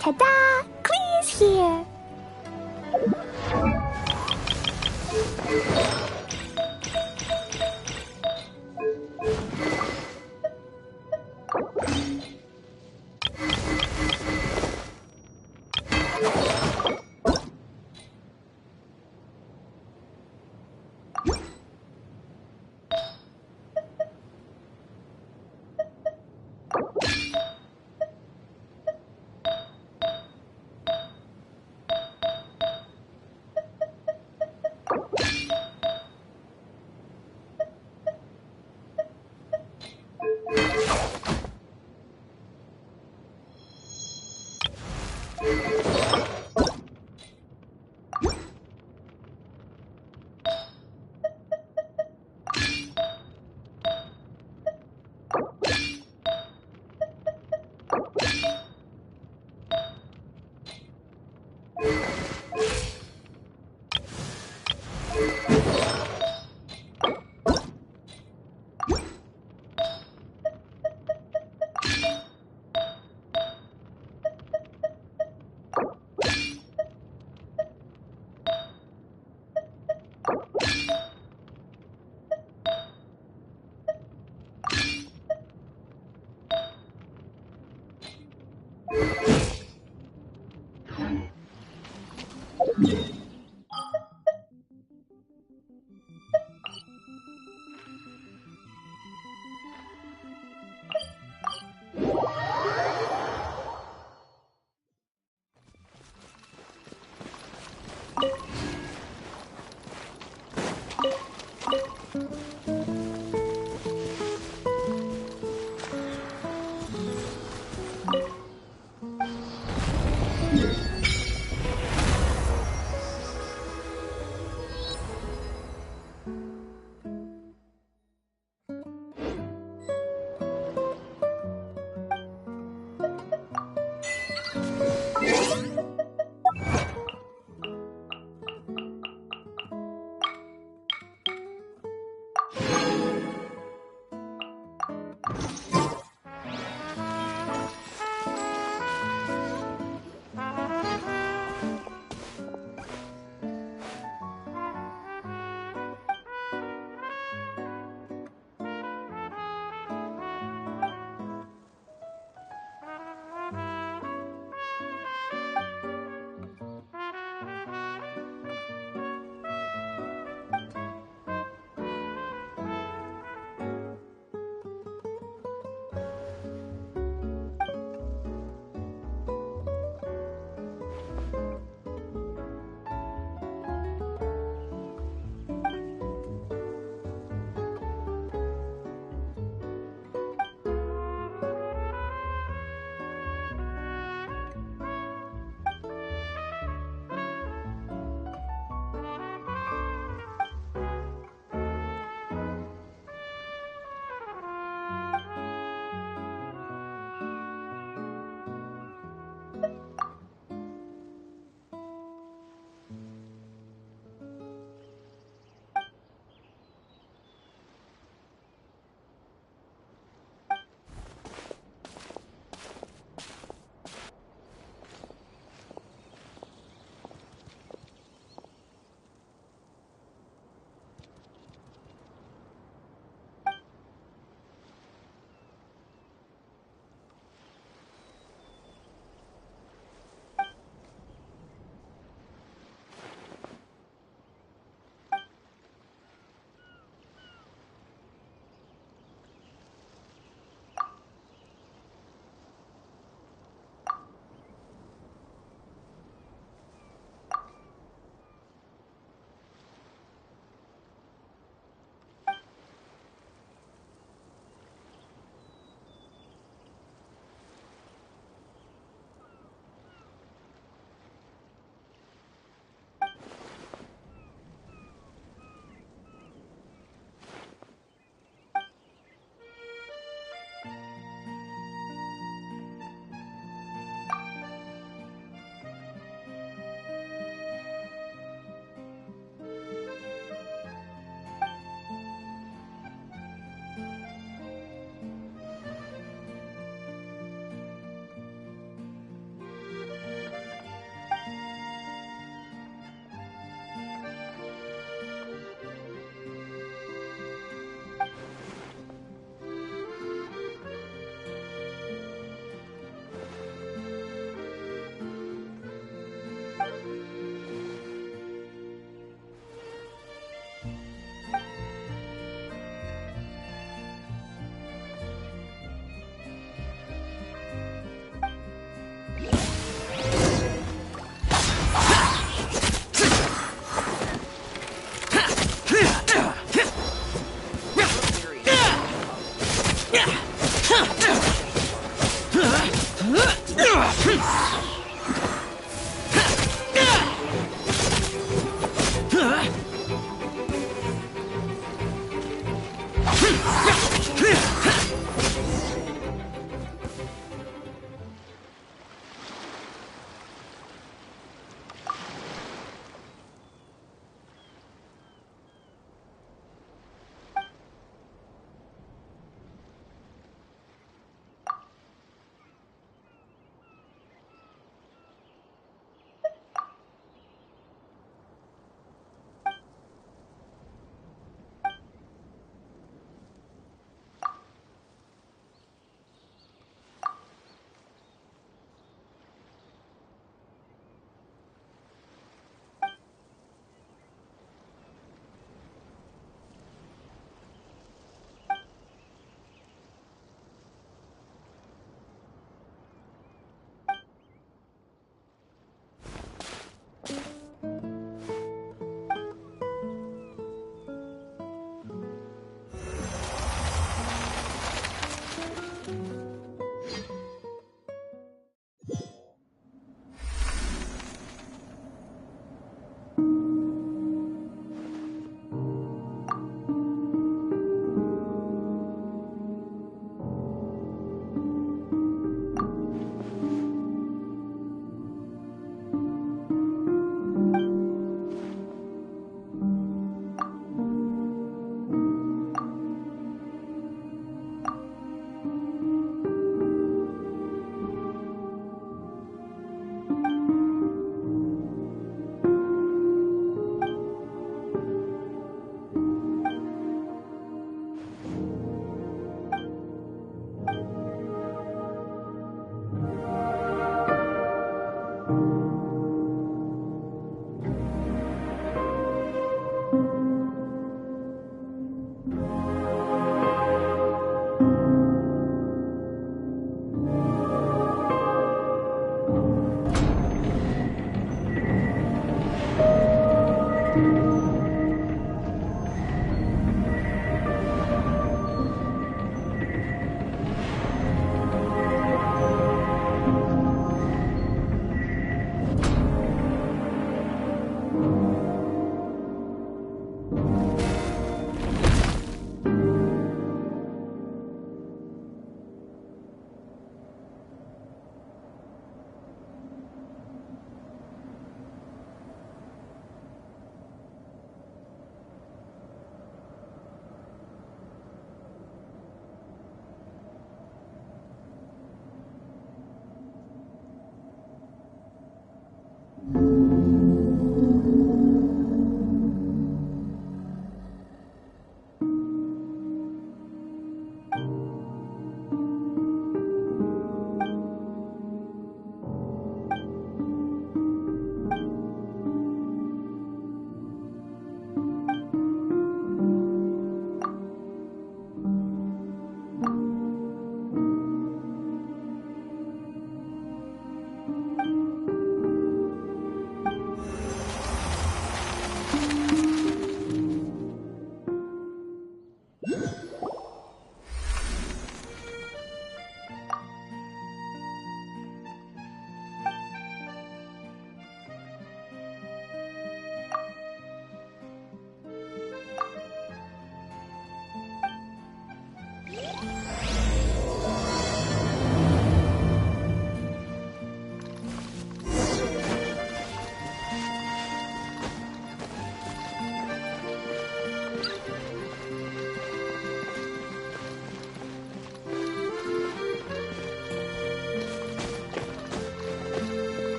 Ta-da! Clee's here!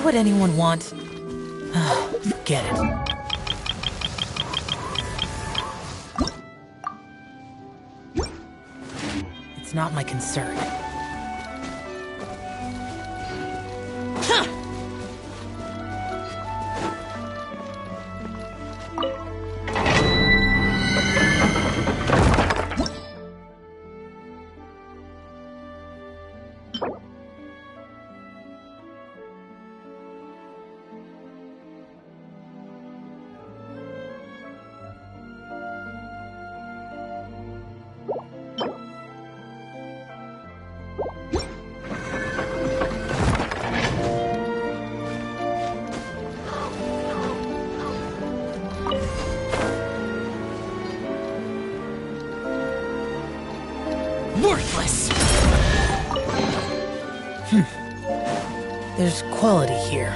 would anyone want? Forget it. It's not my concern. Worthless! There's quality here.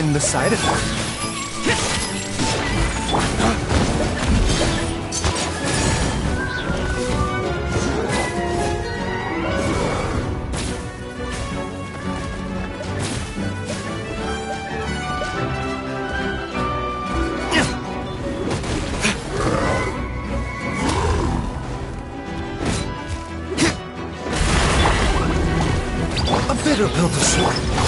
mind the side effect. A bitter pill to swallow.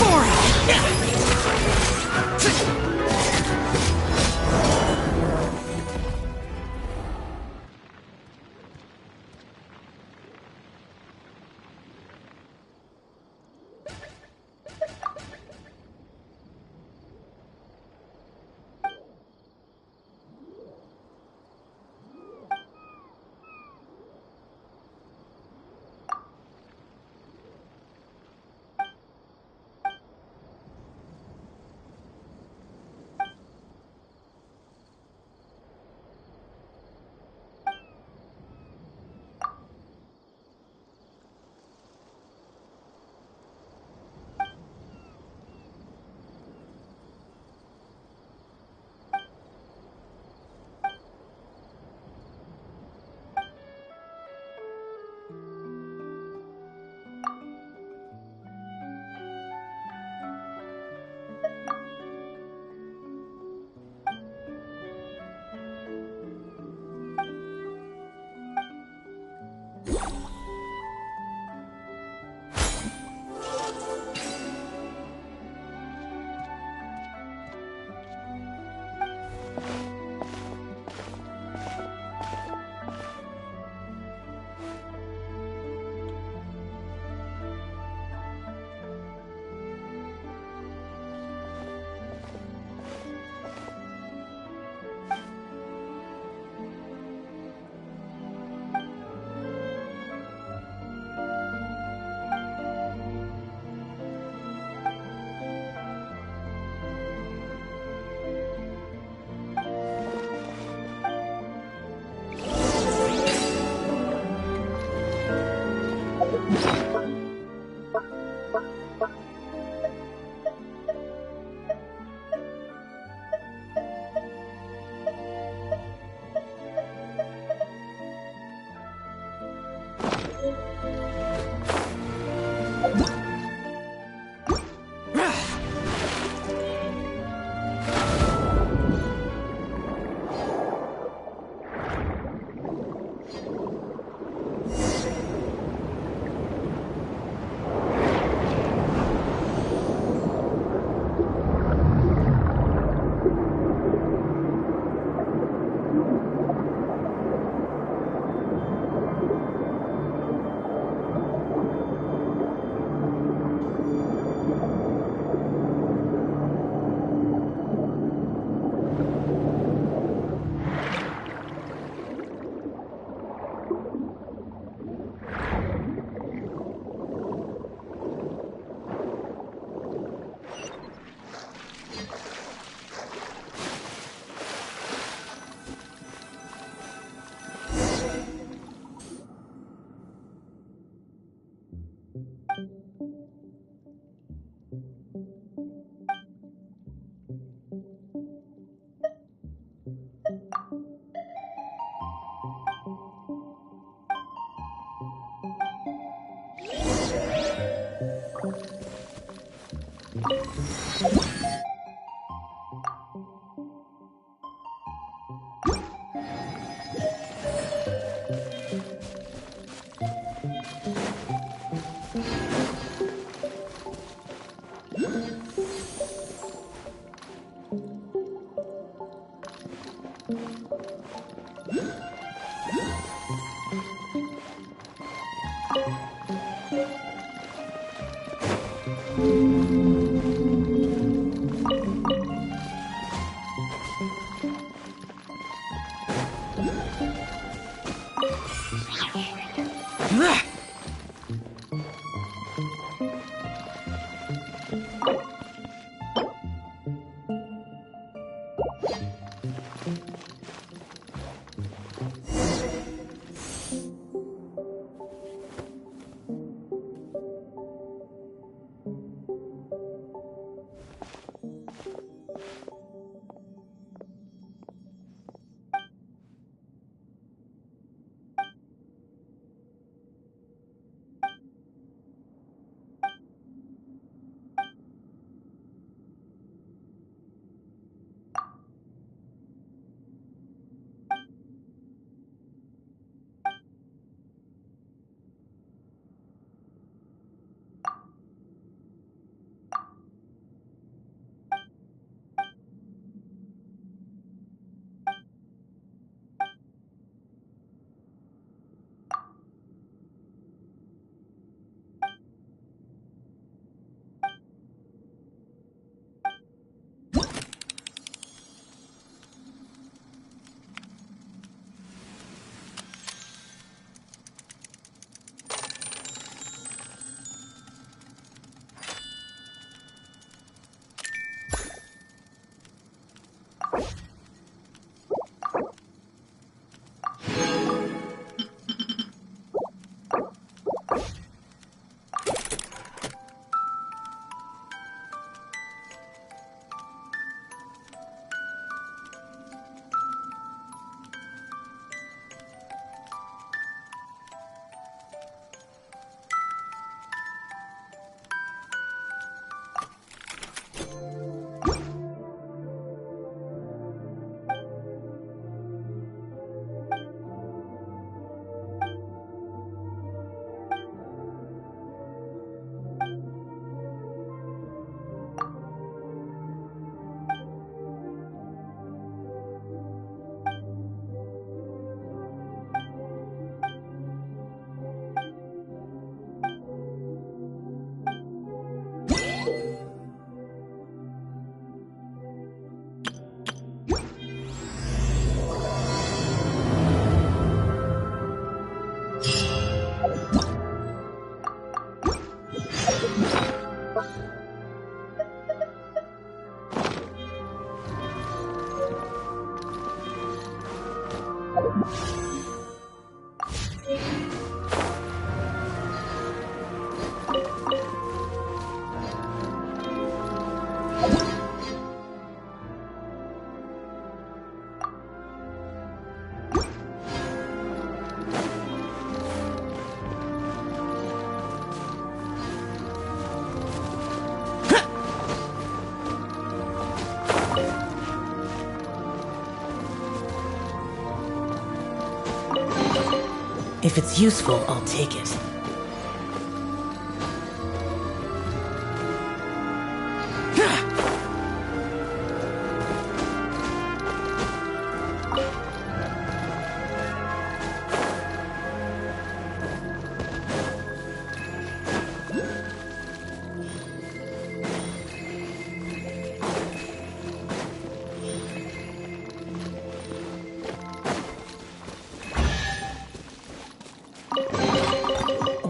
If it's useful, I'll take it.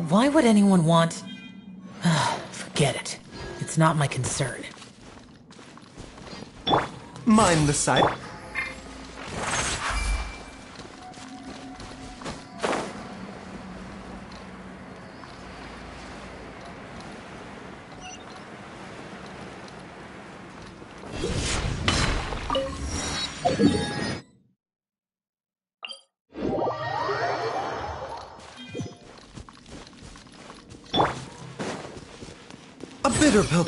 Why would anyone want... Forget it. It's not my concern. Mind the side. A bitter pill.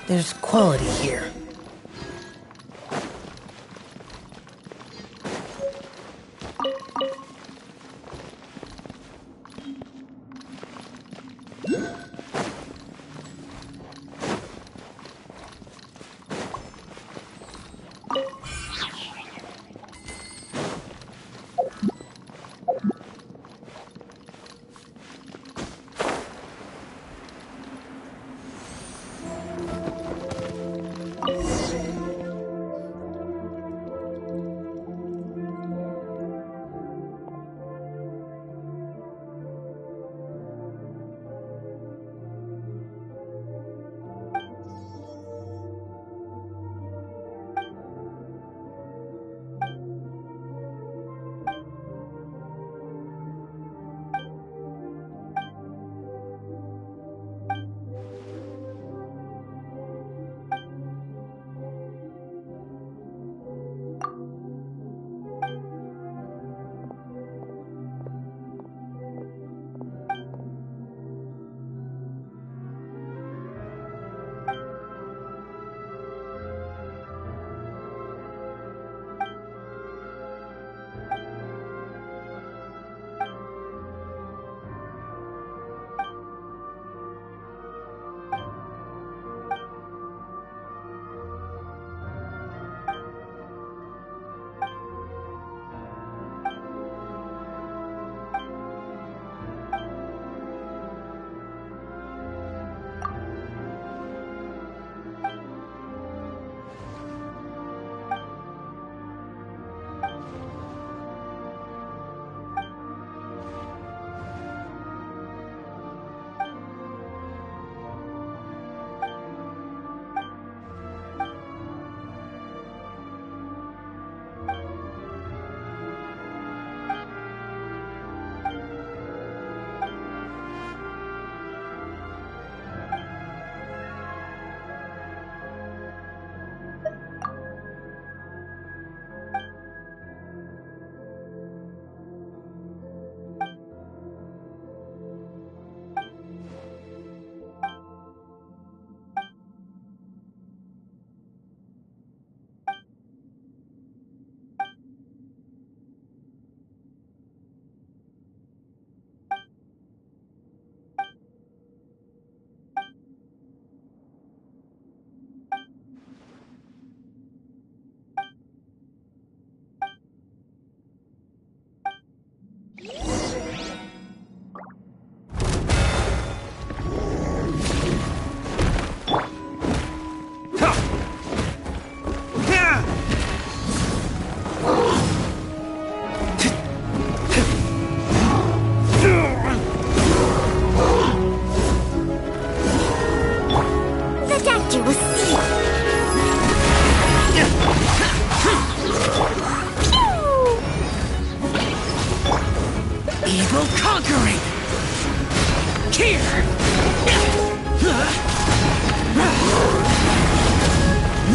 There's quality here.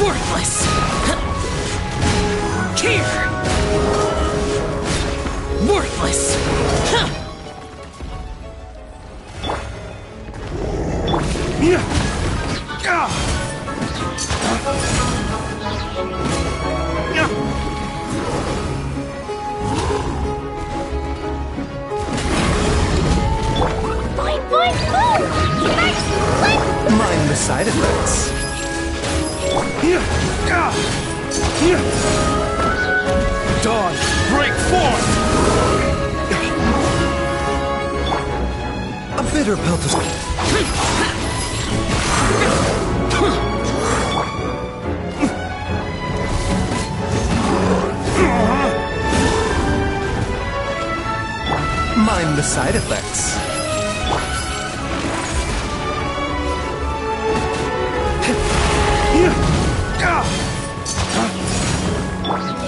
Worthless! Here! Worthless! Boing, boing, boom! First, flip! Mind the side effects. Don't dawn, break forth! A bitter pelter. Mind the side effects.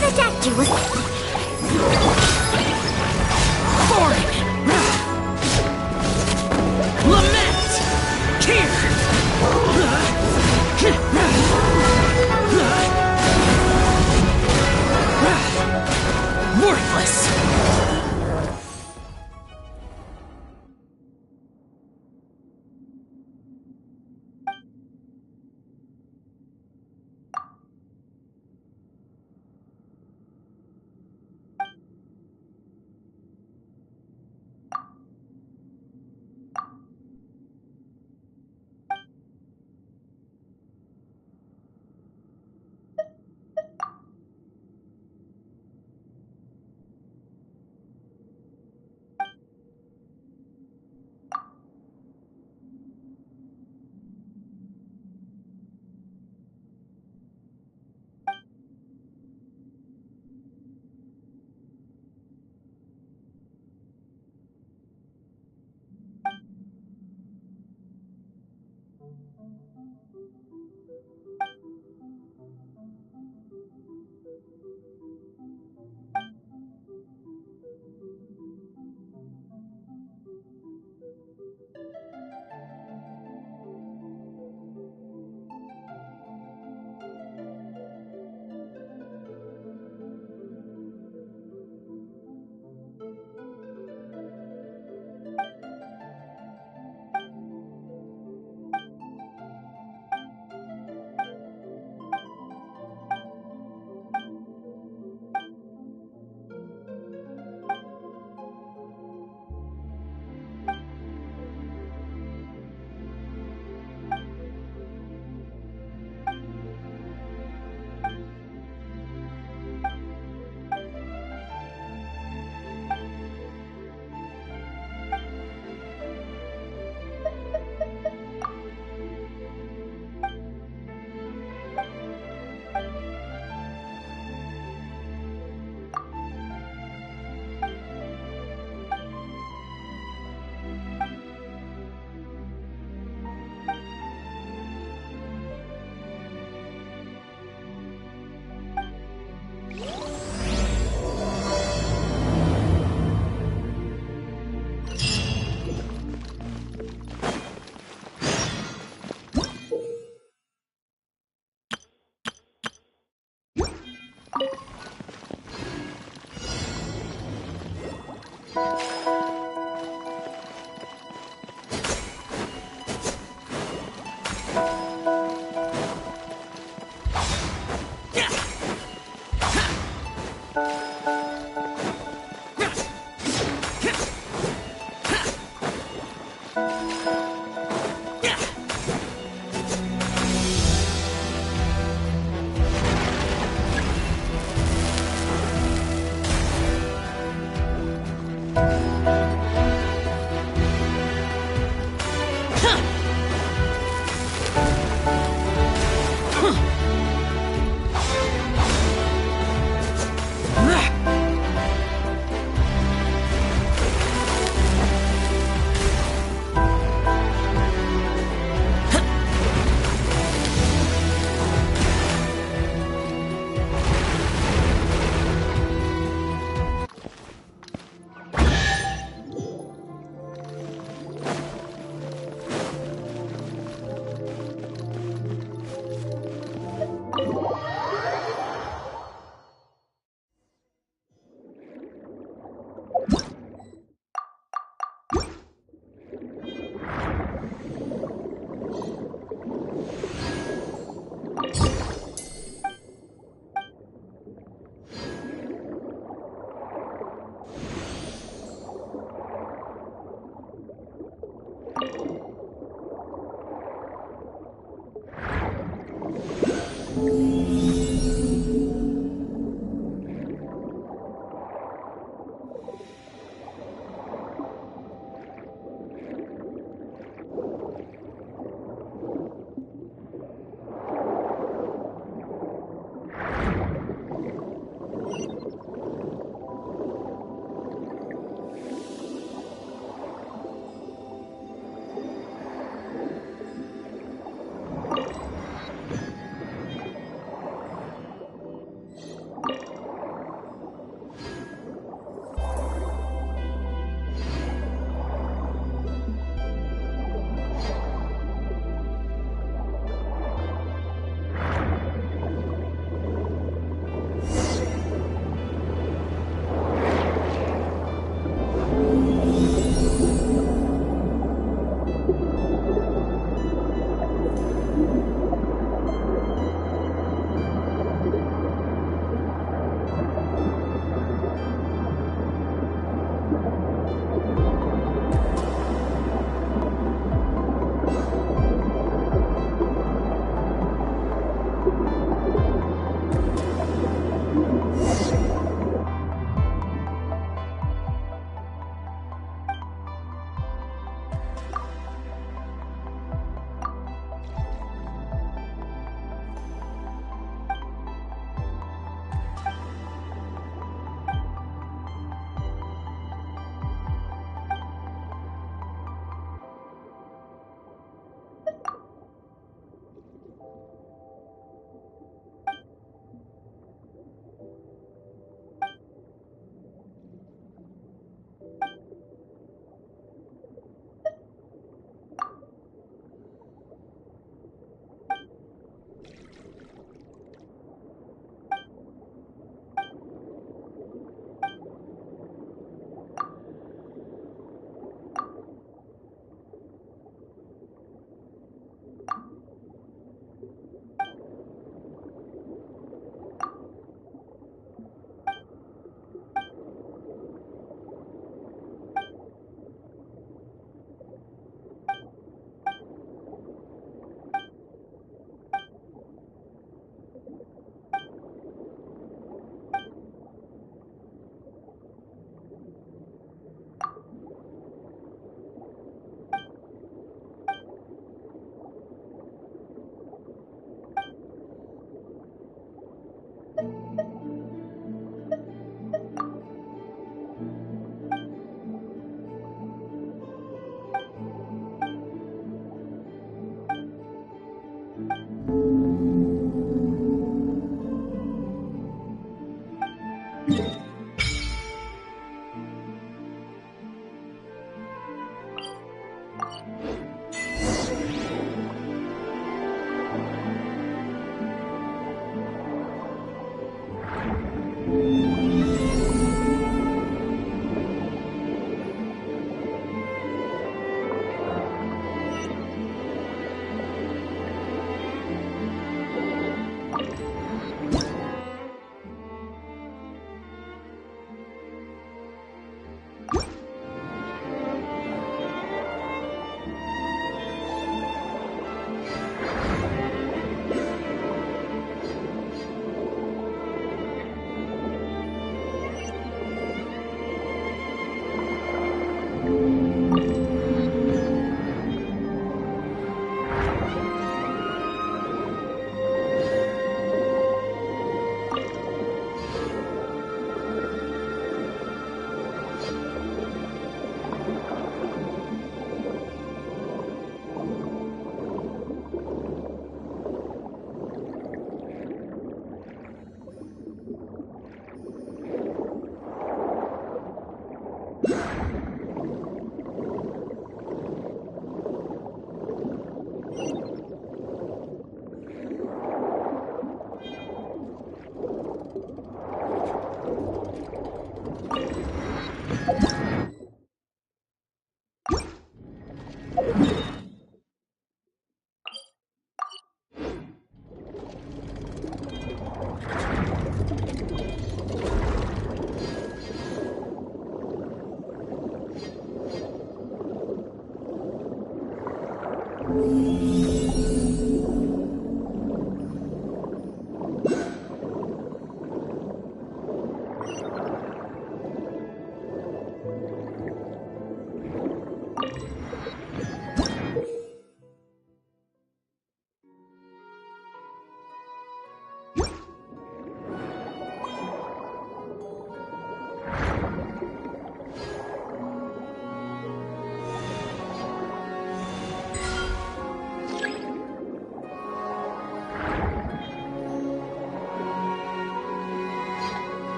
The statue was Foreign! Lament! Here! Worthless!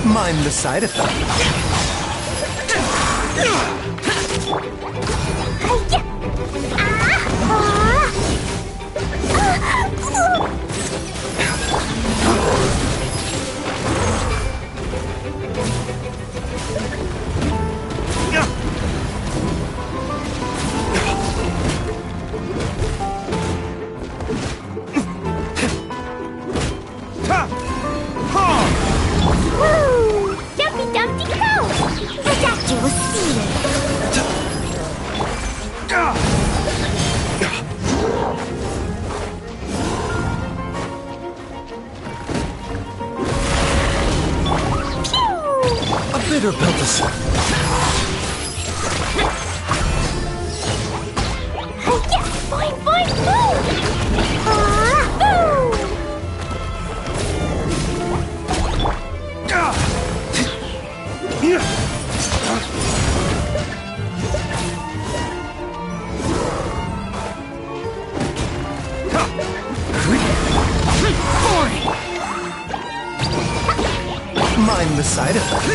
Mind the side effect. Dumpy Dumpty go! The doctor will see you! A bitter pill to swallow. Boing, boing, boom! Boom! Mind the side effect.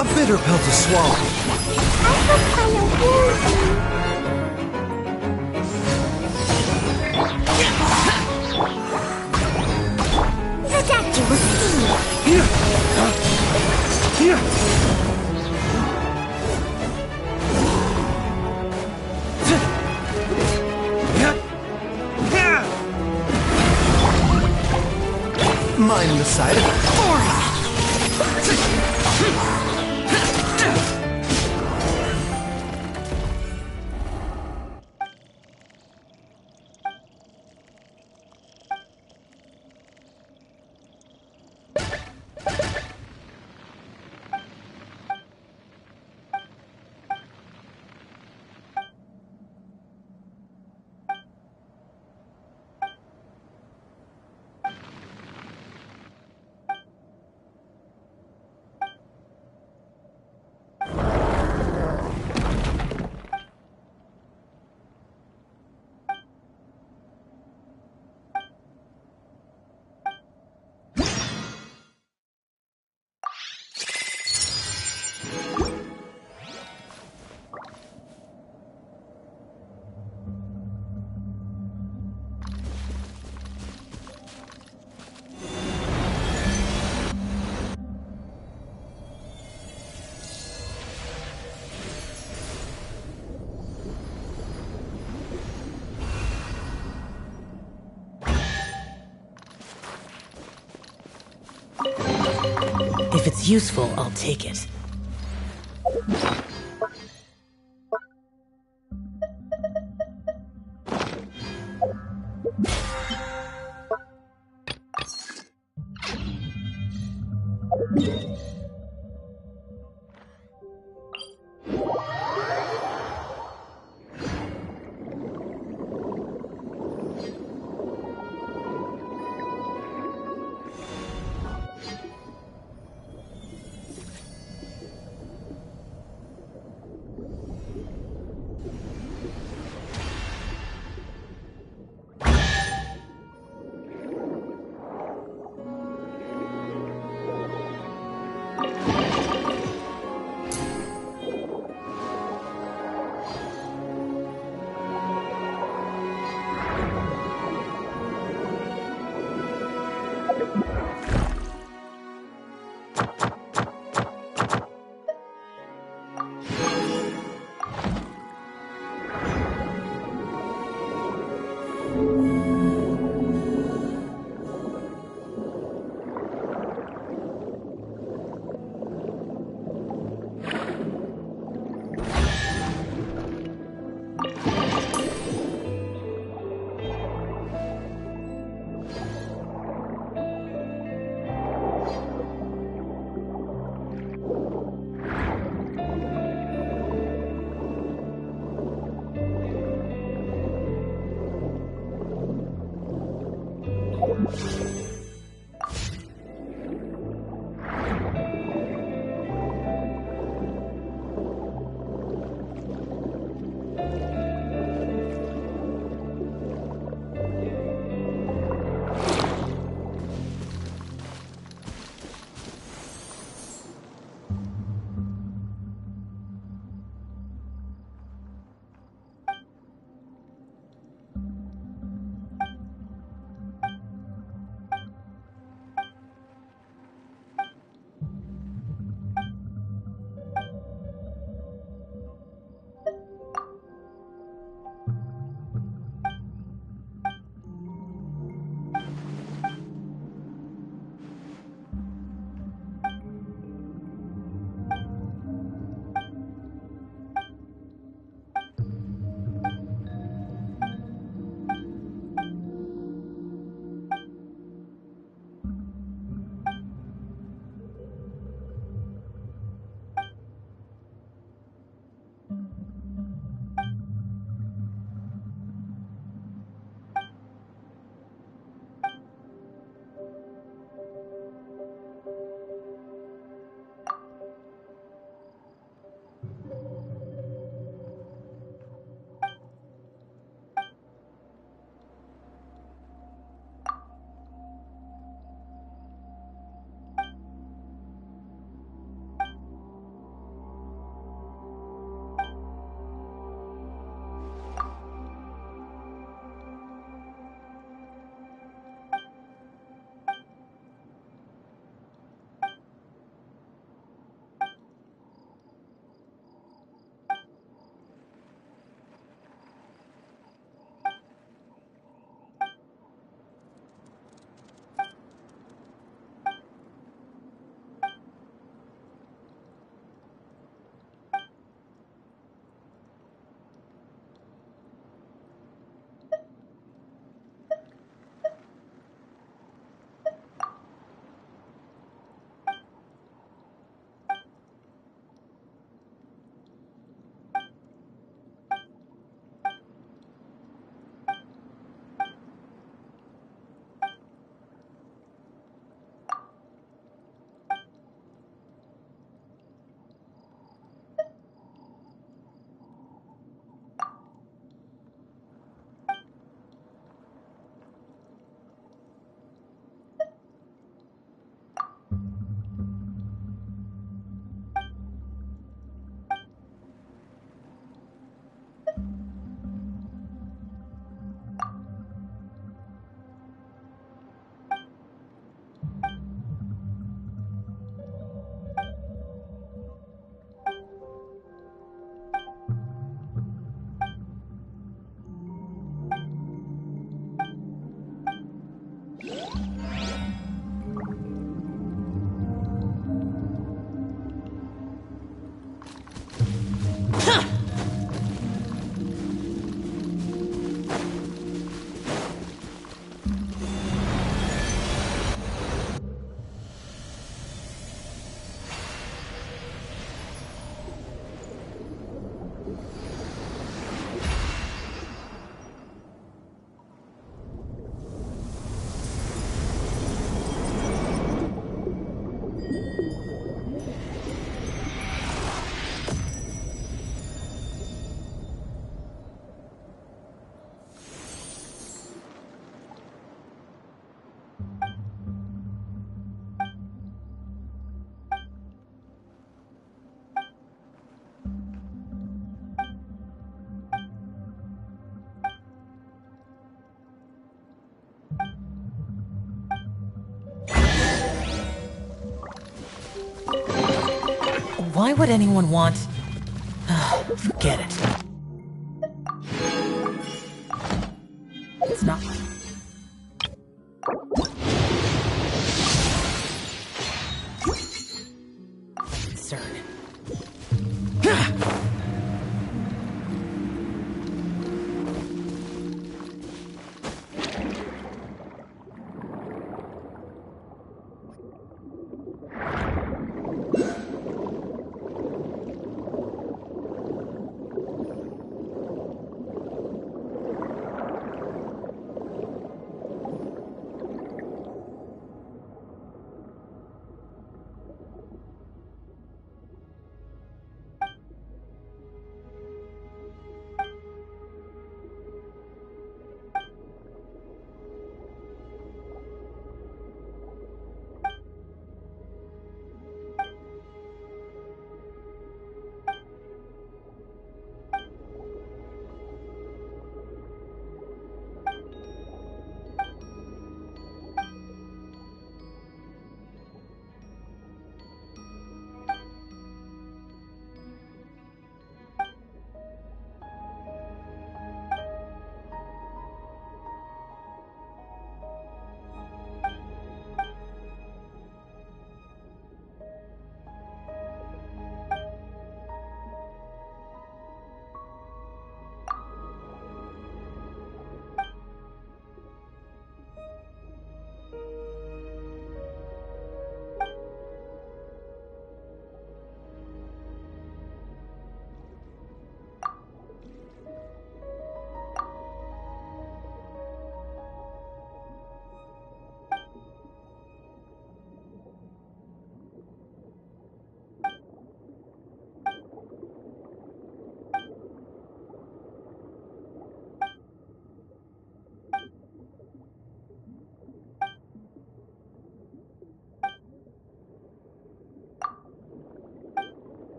A bitter pill to swallow. The doctor will see you. Mind the side effect. If it's useful, I'll take it. Why would anyone want... Forget it. It's not my concern.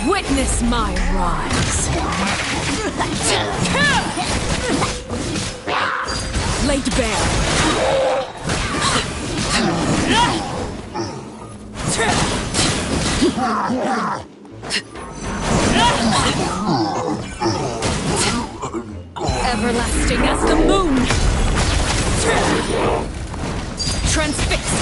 Witness my rise. Laid bare. Everlasting as the moon. Transfixed.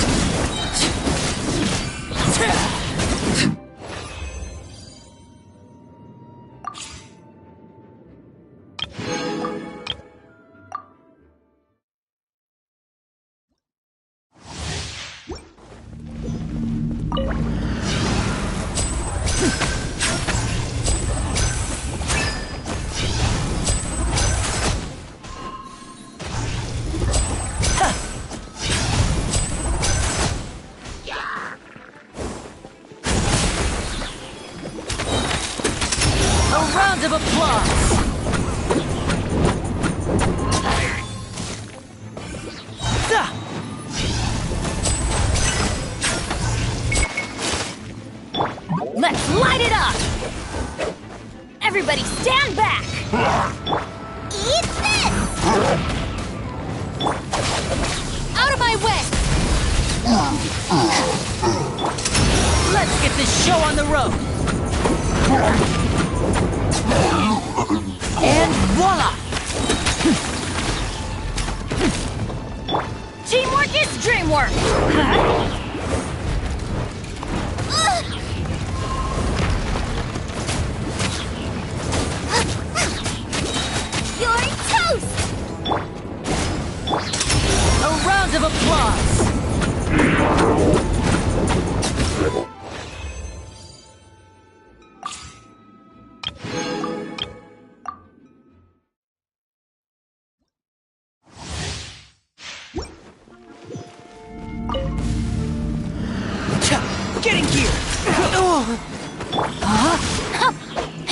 A round of applause! Let's light it up! Everybody stand back! Eat this! Out of my way! Let's get this show on the road! And voila! Teamwork is dreamwork! Huh? You're toast! A round of applause! Getting here!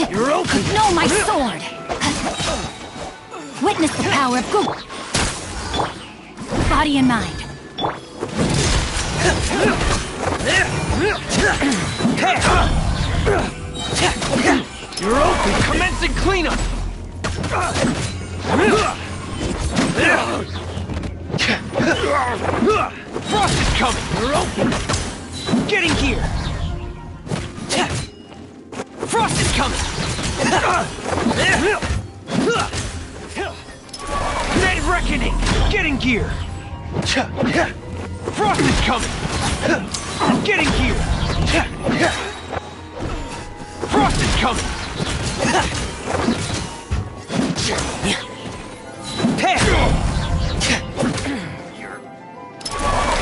You're open! No, my sword! Witness the power of good. Body and mind. You're open! Commencing cleanup! Frost is coming! You're open! Getting here! Frost is coming! Red Reckoning! Getting gear! Frost is coming! Getting gear! Frost is coming!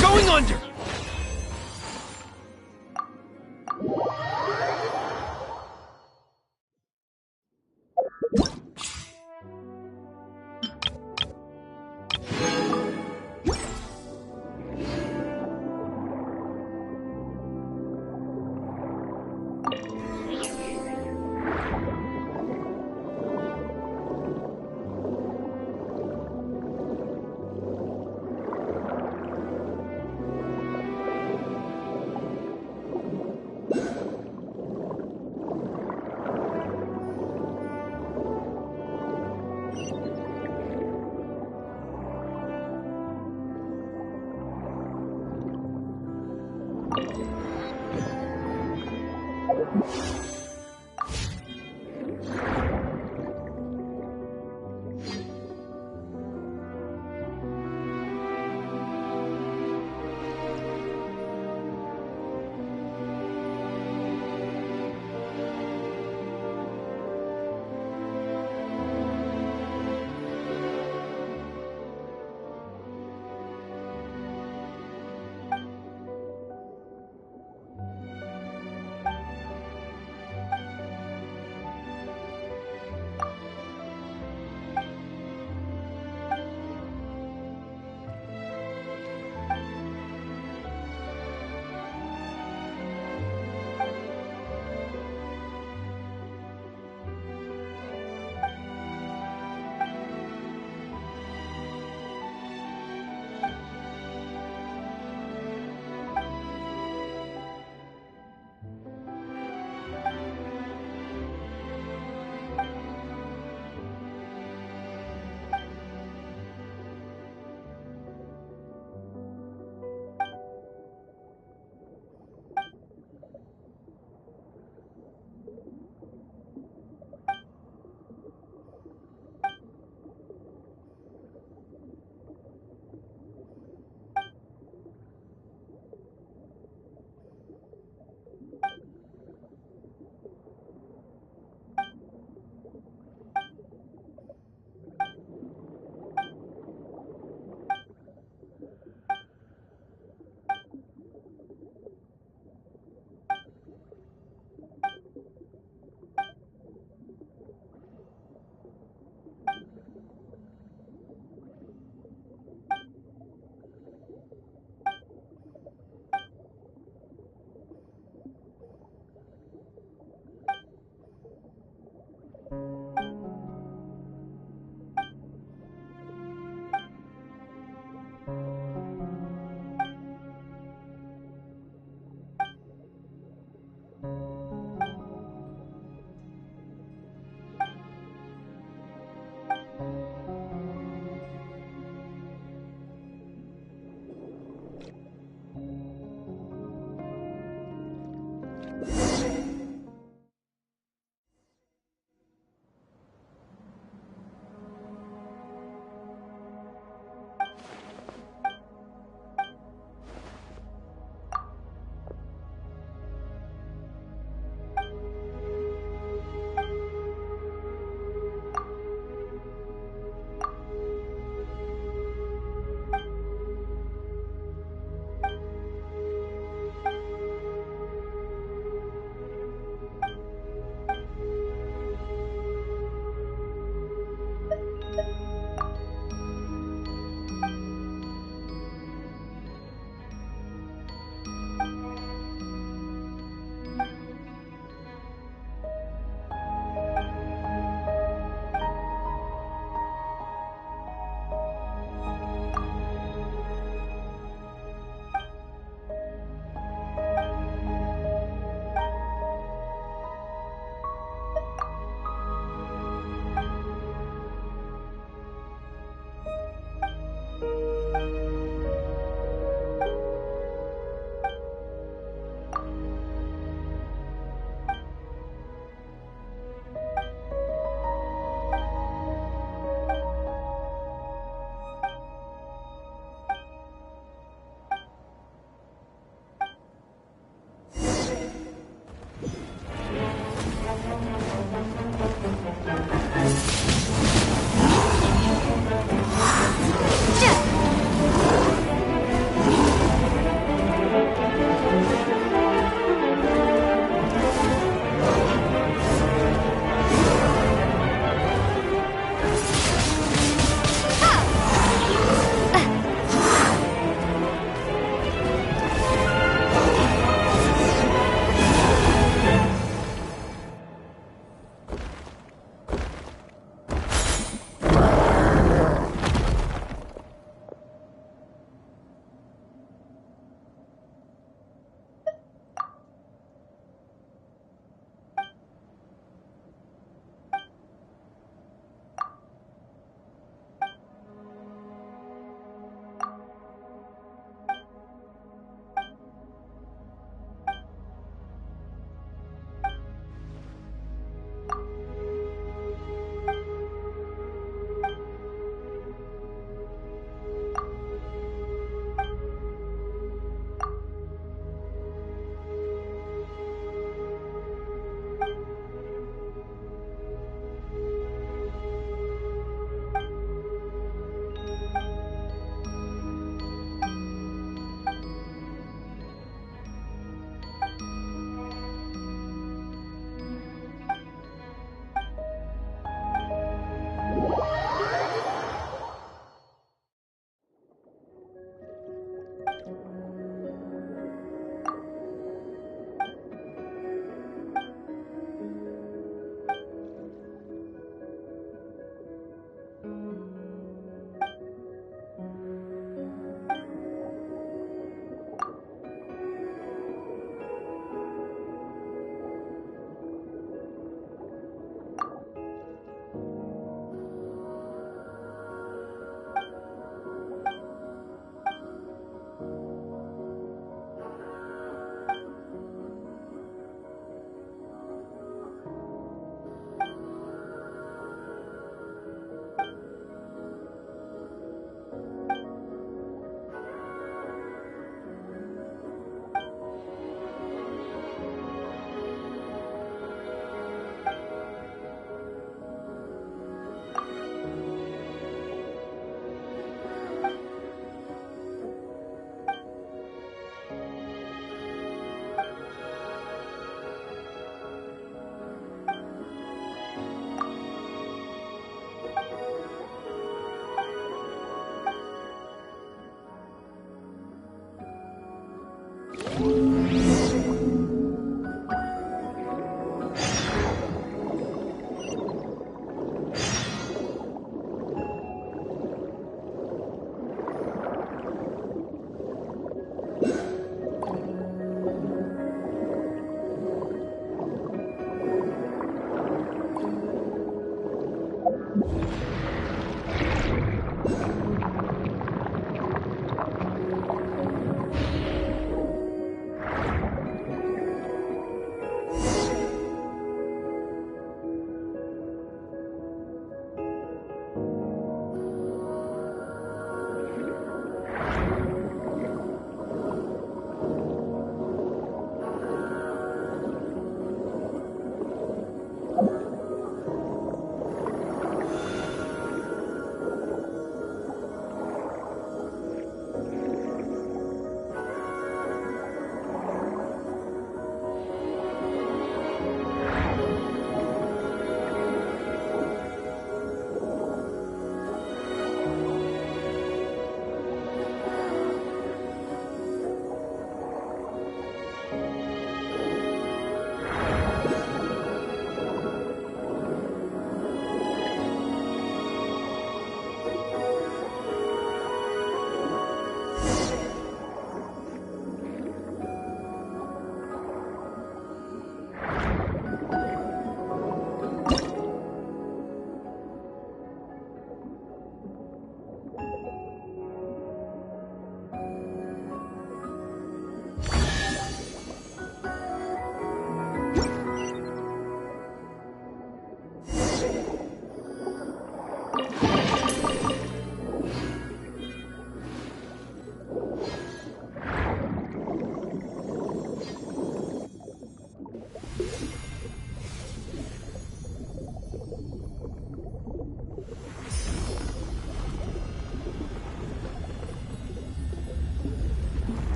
Going under!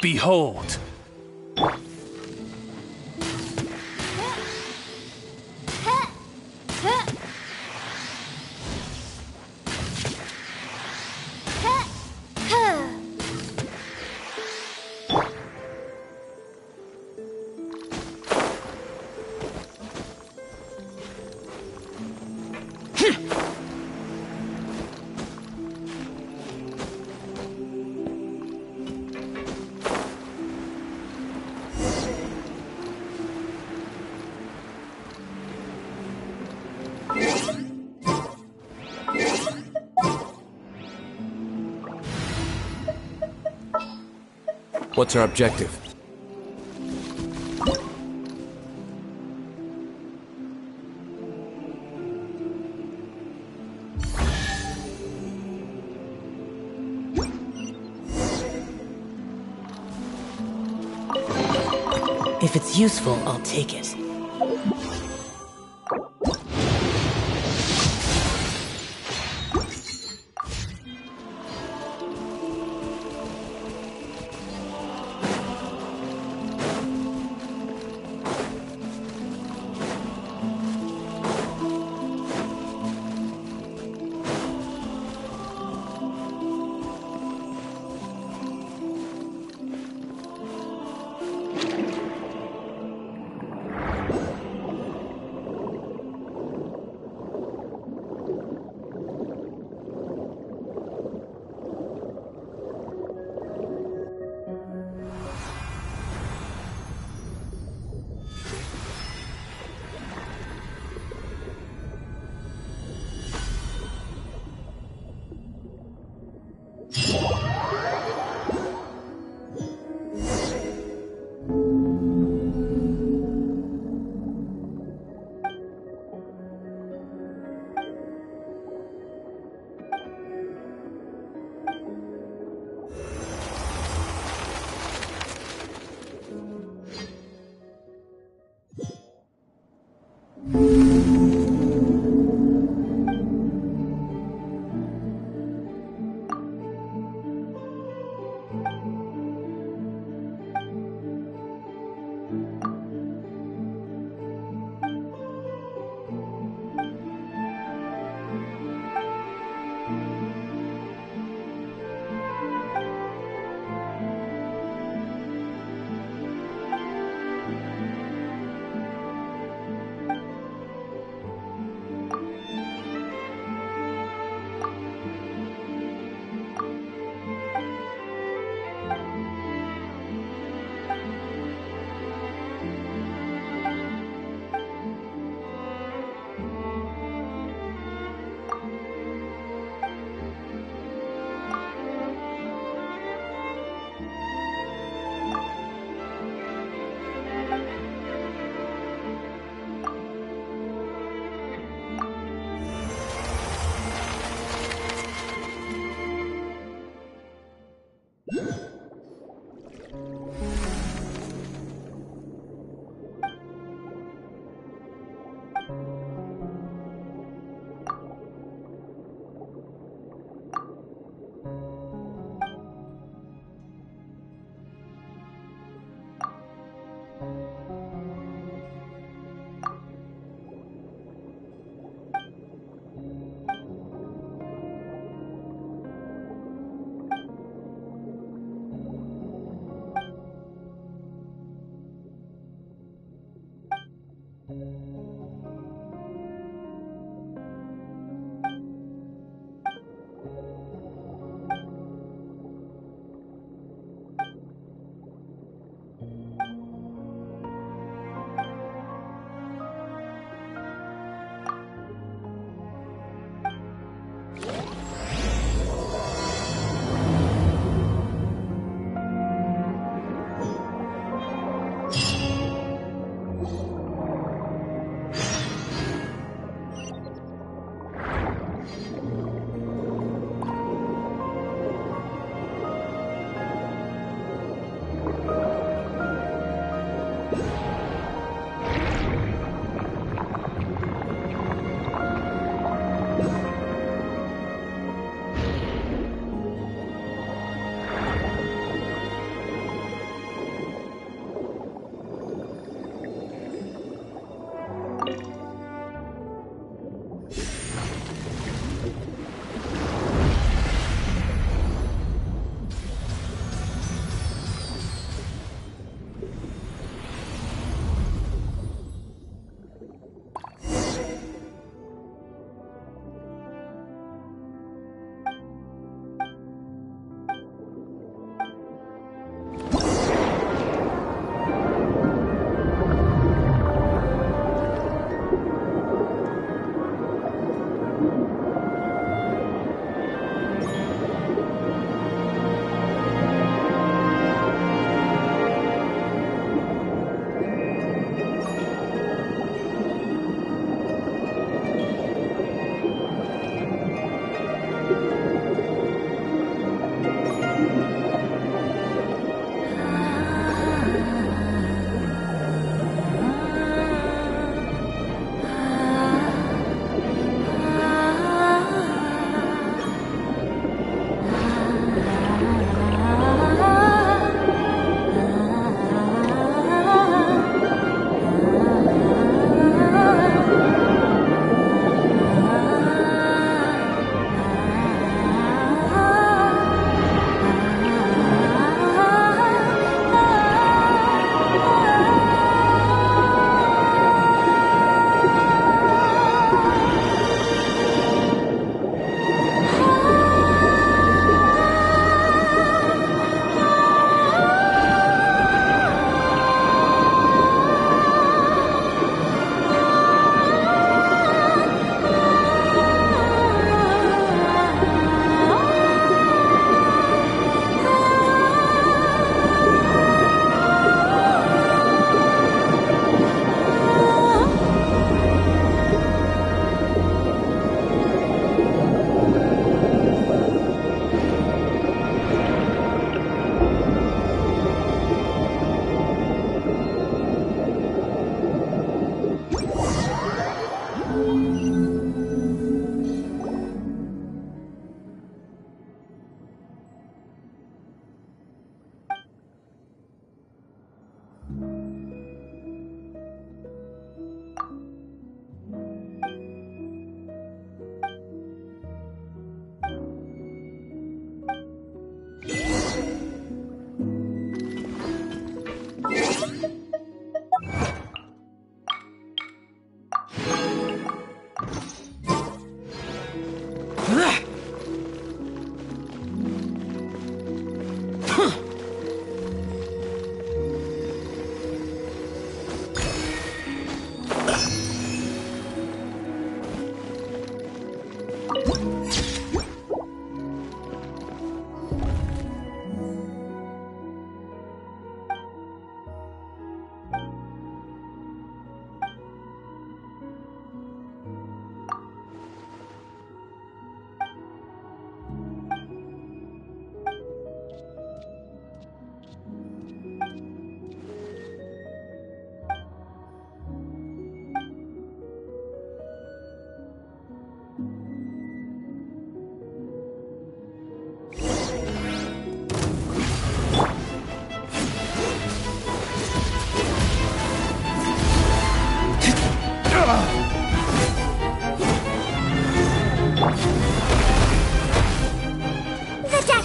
Behold! What's our objective? If it's useful, I'll take it.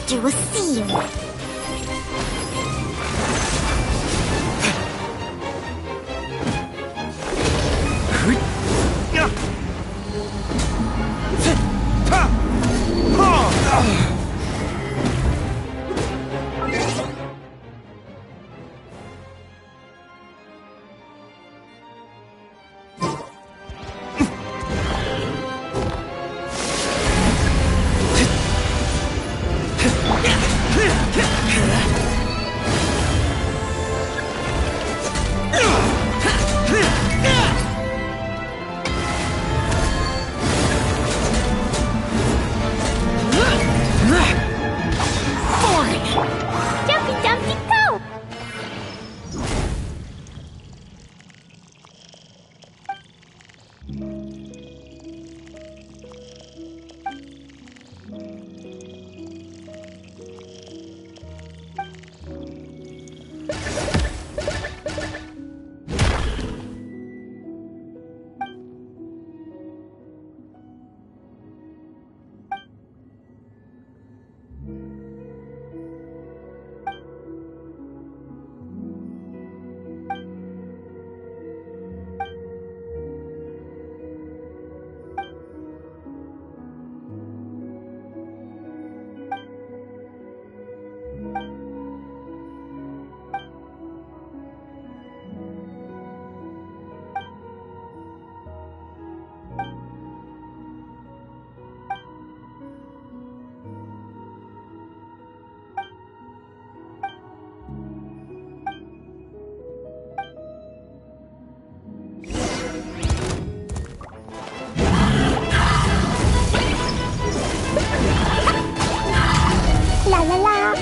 Disaster will see you. Jumpy, jumpy, go! La la la.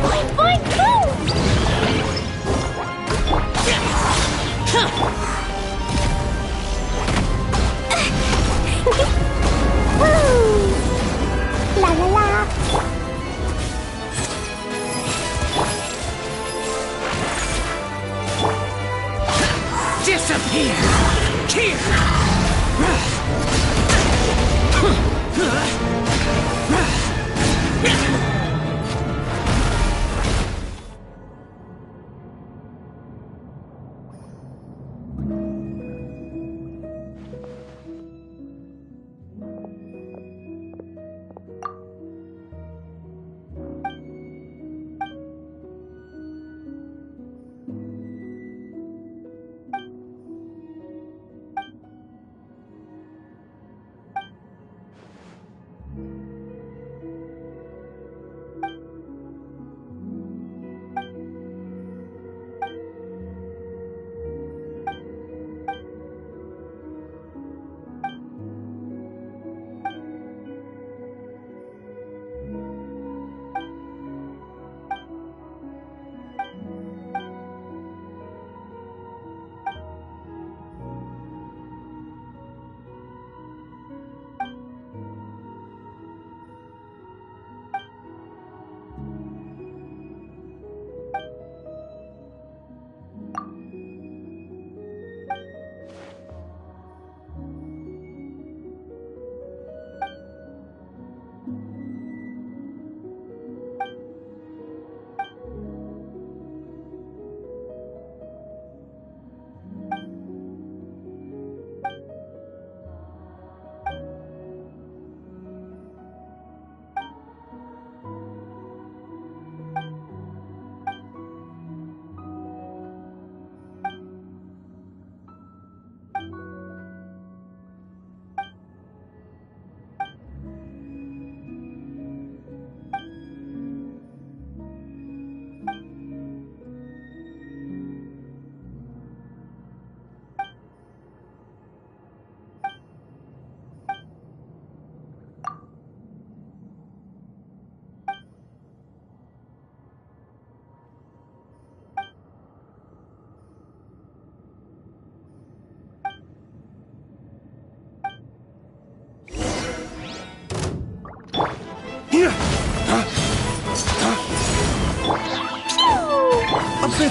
Boing, boing, boom! Woo! La la la. Disappear! Here!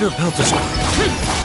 bitter pill to swallow.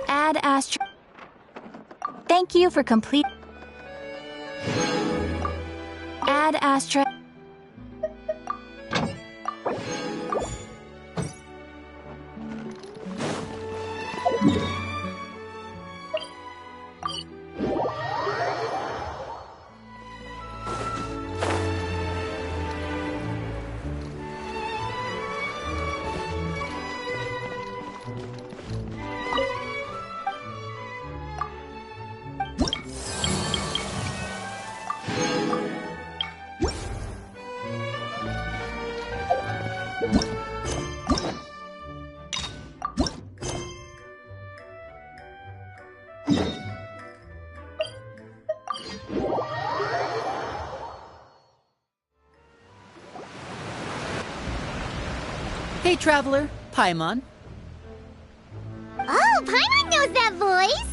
Add Astro. Thank you for complete. Add Astro. Hey, Traveler. Paimon. Oh, Paimon knows that voice!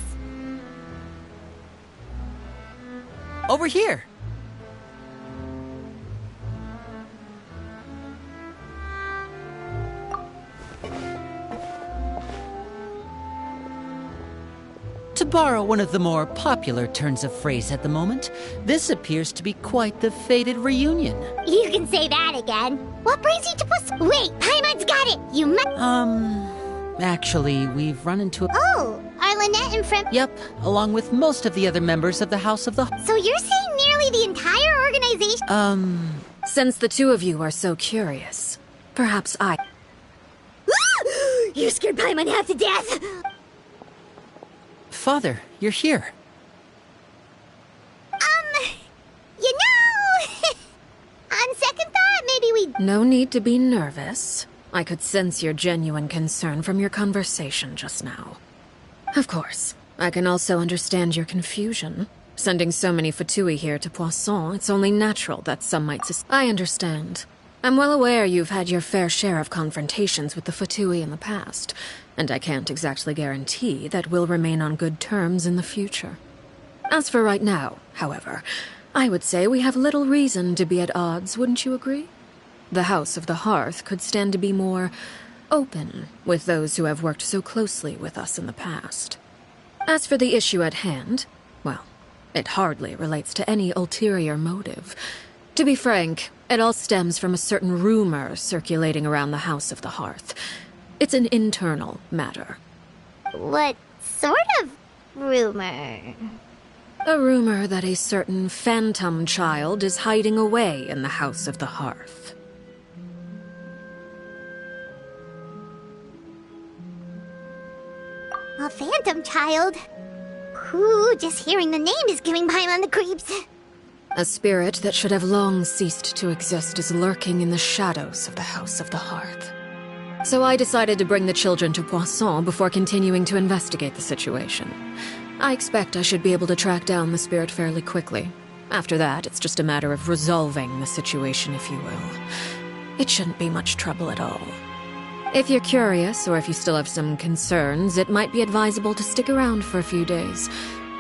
Over here. To borrow one of the more popular turns of phrase at the moment, this appears to be quite the fated reunion. You can say that again. What brings you to Wait, Paimon's got it! You Actually, we've run into a... Oh, are Lynette and Frem... Yep, along with most of the other members of the House of the... So you're saying nearly the entire organization... Since the two of you are so curious, perhaps I... You scared Paimon half to death! Father, you're here. You know... On second thought, maybe we... No need to be nervous. I could sense your genuine concern from your conversation just now. Of course, I can also understand your confusion. Sending so many Fatui here to Poisson, it's only natural that some might I understand. I'm well aware you've had your fair share of confrontations with the Fatui in the past, and I can't exactly guarantee that we'll remain on good terms in the future. As for right now, however, I would say we have little reason to be at odds, wouldn't you agree? The House of the Hearth could stand to be more open with those who have worked so closely with us in the past. As for the issue at hand, well, it hardly relates to any ulterior motive. To be frank, it all stems from a certain rumor circulating around the House of the Hearth. It's an internal matter. What sort of rumor? A rumor that a certain phantom child is hiding away in the House of the Hearth. A phantom child? Ooh, just hearing the name is giving Paimon the creeps. A spirit that should have long ceased to exist is lurking in the shadows of the House of the Hearth. So I decided to bring the children to Poisson before continuing to investigate the situation. I expect I should be able to track down the spirit fairly quickly. After that, it's just a matter of resolving the situation, if you will. It shouldn't be much trouble at all. If you're curious, or if you still have some concerns, it might be advisable to stick around for a few days.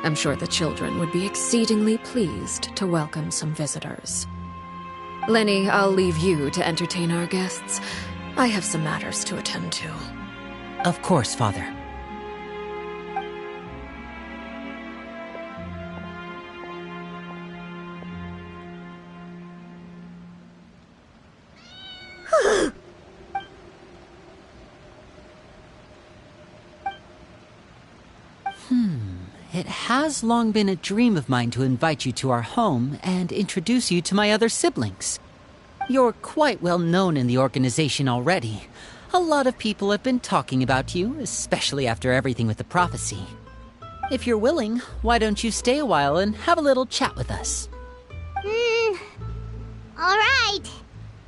I'm sure the children would be exceedingly pleased to welcome some visitors. Lenny, I'll leave you to entertain our guests. I have some matters to attend to. Of course, Father. It has long been a dream of mine to invite you to our home and introduce you to my other siblings. You're quite well known in the organization already. A lot of people have been talking about you, especially after everything with the prophecy. If you're willing, why don't you stay a while and have a little chat with us? Alright.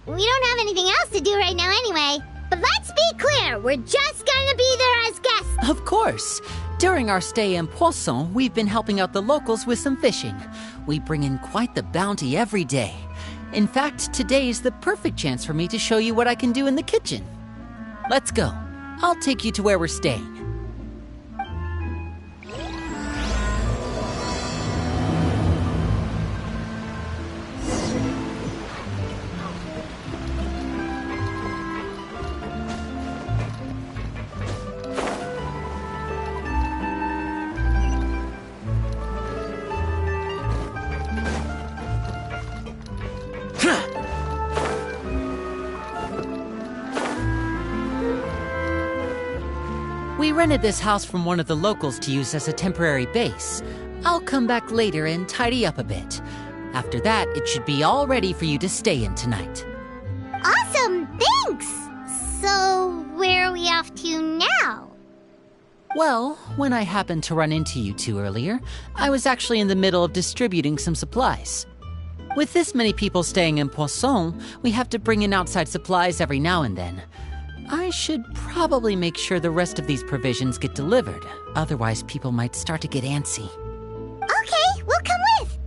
We don't have anything else to do right now anyway. But let's be clear, we're just gonna be there as guests. Of course. During our stay in Poisson, we've been helping out the locals with some fishing. We bring in quite the bounty every day. In fact, today's the perfect chance for me to show you what I can do in the kitchen. Let's go. I'll take you to where we're staying. We rented this house from one of the locals to use as a temporary base. I'll come back later and tidy up a bit. After that, it should be all ready for you to stay in tonight. Awesome, thanks! So, where are we off to now? Well, when I happened to run into you two earlier, I was actually in the middle of distributing some supplies. With this many people staying in Poisson, we have to bring in outside supplies every now and then. I should probably make sure the rest of these provisions get delivered, otherwise people might start to get antsy. Okay, we'll come with!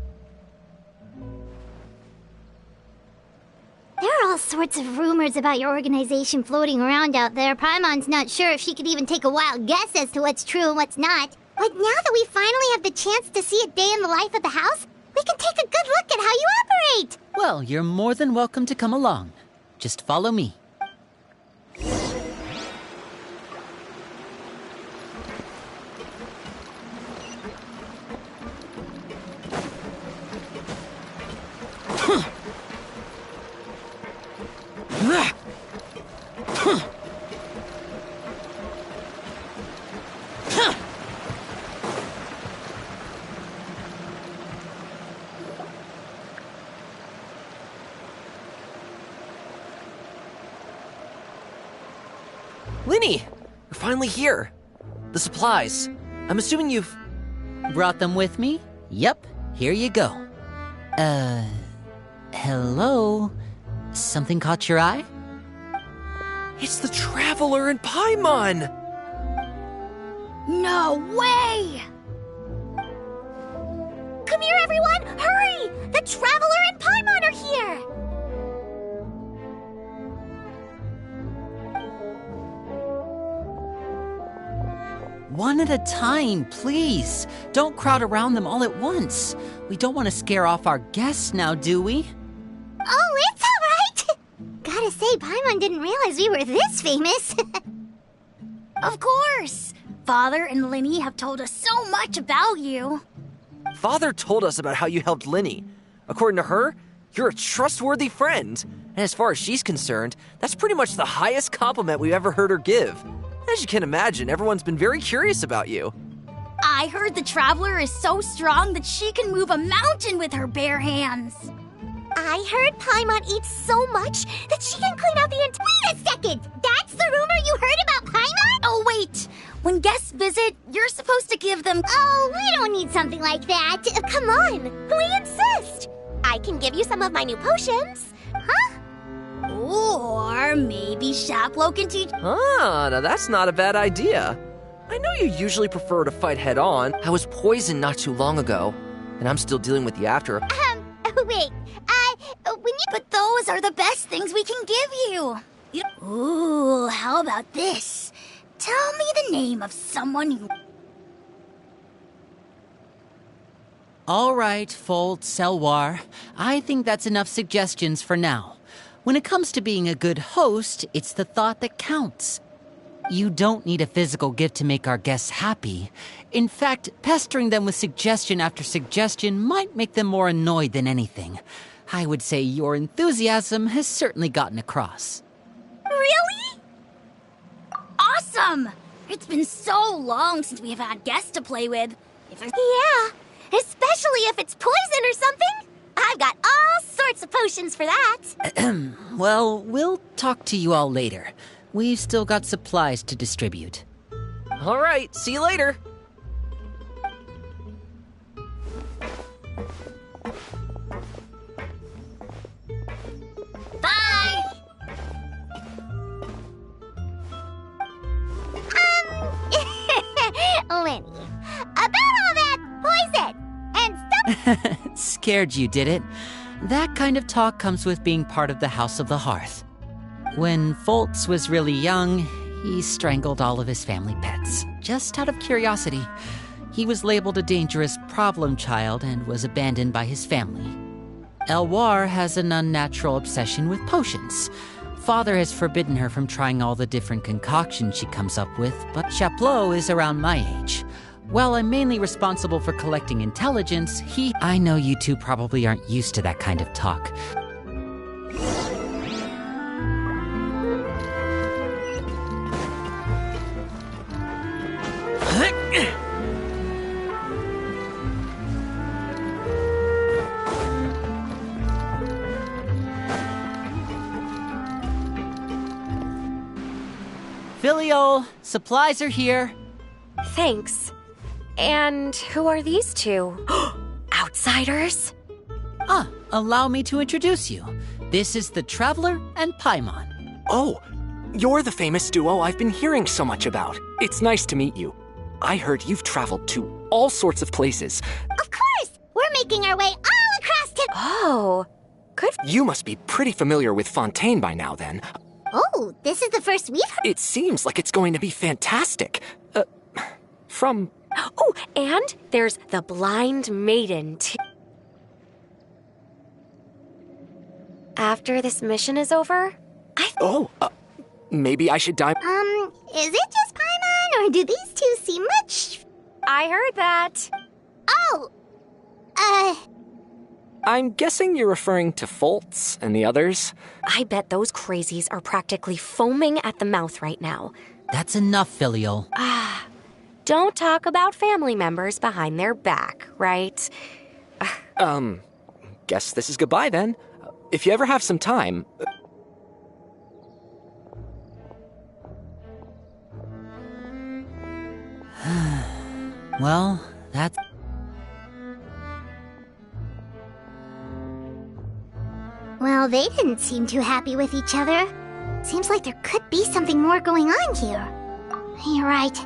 There are all sorts of rumors about your organization floating around out there. Paimon's not sure if she could even take a wild guess as to what's true and what's not. But now that we finally have the chance to see a day in the life of the house, we can take a good look at how you operate! Well, you're more than welcome to come along. Just follow me. Linny! You're finally here. The supplies. I'm assuming you've... Brought them with me? Yep, here you go. Hello? Something caught your eye? It's the Traveler and Paimon! No way! Come here, everyone! Hurry! The Traveler and Paimon are here! One at a time, please. Don't crowd around them all at once. We don't want to scare off our guests now, do we? Oh, it's all right! Gotta say, Paimon didn't realize we were this famous. Of course! Father and Linny have told us so much about you. Father told us about how you helped Linny. According to her, you're a trustworthy friend. And as far as she's concerned, that's pretty much the highest compliment we've ever heard her give. As you can imagine, everyone's been very curious about you. I heard the Traveler is so strong that she can move a mountain with her bare hands. I heard Paimon eats so much that she can clean out the entire— Wait a second! That's the rumor you heard about Paimon? Oh, wait! When guests visit, you're supposed to give them— Oh, we don't need something like that. Come on, we insist. I can give you some of my new potions. Huh? Or maybe Shaplo can teach— Ah, now that's not a bad idea. I know you usually prefer to fight head-on. I was poisoned not too long ago, and I'm still dealing with the after. Wait, when you— But those are the best things we can give you. Ooh, how about this? Tell me the name of someone you— All right, Folt, Selwar. I think that's enough suggestions for now. When it comes to being a good host, it's the thought that counts. You don't need a physical gift to make our guests happy. In fact, pestering them with suggestion after suggestion might make them more annoyed than anything. I would say your enthusiasm has certainly gotten across. Really? Awesome! It's been so long since we've had guests to play with. Yeah, especially if it's poison or something. I've got all sorts of potions for that. Well, we'll talk to you all later. We've still got supplies to distribute. All right, see you later. Bye! Lenny, about all that poison and stuff. Scared you, did it? That kind of talk comes with being part of the House of the Hearth. When Foltz was really young, he strangled all of his family pets, just out of curiosity. He was labeled a dangerous problem child and was abandoned by his family. Elwar has an unnatural obsession with potions. Father has forbidden her from trying all the different concoctions she comes up with, but Chaplot is around my age. While I'm mainly responsible for collecting intelligence, I know you two probably aren't used to that kind of talk. Filial, supplies are here. Thanks. And who are these two? Outsiders? Allow me to introduce you. This is the Traveler and Paimon. Oh, you're the famous duo I've been hearing so much about. It's nice to meet you. I heard you've traveled to all sorts of places. Of course! We're making our way all across to... Oh, good. You must be pretty familiar with Fontaine by now, then. Oh, this is the first we've heard... It seems like it's going to be fantastic. From... Oh, and there's the Blind Maiden, too. After this mission is over, maybe I should dive... Is it just Paimon, or do these two seem much... I heard that. Oh! I'm guessing you're referring to Foltz and the others. I bet those crazies are practically foaming at the mouth right now. That's enough, Filial. Don't talk about family members behind their back, right? Guess this is goodbye then. If you ever have some time... Well, that's... Well, they didn't seem too happy with each other. Seems like there could be something more going on here. You're right.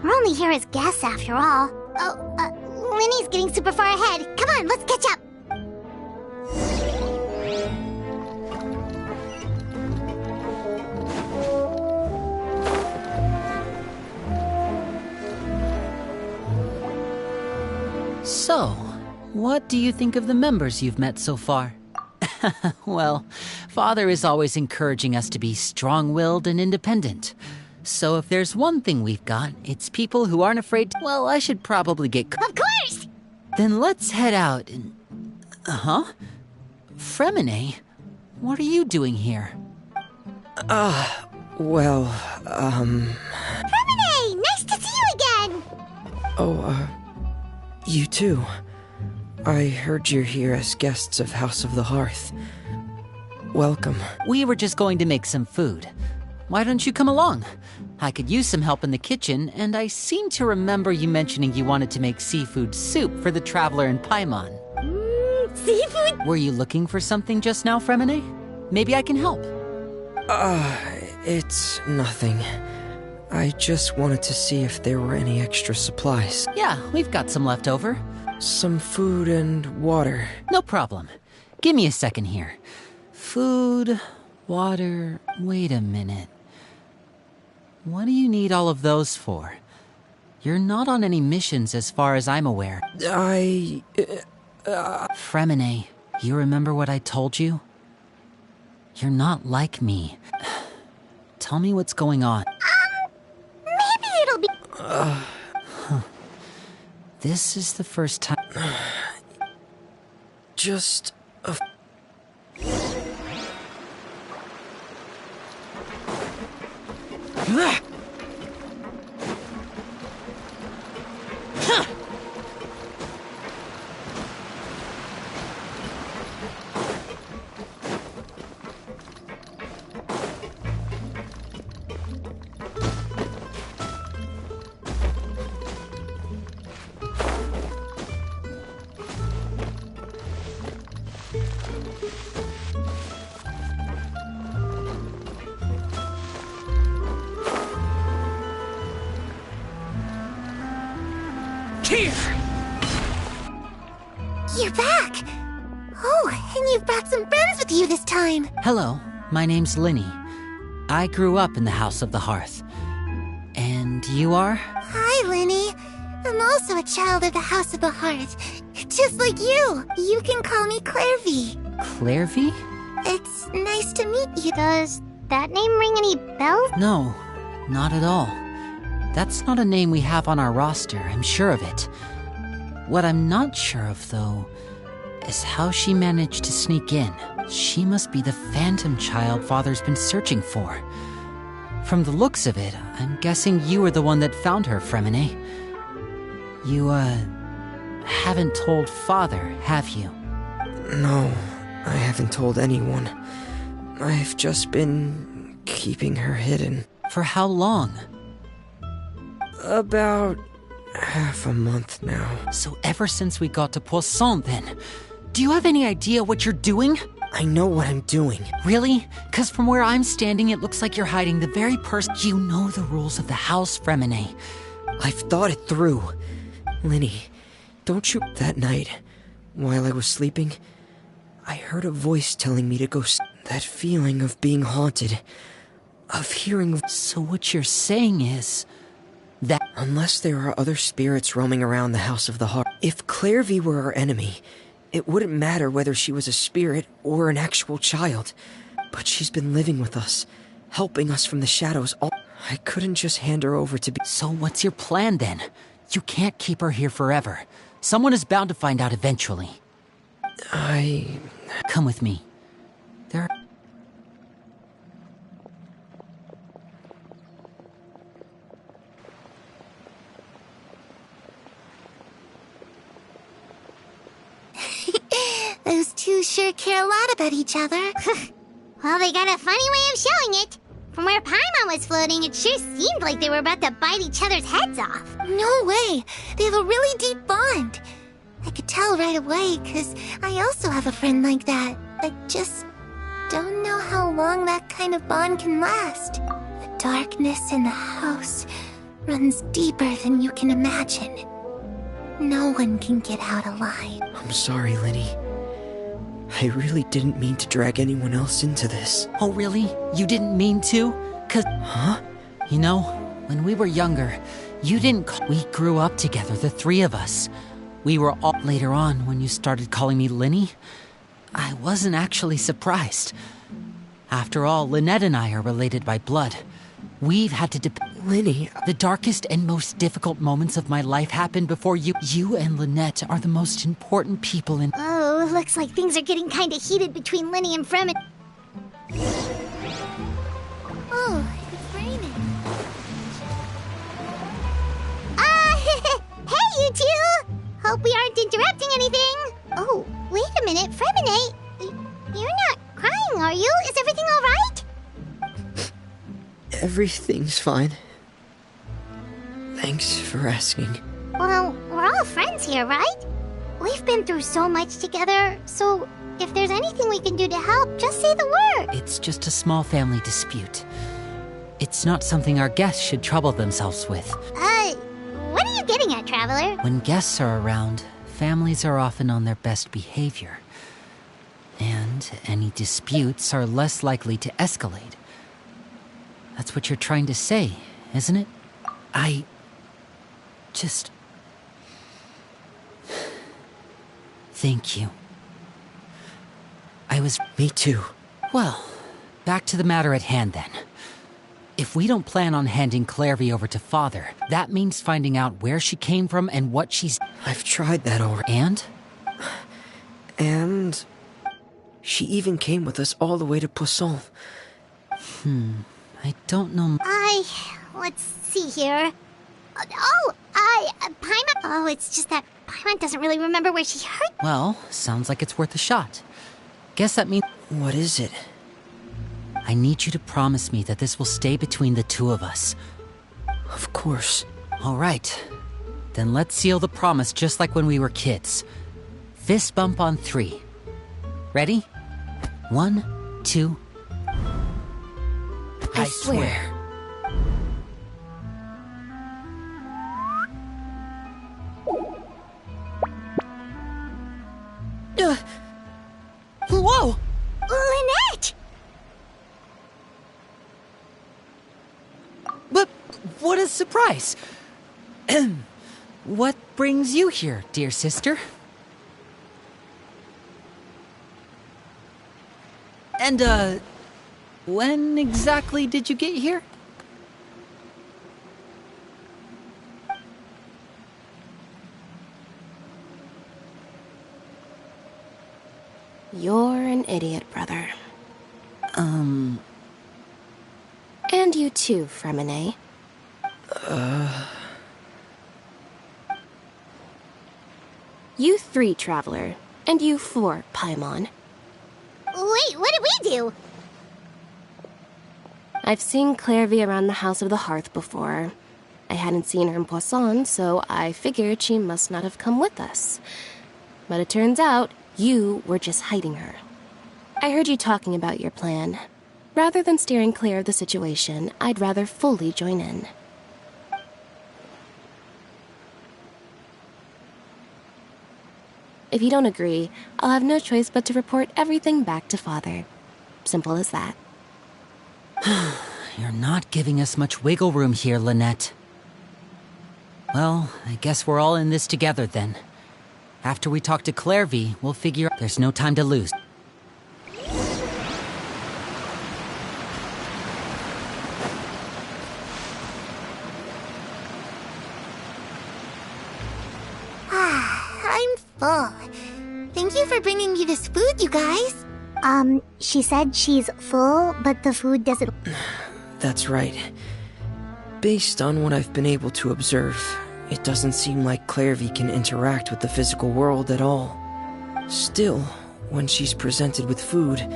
We're only here as guests after all. Oh, Linny's getting super far ahead. Come on, let's catch up. So, what do you think of the members you've met so far? Well, Father is always encouraging us to be strong-willed and independent. So if there's one thing we've got, it's people who aren't afraid to... Well, I should probably get... Of course! Then let's head out and... Fremine, what are you doing here? Well, Fremine! Nice to see you again! You too. I heard you're here as guests of House of the Hearth. Welcome. We were just going to make some food. Why don't you come along? I could use some help in the kitchen, and I seem to remember you mentioning you wanted to make seafood soup for the Traveler and Paimon. Seafood? Were you looking for something just now, Fremine? Maybe I can help. It's nothing. I just wanted to see if there were any extra supplies. Yeah, we've got some left over. Some food and water. No problem. Give me a second here. Food, water... Wait a minute. What do you need all of those for? You're not on any missions as far as I'm aware. Fremine, you remember what I told you? You're not like me. Tell me what's going on. Maybe it'll be... This is the first time... Just a... You're back! Oh, and you've brought some friends with you this time! Hello, my name's Linny. I grew up in the House of the Hearth. And you are? Hi, Linny. I'm also a child of the House of the Hearth. Just like you. You can call me Clairvy. Clairvy? It's nice to meet you. Does that name ring any bells? No, not at all. That's not a name we have on our roster, I'm sure of it. What I'm not sure of, though, is how she managed to sneak in. She must be the phantom child Father's been searching for. From the looks of it, I'm guessing you were the one that found her, Fremine. You, haven't told Father, have you? No, I haven't told anyone. I've just been keeping her hidden. For how long? About half a month now. So ever since we got to Poisson, then. Do you have any idea what you're doing? I know what I'm doing. Really? 'Cause from where I'm standing, it looks like you're hiding the very person. You know the rules of the house, Fremine. I've thought it through. Linny, don't you... That night, while I was sleeping, I heard a voice telling me to go... That feeling of being haunted, of hearing... So what you're saying is... that... Unless there are other spirits roaming around the House of the Heart, if Clairvy were our enemy, it wouldn't matter whether she was a spirit or an actual child. But she's been living with us, helping us from the shadows all... I couldn't just hand her over to be... So what's your plan, then? You can't keep her here forever. Someone is bound to find out eventually. Come with me. There are... Those two sure care a lot about each other. Well, they got a funny way of showing it. From where Paimon was floating, it sure seemed like they were about to bite each other's heads off. No way! They have a really deep bond. I could tell right away, because I also have a friend like that. I just don't know how long that kind of bond can last. The darkness in the house runs deeper than you can imagine. No one can get out alive. I'm sorry, Linny. I really didn't mean to drag anyone else into this. Oh, really? You didn't mean to? 'Cause... Huh? You know, when we were younger, you didn't we grew up together, the three of us. We were all... Later on, when you started calling me Linny, I wasn't actually surprised. After all, Lynette and I are related by blood. We've had to Linny... The darkest and most difficult moments of my life happened before you. You and Lynette are the most important people in... Oh, looks like things are getting kind of heated between Linny and Fremen. Oh, it's raining. Hey, you two! Hope we aren't interrupting anything. Oh, wait a minute, Fremine. You're not crying, are you? Is everything all right? Everything's fine. Thanks for asking. Well, we're all friends here, right? We've been through so much together, so if there's anything we can do to help, just say the word. It's just a small family dispute. It's not something our guests should trouble themselves with. What are you getting at, Traveler? When guests are around, families are often on their best behavior. And any disputes are less likely to escalate. That's what you're trying to say, isn't it? I... just... Thank you. I was... Me too. Well, back to the matter at hand then. If we don't plan on handing Clairvy over to Father, that means finding out where she came from and what she's... I've tried that already. And? And... she even came with us all the way to Poisson. I don't know... Let's see here. Paimon... Oh, it's just that Paimon doesn't really remember where she heard... Well, sounds like it's worth a shot. Guess that means... What is it? I need you to promise me that this will stay between the two of us. Of course. All right. Then let's seal the promise just like when we were kids. Fist bump on 3. Ready? 1, 2... I swear. Whoa! Lynette! But what a surprise! What brings you here, dear sister? And, when exactly did you get here? You're an idiot, brother. And you too, Fremine. You 3, Traveler. And you 4, Paimon. Wait, what did we do? I've seen Clairvy around the House of the Hearth before. I hadn't seen her in Poisson, so I figured she must not have come with us. But it turns out you were just hiding her. I heard you talking about your plan. Rather than steering clear of the situation, I'd rather fully join in. If you don't agree, I'll have no choice but to report everything back to Father. Simple as that. You're not giving us much wiggle room here, Lynette. Well, I guess we're all in this together then. After we talk to Clairvy, we'll figure out there's no time to lose. I'm full. Thank you for bringing me this food, you guys. She said she's full, but the food doesn't... That's right. Based on what I've been able to observe, it doesn't seem like Clairvy can interact with the physical world at all. Still, when she's presented with food,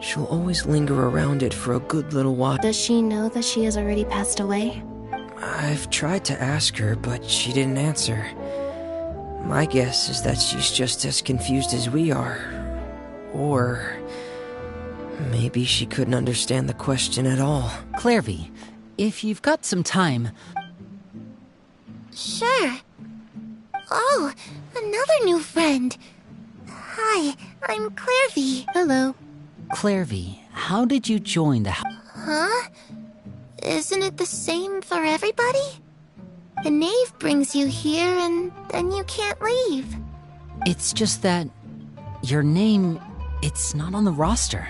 she'll always linger around it for a good little while. Does she know that she has already passed away? I've tried to ask her, but she didn't answer. My guess is that she's just as confused as we are. Or maybe she couldn't understand the question at all. Clairvy, if you've got some time... Sure. Oh, another new friend. Hi, I'm Clairvy. Hello. Clairvy, how did you join the house? Huh? Isn't it the same for everybody? The knave brings you here and then you can't leave. It's just that your name, it's not on the roster.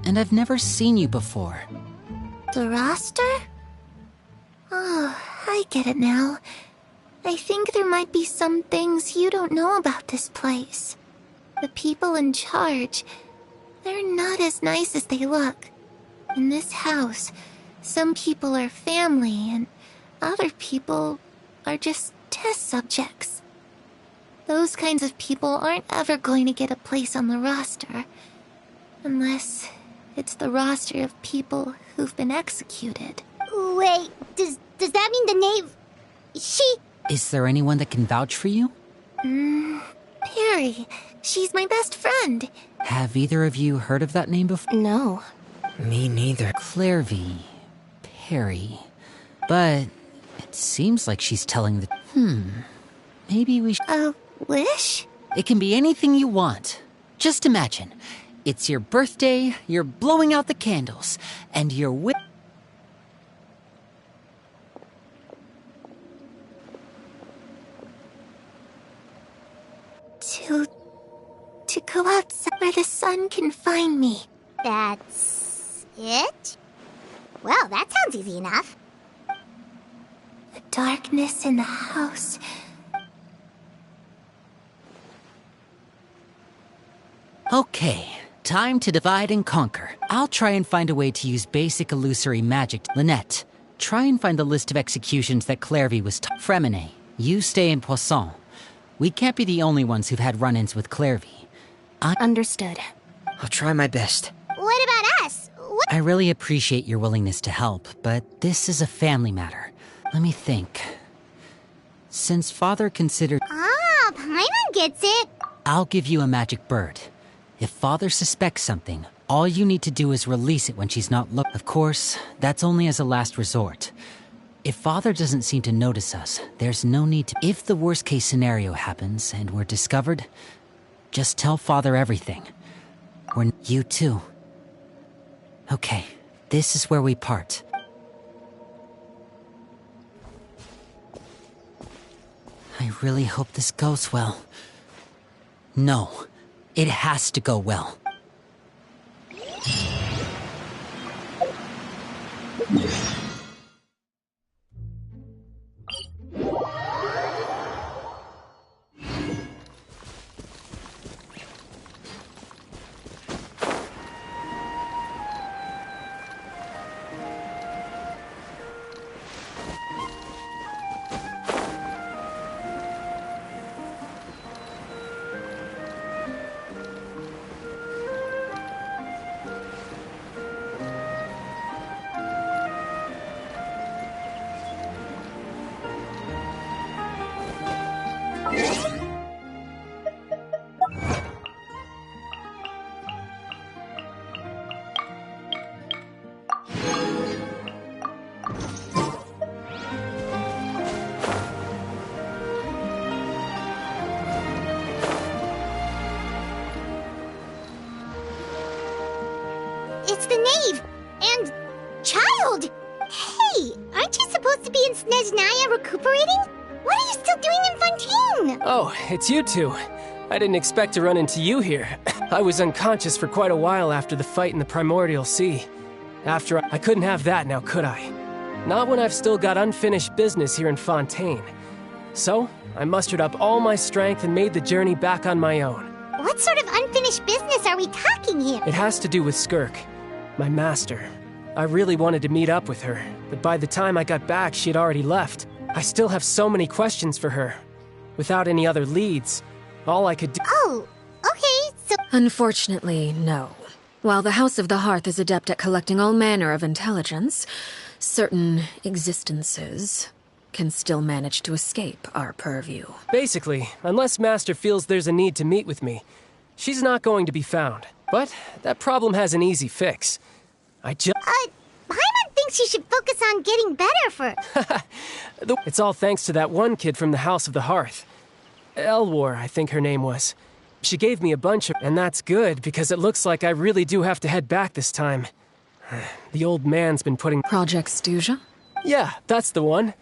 And I've never seen you before. The roster? Oh, I get it now. I think there might be some things you don't know about this place. The people in charge, they're not as nice as they look. In this house, some people are family and other people are just test subjects. Those kinds of people aren't ever going to get a place on the roster. Unless it's the roster of people who've been executed. Wait, does that mean the knave... She... Is there anyone that can vouch for you? Perry. She's my best friend. Have either of you heard of that name before? No. Me neither. Clairvy. Perry. But it seems like she's telling the... Maybe we should... A wish? It can be anything you want. Just imagine. It's your birthday, you're blowing out the candles, and you're To go outside where the sun can find me. That's... it? Well, that sounds easy enough. The darkness in the house. Okay, time to divide and conquer. I'll try and find a way to use basic illusory magic. Lynette, try and find the list of executions that Clairvy was Fremine, you stay in Poisson. We can't be the only ones who've had run-ins with Clairvy. Understood. I'll try my best. What about us? I really appreciate your willingness to help, but this is a family matter. Let me think. Since Father considered... Paimon gets it. I'll give you a magic bird. If Father suspects something, all you need to do is release it when she's not looking. Of course, that's only as a last resort. If Father doesn't seem to notice us, there's no need to... If the worst-case scenario happens and we're discovered, just tell Father everything. You too. Okay, this is where we part. I really hope this goes well. No, it has to go well. knave and child. Hey, aren't you supposed to be in Snezhnaya recuperating? What are you still doing in Fontaine? Oh, it's you two. I didn't expect to run into you here. I was unconscious for quite a while after the fight in the Primordial Sea. I couldn't have that now, could I? Not when I've still got unfinished business here in Fontaine. So, I mustered up all my strength and made the journey back on my own. What sort of unfinished business are we talking here? It has to do with Skirk, my master. I really wanted to meet up with her, but by the time I got back, she had already left. I still have so many questions for her. Without any other leads, all I could do— Oh, okay, so— Unfortunately, no. While the House of the Hearth is adept at collecting all manner of intelligence, certain existences can still manage to escape our purview. Basically, unless Master feels there's a need to meet with me, she's not going to be found. But that problem has an easy fix. Paimon thinks you should focus on getting better first. It's all thanks to that one kid from the House of the Hearth. Elwar, I think her name was. She gave me a bunch of— and that's good, because it looks like I really do have to head back this time. The old man's been putting— Project Stuja? Yeah, that's the one.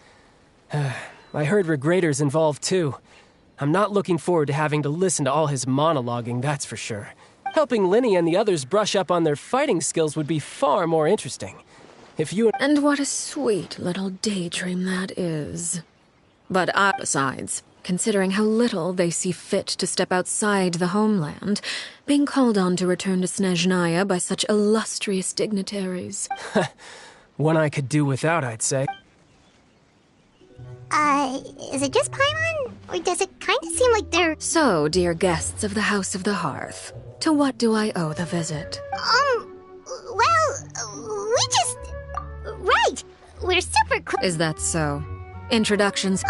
I heard Regrator's involved too. I'm not looking forward to having to listen to all his monologuing, that's for sure. Helping Linny and the others brush up on their fighting skills would be far more interesting. If you— And what a sweet little daydream that is. But besides, considering how little they see fit to step outside the homeland, being called on to return to Snezhnaya by such illustrious dignitaries. One I could do without, I'd say. Is it just Paimon? Or does it kind of seem like they're— So, dear guests of the House of the Hearth, to what do I owe the visit? We just— Right! We're super Is that so? Introductions—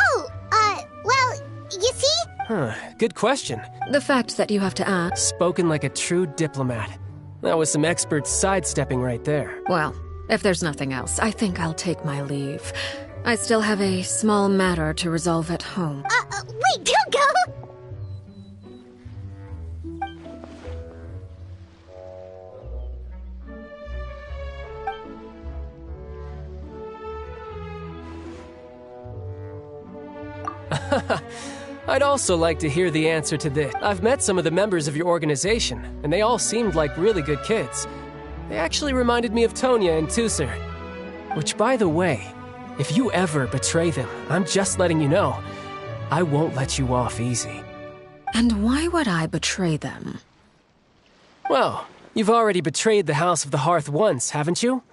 you see? Good question. The fact that you have to ask— Spoken like a true diplomat. That was some expert sidestepping right there. Well, if there's nothing else, I think I'll take my leave. I still have a small matter to resolve at home. Wait, don't go! I'd also like to hear the answer to this. I've met some of the members of your organization, and they all seemed like really good kids. They actually reminded me of Tonya and Tusser. Which, by the way, if you ever betray them, I'm just letting you know, I won't let you off easy. And why would I betray them? Well, you've already betrayed the House of the Hearth once, haven't you?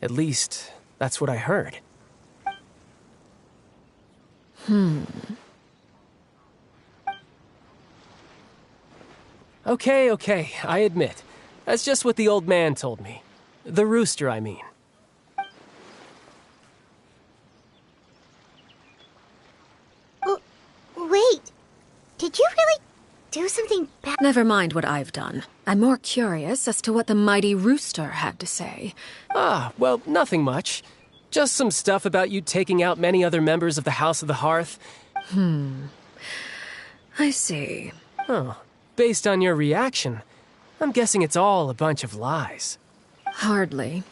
At least, that's what I heard. Okay, I admit. That's just what the old man told me. The rooster, I mean. Wait, did you really do something bad? Never mind what I've done. I'm more curious as to what the mighty rooster had to say. Well, nothing much. Just some stuff about you taking out many other members of the House of the Hearth. I see. Oh, based on your reaction, I'm guessing it's all a bunch of lies. Hardly.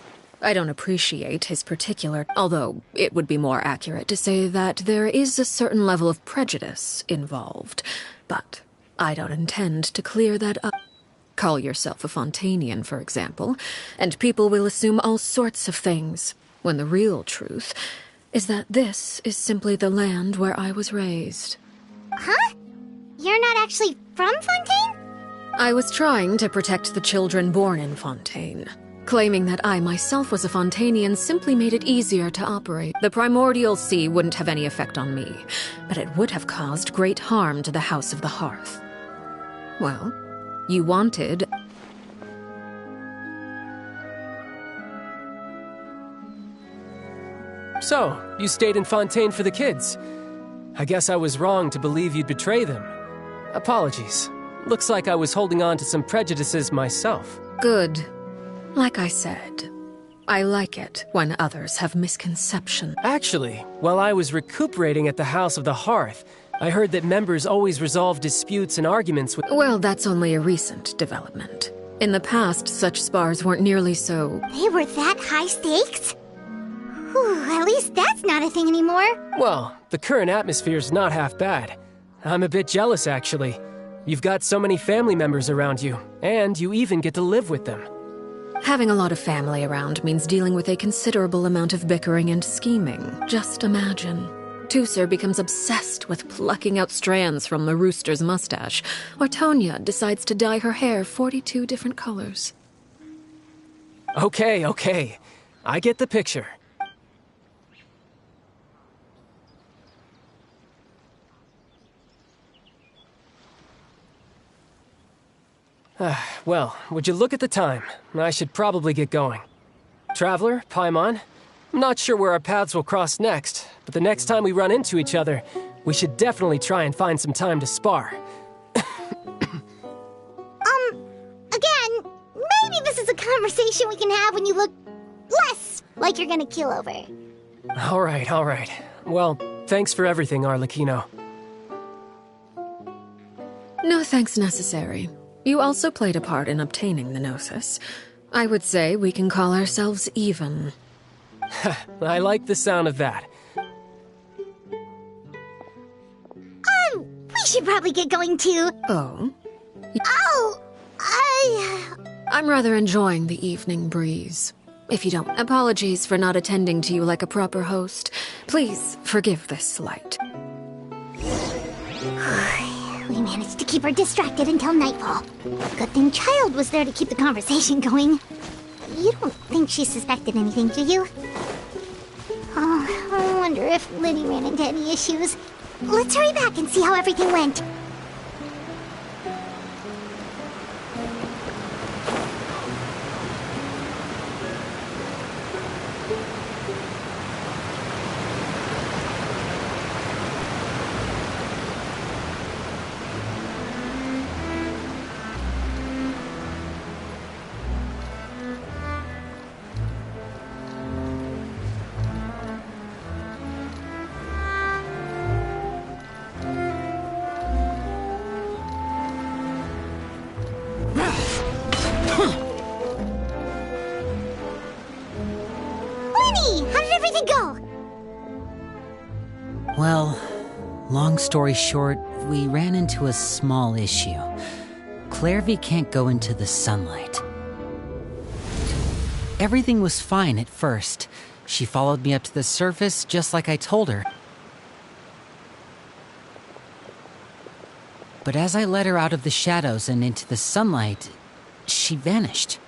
I don't appreciate his particular, although it would be more accurate to say that there is a certain level of prejudice involved. But I don't intend to clear that up. Call yourself a Fontanian, for example, and people will assume all sorts of things, when the real truth is that this is simply the land where I was raised. Huh? You're not actually from Fontaine? I was trying to protect the children born in Fontaine. Claiming that I myself was a Fontanian simply made it easier to operate. The Primordial Sea wouldn't have any effect on me, but it would have caused great harm to the House of the Hearth. Well, you wanted... So, you stayed in Fontaine for the kids. I guess I was wrong to believe you'd betray them. Apologies. Looks like I was holding on to some prejudices myself. Good. Like I said, I like it when others have misconceptions. Actually, while I was recuperating at the House of the Hearth, I heard that members always resolve disputes and arguments with— Well, that's only a recent development. In the past, such spars weren't nearly so... They were that high stakes? Whew, at least that's not a thing anymore. Well, the current atmosphere's not half bad. I'm a bit jealous, actually. You've got so many family members around you, and you even get to live with them. Having a lot of family around means dealing with a considerable amount of bickering and scheming. Just imagine. Tusser becomes obsessed with plucking out strands from the rooster's mustache, or Tonya decides to dye her hair 42 different colors. Okay. I get the picture. Well, would you look at the time? I should probably get going. Traveler, Paimon, I'm not sure where our paths will cross next, but the next time we run into each other, we should definitely try and find some time to spar. Again, maybe this is a conversation we can have when you look less like you're gonna keel over. All right. Well, thanks for everything, Arlecchino. No thanks necessary. You also played a part in obtaining the Gnosis. I would say we can call ourselves even. I like the sound of that. We should probably get going too. Oh? I'm rather enjoying the evening breeze. If you don't, apologies for not attending to you like a proper host. Please forgive this slight. We managed to keep her distracted until nightfall. Good thing Child was there to keep the conversation going. You don't think she suspected anything, do you? Oh, I wonder if Liddy ran into any issues. Let's hurry back and see how everything went. Well, long story short, we ran into a small issue. Clairvy can't go into the sunlight. Everything was fine at first. She followed me up to the surface just like I told her. But as I led her out of the shadows and into the sunlight, she vanished.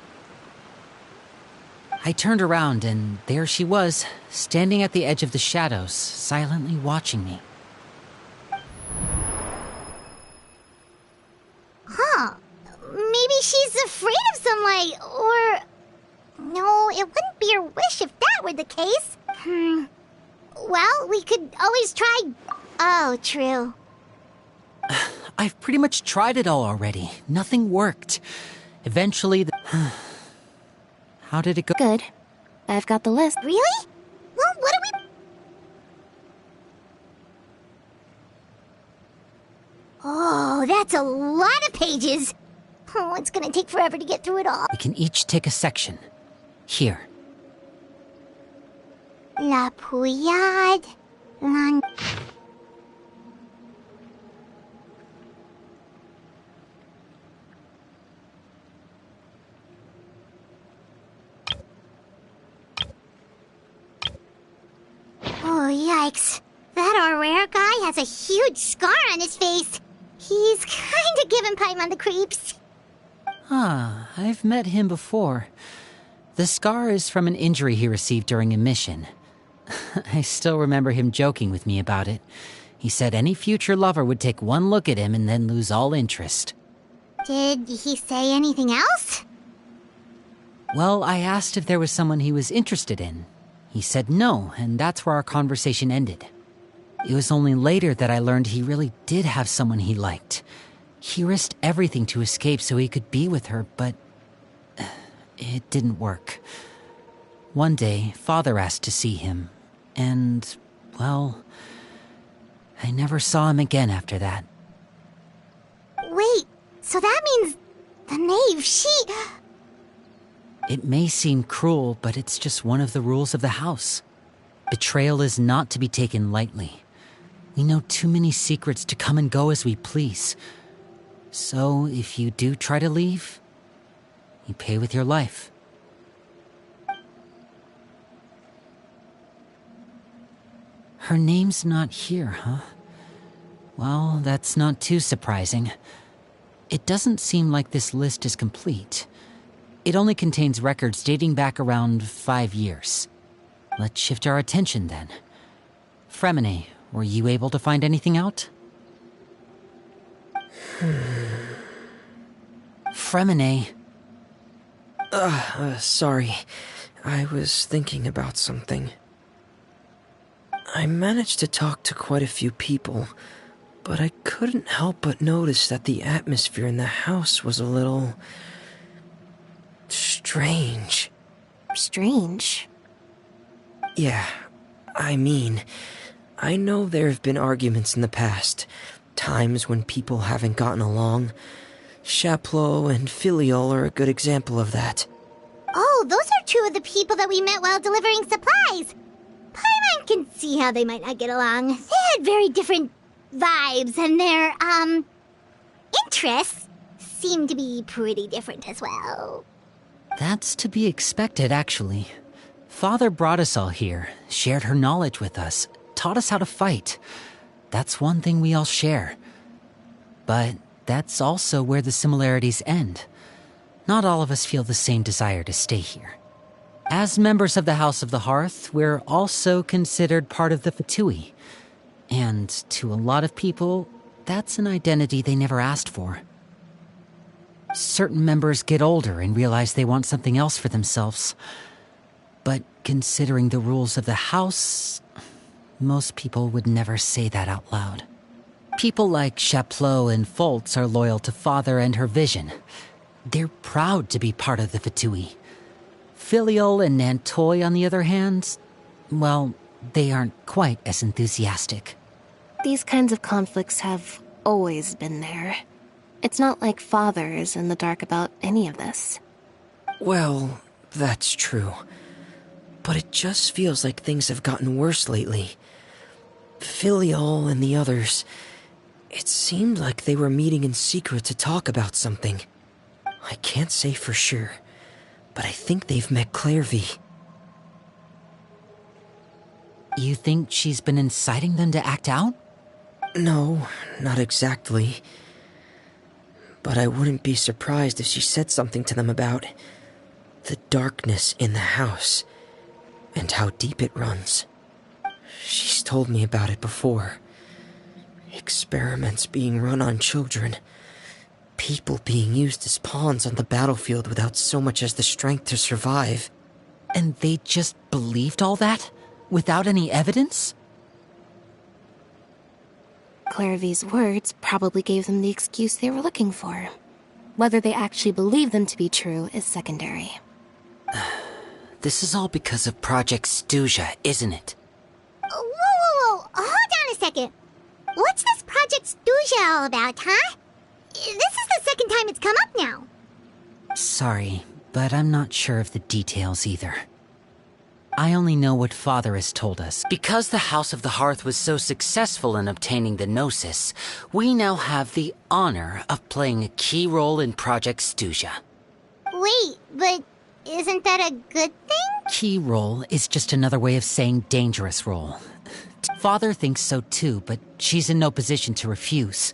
I turned around and there she was, standing at the edge of the shadows, silently watching me. Huh. Maybe she's afraid of sunlight, or... No, it wouldn't be her wish if that were the case. Well, we could always try... Oh, true. I've pretty much tried it all already. Nothing worked. Eventually, How did it go? Good. I've got the list. Really? Well, what do we... Oh, that's a lot of pages. Oh, it's gonna take forever to get through it all. We can each take a section. Here. La Pouillade... Oh, yikes. That our rare guy has a huge scar on his face. He's kinda giving Paimon the creeps. I've met him before. The scar is from an injury he received during a mission. I still remember him joking with me about it. He said any future lover would take one look at him and then lose all interest. Did he say anything else? Well, I asked if there was someone he was interested in. He said no, and that's where our conversation ended. It was only later that I learned he really did have someone he liked. He risked everything to escape so he could be with her, but it didn't work. One day, Father asked to see him, and, well, I never saw him again after that. Wait, so that means The knave, It may seem cruel, but it's just one of the rules of the house. Betrayal is not to be taken lightly. We know too many secrets to come and go as we please. So, if you do try to leave, you pay with your life. Her name's not here, huh? Well, that's not too surprising. It doesn't seem like this list is complete. It only contains records dating back around 5 years. Let's shift our attention then. Fremine, were you able to find anything out? Fremine. Sorry. I was thinking about something. I managed to talk to quite a few people, but I couldn't help but notice that the atmosphere in the house was a little... strange. Strange? Yeah, I mean, I know there have been arguments in the past, times when people haven't gotten along. Chaplot and Filiol are a good example of that. Oh, those are two of the people that we met while delivering supplies. Paimon can see how they might not get along. They had very different vibes, and their, interests seem to be pretty different as well. That's to be expected, actually. Father brought us all here, shared her knowledge with us, taught us how to fight. That's one thing we all share. But that's also where the similarities end. Not all of us feel the same desire to stay here. As members of the House of the Hearth, we're also considered part of the Fatui. And to a lot of people, that's an identity they never asked for. Certain members get older and realize they want something else for themselves. But considering the rules of the house, most people would never say that out loud. People like Chaplot and Foltz are loyal to Father and her vision. They're proud to be part of the Fatui. Filiol and Nantoy, on the other hand, well, they aren't quite as enthusiastic. These kinds of conflicts have always been there. It's not like Father is in the dark about any of this. Well, that's true. But it just feels like things have gotten worse lately. Filiol and the others, it seemed like they were meeting in secret to talk about something. I can't say for sure, but I think they've met Clairvy. You think she's been inciting them to act out? No, not exactly. But I wouldn't be surprised if she said something to them about the darkness in the house and how deep it runs. She's told me about it before. Experiments being run on children. People being used as pawns on the battlefield without so much as the strength to survive. And they just believed all that? Without any evidence? Clairvy's words probably gave them the excuse they were looking for. Whether they actually believe them to be true is secondary. This is all because of Project Stuja, isn't it? Whoa. Hold on a second. What's this Project Stuja all about, huh? This is the second time it's come up now. Sorry, but I'm not sure of the details either. I only know what Father has told us. Because the House of the Hearth was so successful in obtaining the Gnosis, we now have the honor of playing a key role in Project Stuja. Wait, but isn't that a good thing? Key role is just another way of saying dangerous role. Father thinks so too, but she's in no position to refuse.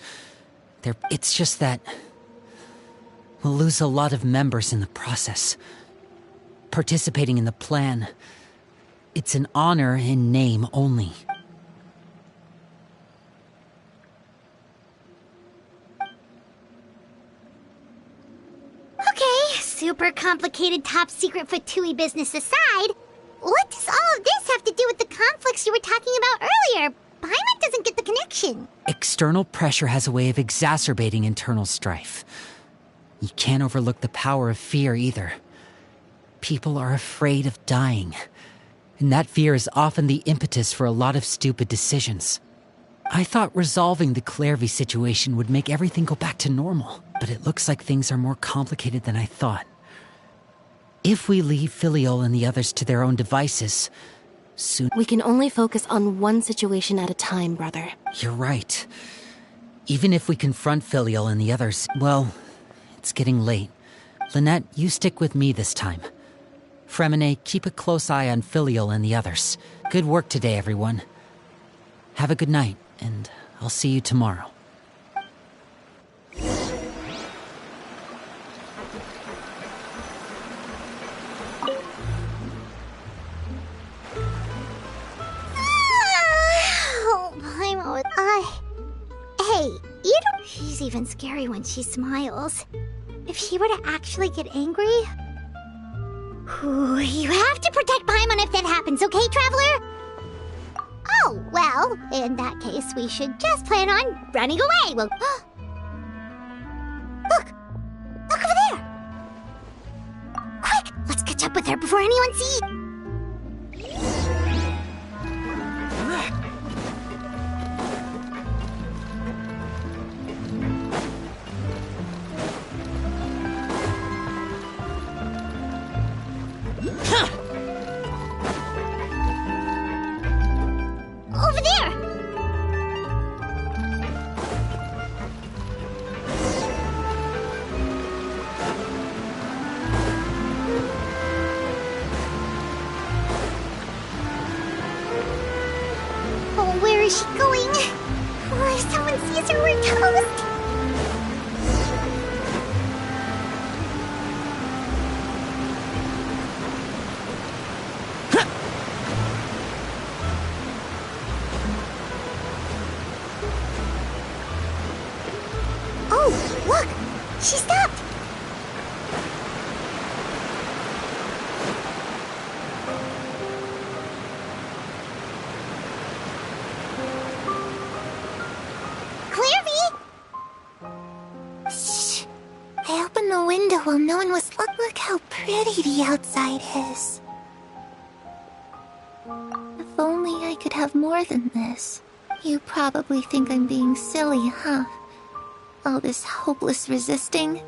It's just that we'll lose a lot of members in the process. Participating in the plan, it's an honor in name only. Okay, super complicated top secret Fatui business aside, what does all of this have to do with the conflicts you were talking about earlier? Paimon doesn't get the connection. External pressure has a way of exacerbating internal strife. You can't overlook the power of fear either. People are afraid of dying, and that fear is often the impetus for a lot of stupid decisions. I thought resolving the Clairvy situation would make everything go back to normal, but it looks like things are more complicated than I thought. If we leave Filiol and the others to their own devices, soon... We can only focus on one situation at a time, brother. You're right. Even if we confront Filiol and the others, well, it's getting late. Lynette, you stick with me this time. Fremine, keep a close eye on Filiol and the others. Good work today, everyone. Have a good night, and I'll see you tomorrow. Oh, Paimon, hey, you don't... She's even scary when she smiles. If she were to actually get angry... Ooh, you have to protect Paimon if that happens, okay, Traveler? Oh, well, in that case, we should just plan on running away. Well, look! Look over there! Quick, let's catch up with her before anyone sees... Over there! Oh, where is she going? Oh, if someone sees her, we're toast! Oh, look! She stopped! Clairvy! Shh. I opened the window while no one was... Look how pretty the outside is. If only I could have more than this. You probably think I'm being silly, huh? All this hopeless resisting.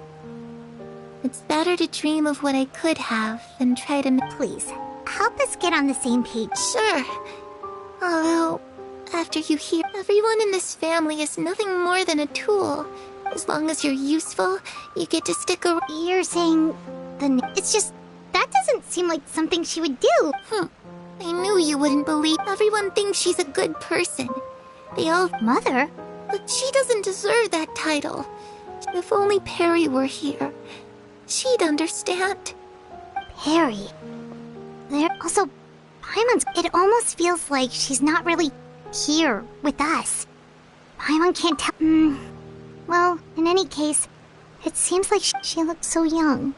It's better to dream of what I could have than try to... Please, help us get on the same page. Sure. Although, after you hear, everyone in this family is nothing more than a tool. As long as you're useful, you get to stick around. You're saying... It's just... That doesn't seem like something she would do. I knew you wouldn't believe. Everyone thinks she's a good person. They all... Mother? But she doesn't deserve that title. If only Perry were here, she'd understand. Perry. There... Also, Paimon's... It almost feels like she's not really here with us. Paimon can't tell... Well, in any case, it seems like she looks so young.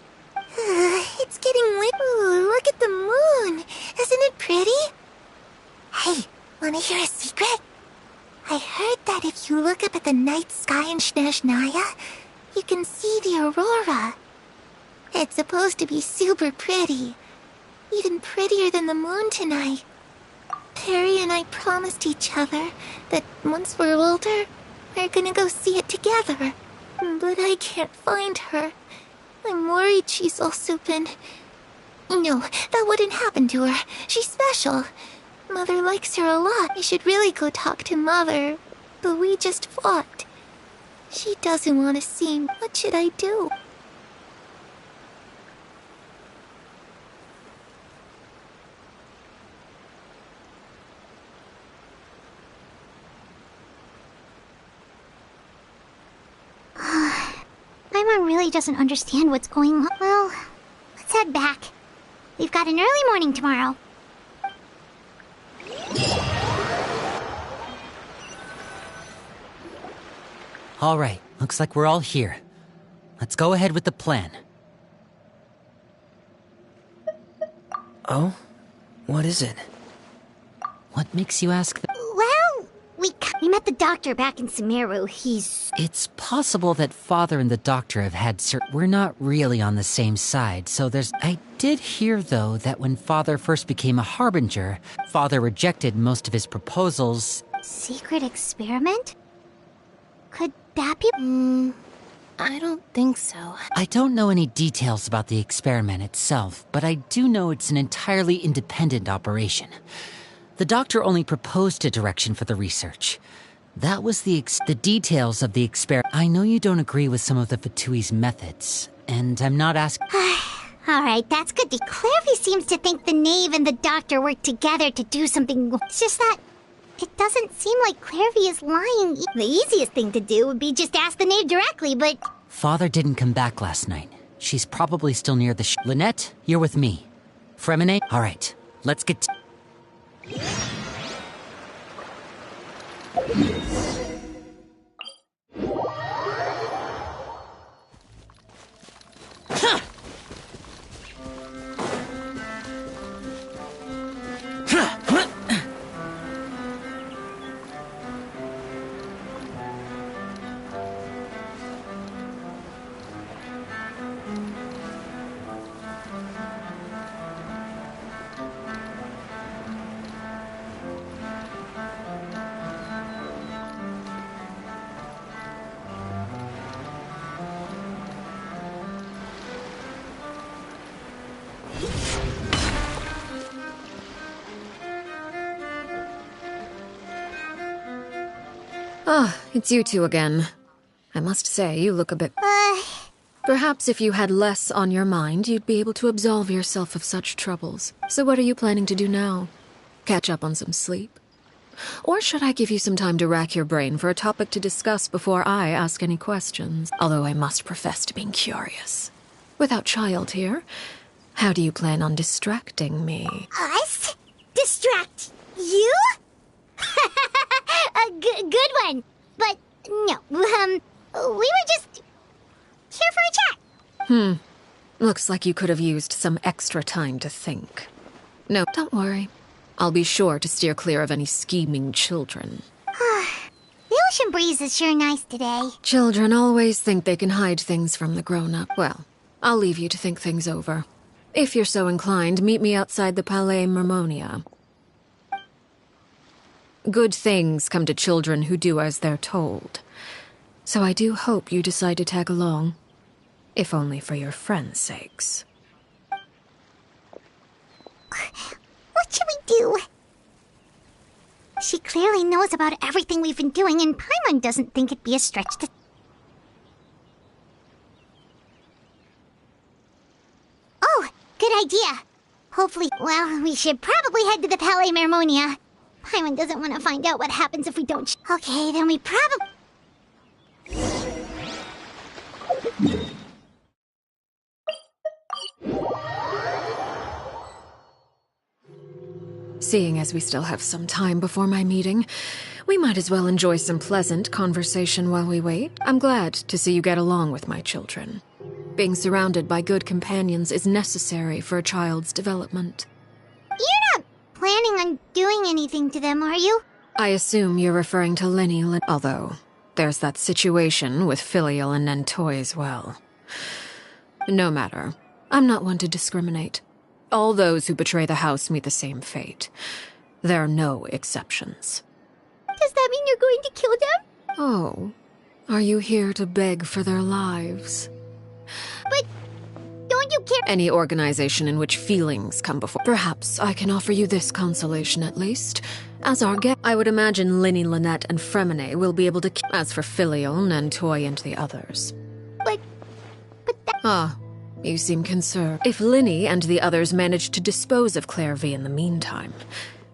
It's getting late. Ooh, look at the moon. Isn't it pretty? Hey, wanna hear a secret? I heard that if you look up at the night sky in Snezhnaya, you can see the aurora. It's supposed to be super pretty. Even prettier than the moon tonight. Perry and I promised each other that once we're older, we're gonna go see it together. But I can't find her. I'm worried she's also been... No, that wouldn't happen to her. She's special. Mother likes her a lot. I should really go talk to Mother. But we just fought. She doesn't want to see me. What should I do? Paimon really doesn't understand what's going on. Well, let's head back. We've got an early morning tomorrow. All right, looks like we're all here. Let's go ahead with the plan. Oh? What is it? What makes you ask that? Well, we met the doctor back in Sumeru. He's... It's possible that Father and the Doctor have had We're not really on the same side, so there's... I did hear, though, that when Father first became a Harbinger, Father rejected most of his proposals, Secret experiment? Could that be... I don't think so. I don't know any details about the experiment itself, but I do know it's an entirely independent operation. The doctor only proposed a direction for the research. That was the details of the experiment. I know you don't agree with some of the Fatui's methods, and I'm not asking... Alright, that's good. Clairvy seems to think the knave and the doctor work together to do something... It's just that... It doesn't seem like Clairvy is lying. The easiest thing to do would be just ask the knave directly, but... Father didn't come back last night. She's probably still near the Lynette, you're with me. Fremine? Alright, let's get... Ah, it's you two again. I must say, you look a bit... Perhaps if you had less on your mind, you'd be able to absolve yourself of such troubles. So what are you planning to do now? Catch up on some sleep? Or should I give you some time to rack your brain for a topic to discuss before I ask any questions? Although I must profess to being curious. Without child here, how do you plan on distracting me? Us? Distract you? A good one. But, no, we were just here for a chat. Looks like you could have used some extra time to think. No, don't worry. I'll be sure to steer clear of any scheming children. The ocean breeze is sure nice today. Children always think they can hide things from the grown-up. Well, I'll leave you to think things over. If you're so inclined, meet me outside the Palais Mermonia. Good things come to children who do as they're told. So I do hope you decide to tag along. If only for your friends' sakes. What should we do? She clearly knows about everything we've been doing, and Paimon doesn't think it'd be a stretch to... Oh, good idea. Hopefully, well, we should probably head to the Palais Mermonia. Paimon doesn't want to find out what happens if we don't... Okay, then we probably... Seeing as we still have some time before my meeting, we might as well enjoy some pleasant conversation while we wait. I'm glad to see you get along with my children. Being surrounded by good companions is necessary for a child's development. You're not planning on doing anything to them, are you? I assume you're referring to Lenny, although there's that situation with Filial and Nentoy as well. No matter. I'm not one to discriminate. All those who betray the house meet the same fate. There are no exceptions. Does that mean you're going to kill them? Oh, are you here to beg for their lives? But don't you care? Any organization in which feelings come before. Perhaps I can offer you this consolation at least. As our guest, I would imagine Linny, Lynette, and Fremine will be able to... As for Filial, Nentoy, and the others. But that... Ah. You seem concerned. If Linny and the others manage to dispose of Clairvy in the meantime,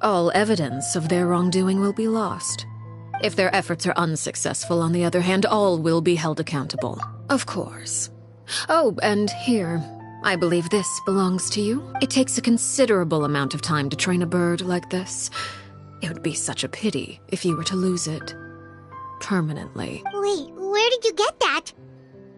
all evidence of their wrongdoing will be lost. If their efforts are unsuccessful, on the other hand, all will be held accountable. Of course. Oh, and here, I believe this belongs to you. It takes a considerable amount of time to train a bird like this. It would be such a pity if you were to lose it. Permanently. Wait, where did you get that?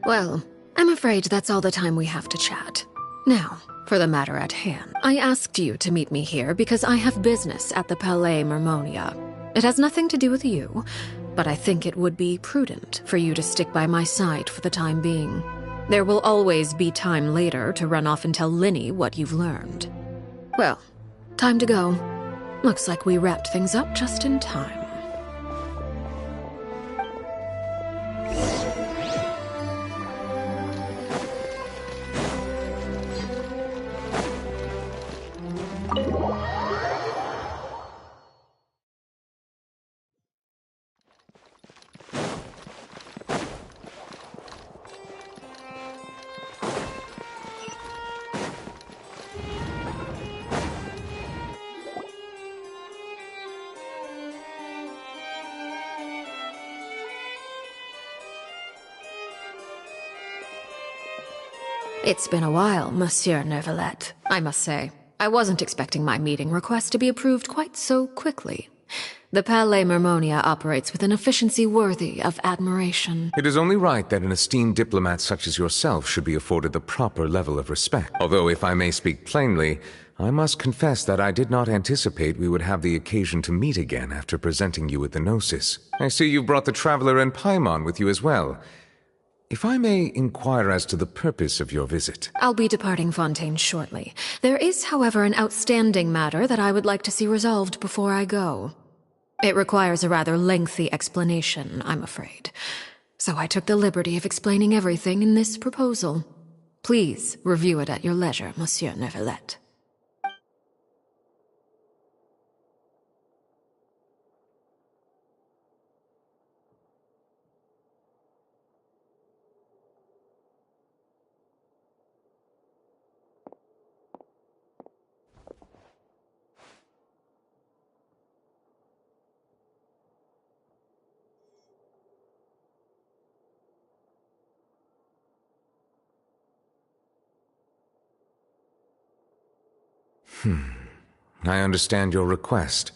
Well... I'm afraid that's all the time we have to chat. Now, for the matter at hand. I asked you to meet me here because I have business at the Palais Mermonia. It has nothing to do with you, but I think it would be prudent for you to stick by my side for the time being. There will always be time later to run off and tell Linny what you've learned. Well, time to go. Looks like we wrapped things up just in time. It's been a while, Monsieur Neuvillette, I must say. I wasn't expecting my meeting request to be approved quite so quickly. The Palais Mermonia operates with an efficiency worthy of admiration. It is only right that an esteemed diplomat such as yourself should be afforded the proper level of respect. Although, if I may speak plainly, I must confess that I did not anticipate we would have the occasion to meet again after presenting you with the Gnosis. I see you brought the Traveler and Paimon with you as well. If I may inquire as to the purpose of your visit. I'll be departing Fontaine shortly. There is, however, an outstanding matter that I would like to see resolved before I go. It requires a rather lengthy explanation, I'm afraid. So I took the liberty of explaining everything in this proposal. Please review it at your leisure, Monsieur Neuvillette. I understand your request.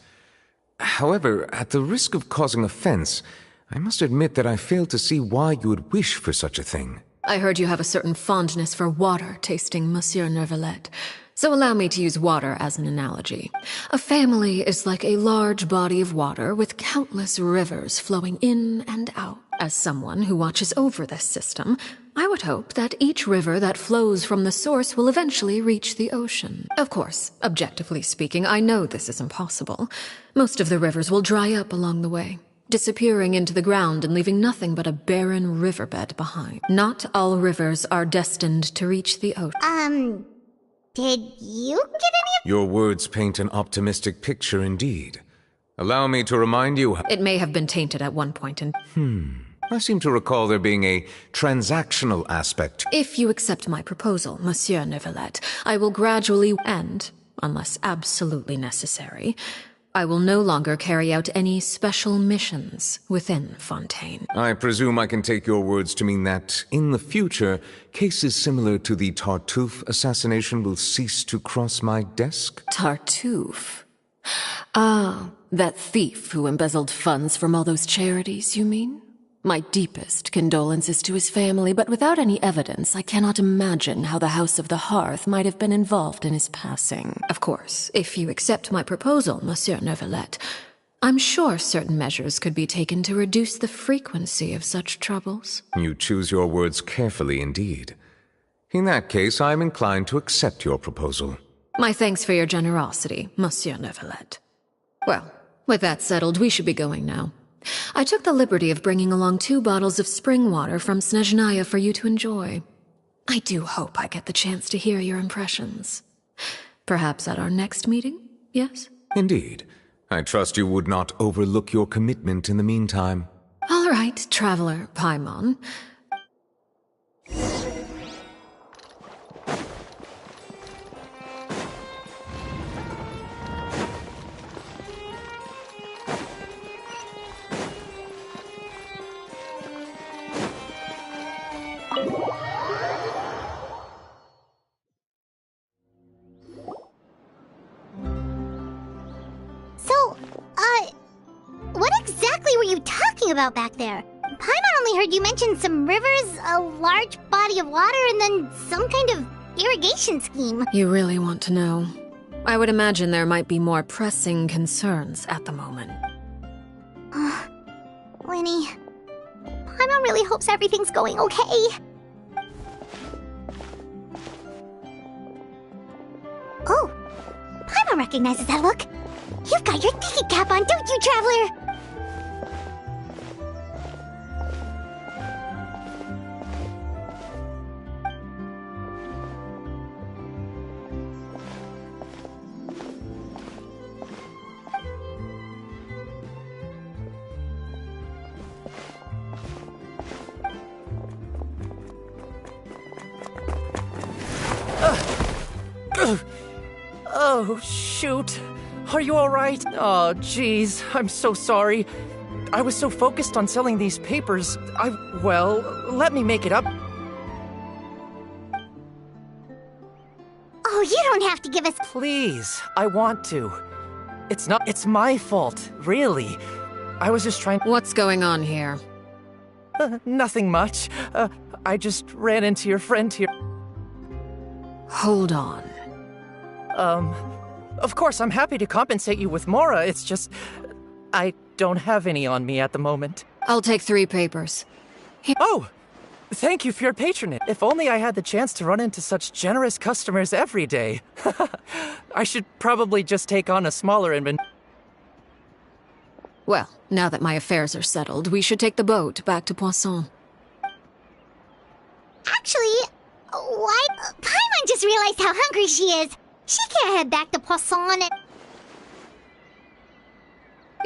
However, at the risk of causing offense, I must admit that I fail to see why you would wish for such a thing. I heard you have a certain fondness for water tasting, Monsieur Neuvillette. So allow me to use water as an analogy. A family is like a large body of water with countless rivers flowing in and out. As someone who watches over this system, I would hope that each river that flows from the source will eventually reach the ocean. Of course, objectively speaking, I know this is impossible. Most of the rivers will dry up along the way, disappearing into the ground and leaving nothing but a barren riverbed behind. Not all rivers are destined to reach the ocean. Did you get any of— Your words paint an optimistic picture indeed. Allow me to remind you— It may have been tainted at one point in— I seem to recall there being a transactional aspect. If you accept my proposal, Monsieur Neuvillette, I will gradually end, unless absolutely necessary, I will no longer carry out any special missions within Fontaine. I presume I can take your words to mean that, in the future, cases similar to the Tartuffe assassination will cease to cross my desk? Tartuffe? Ah, that thief who embezzled funds from all those charities, you mean? My deepest condolences to his family, but without any evidence, I cannot imagine how the House of the Hearth might have been involved in his passing. Of course, if you accept my proposal, Monsieur Neuvillette, I'm sure certain measures could be taken to reduce the frequency of such troubles. You choose your words carefully indeed. In that case, I am inclined to accept your proposal. My thanks for your generosity, Monsieur Neuvillette. Well, with that settled, we should be going now. I took the liberty of bringing along 2 bottles of spring water from Snezhnaya for you to enjoy. I do hope I get the chance to hear your impressions. Perhaps at our next meeting, yes? Indeed. I trust you would not overlook your commitment in the meantime. All right, Traveler Paimon. What exactly were you talking about back there? Paimon only heard you mention some rivers, a large body of water, and then some kind of irrigation scheme. You really want to know? I would imagine there might be more pressing concerns at the moment. Lenny, Paimon really hopes everything's going okay. Oh, Paimon recognizes that look. You've got your thinking cap on, don't you, Traveler? Oh, shoot. Are you alright? Oh, jeez. I'm so sorry. I was so focused on selling these papers. Well, let me make it up. have to give us... Please, I want to. It's my fault, really. I was just trying... What's going on here? Nothing much. I just ran into your friend here. Hold on. Of course, I'm happy to compensate you with Mora. It's just... I don't have any on me at the moment. I'll take 3 papers. Oh! Thank you for your patronage. If only I had the chance to run into such generous customers every day. I should probably just take on a smaller inventory. Well, now that my affairs are settled, we should take the boat back to Poisson. Actually, why... Paimon just realized how hungry she is. She can't head back to Poisson.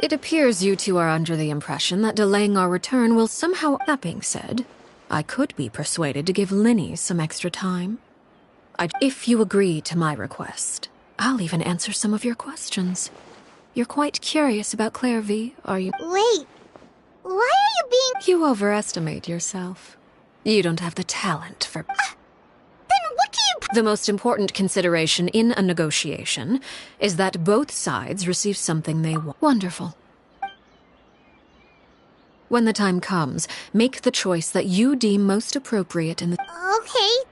It appears you two are under the impression that delaying our return will somehow... That being said, I could be persuaded to give Linny some extra time. If you agree to my request, I'll even answer some of your questions. You're quite curious about Clairvy, are you? Wait, why are you being... You overestimate yourself. You don't have the talent for... Then what do you... The most important consideration in a negotiation is that both sides receive something they want. Wonderful. When the time comes, make the choice that you deem most appropriate in the... Okay,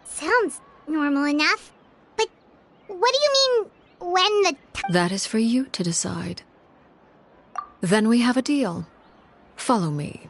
sounds normal enough. But what do you mean, when the... That is for you to decide. Then we have a deal. Follow me.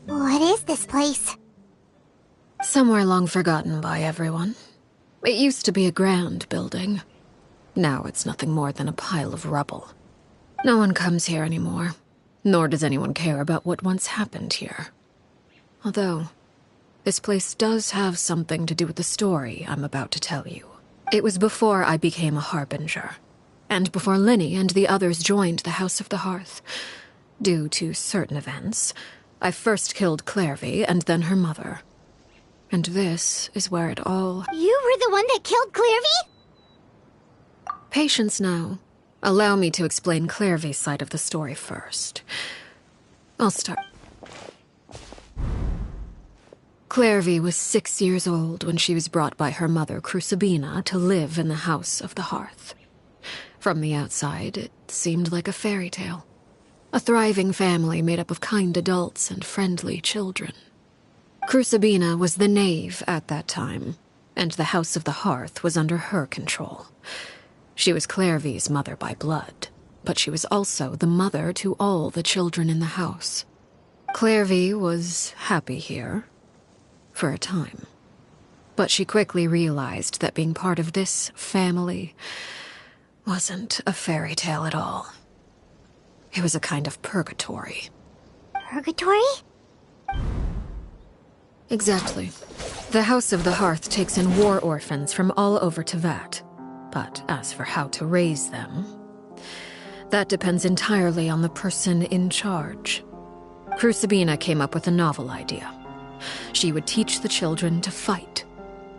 What is this place? Somewhere long forgotten by everyone. It used to be a grand building. Now it's nothing more than a pile of rubble. No one comes here anymore, nor does anyone care about what once happened here. Although, this place does have something to do with the story I'm about to tell you. It was before I became a harbinger, and before Linny and the others joined the House of the Hearth. Due to certain events, I first killed Clairvy and then her mother. And this is where it all... You were the one that killed Clairvy? Patience now. Allow me to explain Clairvy's side of the story first. I'll start. Clairvy was 6 years old when she was brought by her mother, Crucibina, to live in the House of the Hearth. From the outside, it seemed like a fairy tale. A thriving family made up of kind adults and friendly children. Crucibina was the knave at that time, and the House of the Hearth was under her control. She was Clairvy's mother by blood, but she was also the mother to all the children in the house. Clairvy was happy here, for a time. But she quickly realized that being part of this family wasn't a fairy tale at all. It was a kind of purgatory. Purgatory? Exactly. The House of the Hearth takes in war orphans from all over Tevat. But as for how to raise them, that depends entirely on the person in charge. Crucibina came up with a novel idea. She would teach the children to fight,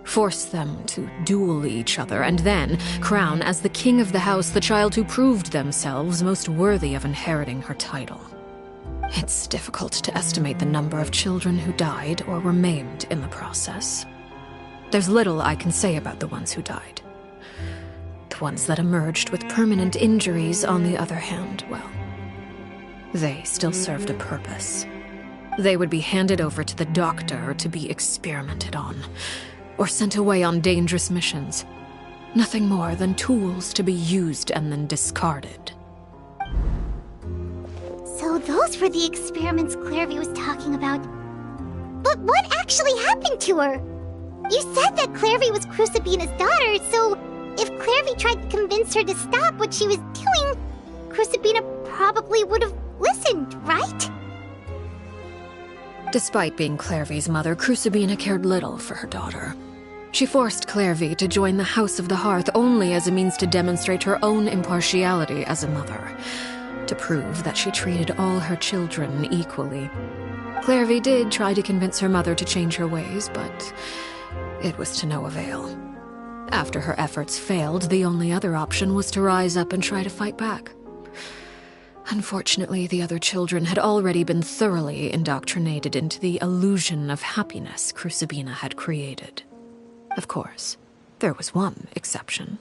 force them to duel each other, and then crown as the king of the house the child who proved themselves most worthy of inheriting her title. It's difficult to estimate the number of children who died or were maimed in the process. There's little I can say about the ones who died. ones that emerged with permanent injuries, on the other hand, well, they still served a purpose. They would be handed over to the doctor to be experimented on, or sent away on dangerous missions. Nothing more than tools to be used and then discarded. So those were the experiments Clairvy was talking about. But what actually happened to her? You said that Clairvy was Crucibina's daughter, so if Clairvy tried to convince her to stop what she was doing, Crucibina probably would have listened, right? Despite being Clairvy's mother, Crucibina cared little for her daughter. She forced Clairvy to join the House of the Hearth only as a means to demonstrate her own impartiality as a mother, to prove that she treated all her children equally. Clairvy did try to convince her mother to change her ways, but it was to no avail. After her efforts failed, the only other option was to rise up and try to fight back. Unfortunately, the other children had already been thoroughly indoctrinated into the illusion of happiness Crucibina had created. Of course, there was one exception.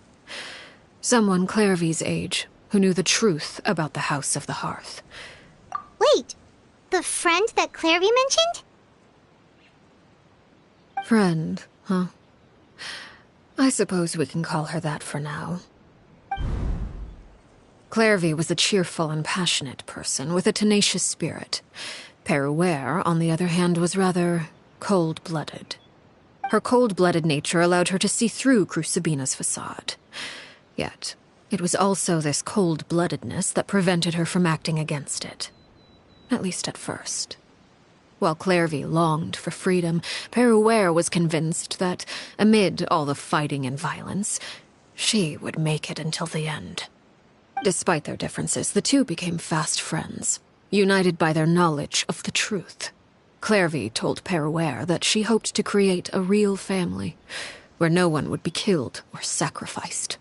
Someone Clairvy's age who knew the truth about the House of the Hearth. Wait, the friend that Clairvy mentioned? Friend, huh? I suppose we can call her that for now. Clairvy was a cheerful and passionate person with a tenacious spirit. Peruere, on the other hand, was rather cold-blooded. Her cold-blooded nature allowed her to see through Crucibina's facade. Yet, it was also this cold-bloodedness that prevented her from acting against it. At least at first. While Clairvy longed for freedom, Peruere was convinced that, amid all the fighting and violence, she would make it until the end. Despite their differences, the two became fast friends, united by their knowledge of the truth. Clairvy told Peruere that she hoped to create a real family, where no one would be killed or sacrificed.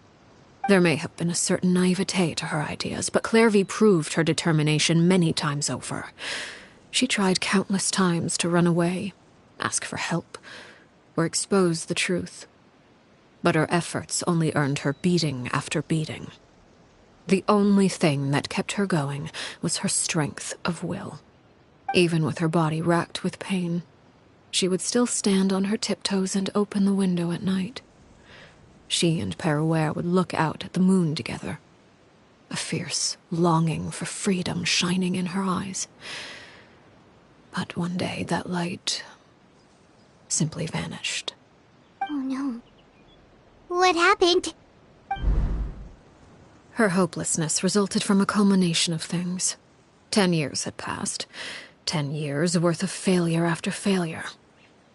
There may have been a certain naivete to her ideas, but Clairvy proved her determination many times over. She tried countless times to run away, ask for help, or expose the truth. But her efforts only earned her beating after beating. The only thing that kept her going was her strength of will. Even with her body racked with pain, she would still stand on her tiptoes and open the window at night. She and Peruere would look out at the moon together, a fierce longing for freedom shining in her eyes. But one day that light simply vanished. Oh no. What happened? Her hopelessness resulted from a culmination of things. 10 years had passed. 10 years worth of failure after failure.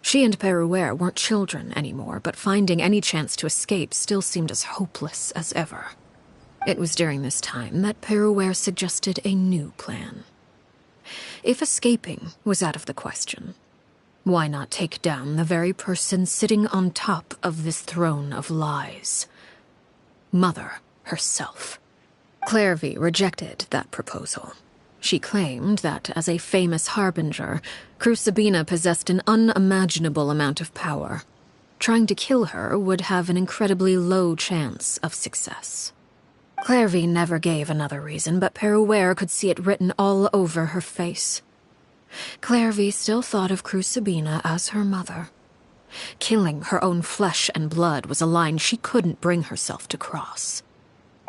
She and Peruere weren't children anymore, but finding any chance to escape still seemed as hopeless as ever. It was during this time that Peruere suggested a new plan. If escaping was out of the question, why not take down the very person sitting on top of this throne of lies? Mother herself. Clairvy rejected that proposal. She claimed that, as a famous harbinger, Crucibina possessed an unimaginable amount of power. Trying to kill her would have an incredibly low chance of success. Clairvy never gave another reason, but Peruere could see it written all over her face. Clairvy still thought of Crucibina as her mother. Killing her own flesh and blood was a line she couldn't bring herself to cross.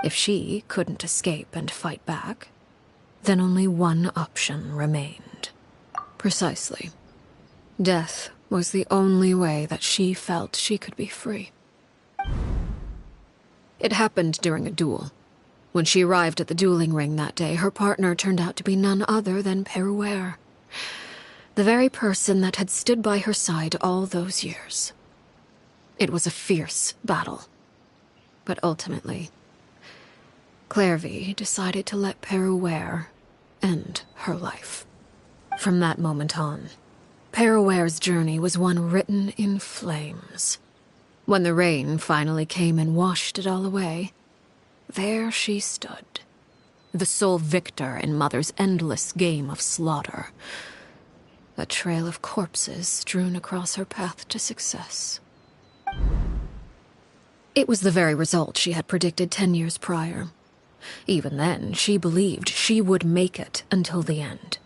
If she couldn't escape and fight back, then only one option remained. Precisely. Death was the only way that she felt she could be free. It happened during a duel. When she arrived at the dueling ring that day, her partner turned out to be none other than Peruere, the very person that had stood by her side all those years. It was a fierce battle. But ultimately, Clairvy decided to let Peruere end her life. From that moment on, Peruere's journey was one written in flames. When the rain finally came and washed it all away, there she stood, the sole victor in Mother's endless game of slaughter. A trail of corpses strewn across her path to success. It was the very result she had predicted 10 years prior. Even then, she believed she would make it until the end.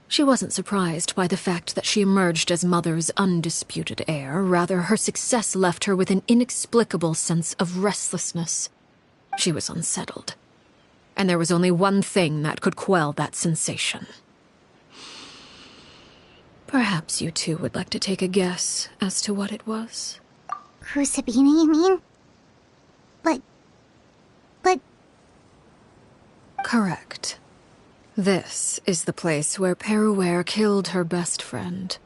She wasn't surprised by the fact that she emerged as Mother's undisputed heir. Rather, her success left her with an inexplicable sense of restlessness. She was unsettled. And there was only one thing that could quell that sensation. Perhaps you two would like to take a guess as to what it was? Crucibina, you mean? But... Correct. This is the place where Peruere killed her best friend.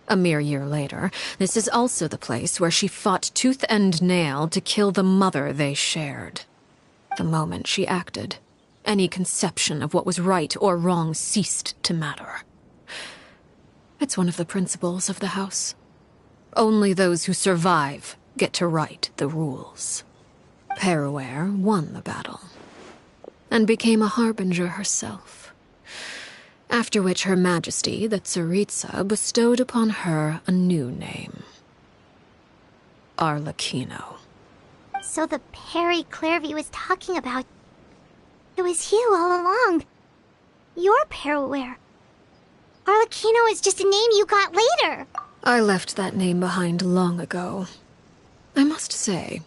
A mere year later, this is also the place where she fought tooth and nail to kill the mother they shared. The moment she acted, any conception of what was right or wrong ceased to matter. It's one of the principles of the house. Only those who survive get to write the rules. Peruere won the battle, and became a harbinger herself. After which Her Majesty, the Tsaritsa, bestowed upon her a new name. Arlecchino. So the Perry Clairvy was talking about... It was you all along. You're Peruere. Arlecchino is just a name you got later. I left that name behind long ago. I must say,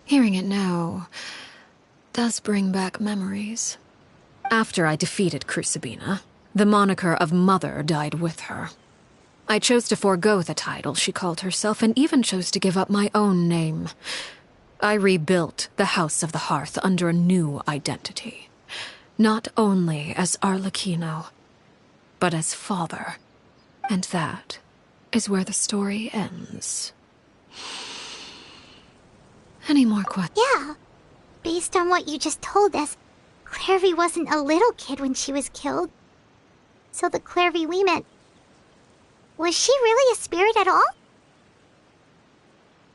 hearing it now does bring back memories. After I defeated Crucibina, the moniker of Mother died with her. I chose to forego the title she called herself, and even chose to give up my own name. I rebuilt the House of the Hearth under a new identity. Not only as Arlecchino, but as father. And that is where the story ends. Any more questions? Yeah. Based on what you just told us, Clairvy wasn't a little kid when she was killed. So the Clairvy we met... Was she really a spirit at all?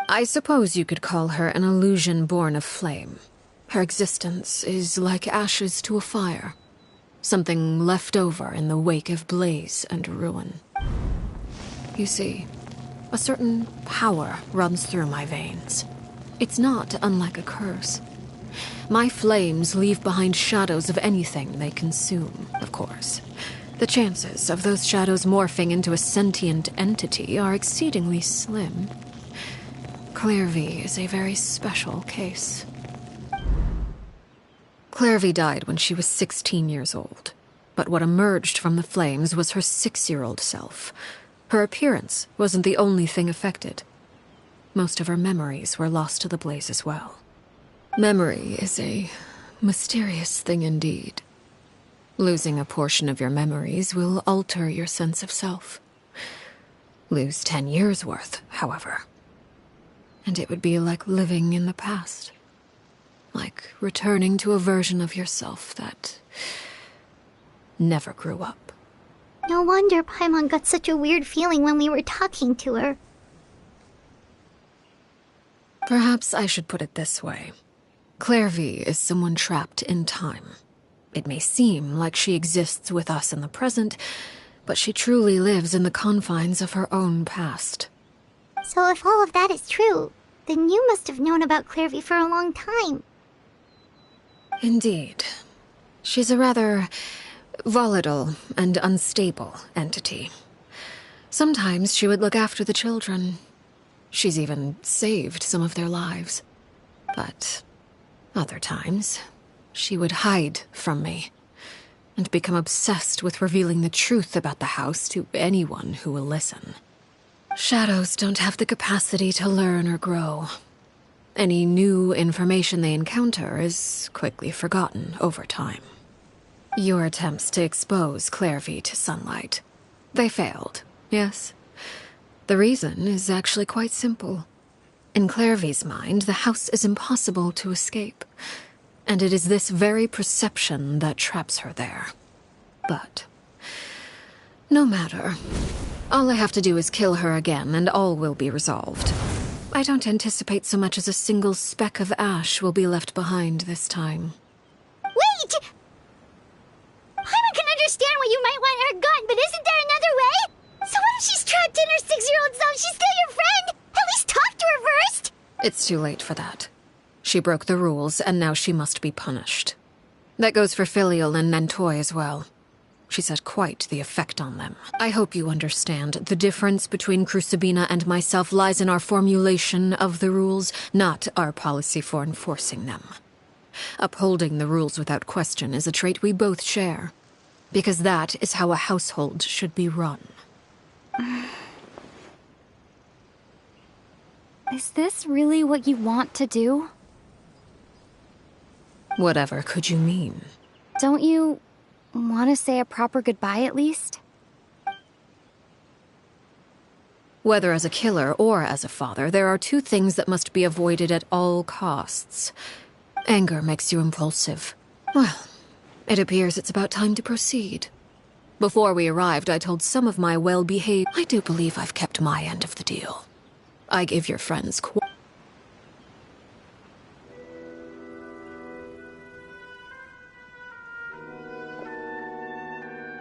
I suppose you could call her an illusion born of flame. Her existence is like ashes to a fire. Something left over in the wake of blaze and ruin. You see, a certain power runs through my veins. It's not unlike a curse. My flames leave behind shadows of anything they consume, of course. The chances of those shadows morphing into a sentient entity are exceedingly slim. Clairvy is a very special case. Clairvy died when she was 16 years old, but what emerged from the flames was her 6-year-old self. Her appearance wasn't the only thing affected. Most of her memories were lost to the blaze as well. Memory is a mysterious thing indeed. Losing a portion of your memories will alter your sense of self. Lose 10 years' worth, however, and it would be like living in the past. Like returning to a version of yourself that never grew up. No wonder Paimon got such a weird feeling when we were talking to her. Perhaps I should put it this way. Clairvy is someone trapped in time. It may seem like she exists with us in the present, but she truly lives in the confines of her own past. So if all of that is true, then you must have known about Clairvy for a long time. Indeed. She's a rather volatile and unstable entity. Sometimes she would look after the children. She's even saved some of their lives. But other times, she would hide from me and become obsessed with revealing the truth about the house to anyone who will listen. Shadows don't have the capacity to learn or grow. Any new information they encounter is quickly forgotten over time. Your attempts to expose Clairvy to sunlight. They failed, yes. The reason is actually quite simple. In Clairvy's mind, the house is impossible to escape, and it is this very perception that traps her there. But no matter. All I have to do is kill her again, and all will be resolved. I don't anticipate so much as a single speck of ash will be left behind this time. Wait! Paimon can understand why you might want her gone, but isn't there another way? So what if she's trapped in her 6-year-old self? She's still your friend! At least talk to her first! It's too late for that. She broke the rules, and now she must be punished. That goes for Filial and Nantoy as well. She's had quite the effect on them. I hope you understand. The difference between Crucibina and myself lies in our formulation of the rules, not our policy for enforcing them. Upholding the rules without question is a trait we both share, because that is how a household should be run. Is this really what you want to do? Whatever could you mean? Don't you want to say a proper goodbye at least? Whether as a killer or as a father, there are two things that must be avoided at all costs. Anger makes you impulsive. Well, it appears it's about time to proceed. Before we arrived, I told some of my well-behaved... I do believe I've kept my end of the deal. I give your friends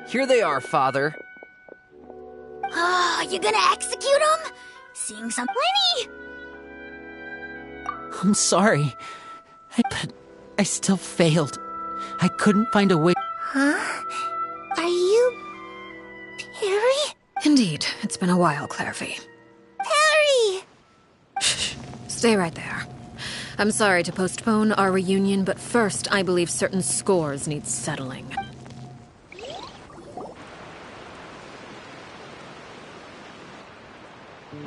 Here they are, Father. You gonna execute him? Seeing some Lenny! I'm sorry. But I still failed. I couldn't find a way... Huh? Are you... Perry? Indeed, it's been a while, Clairvy. Perry! Shh. Stay right there. I'm sorry to postpone our reunion, but first I believe certain scores need settling.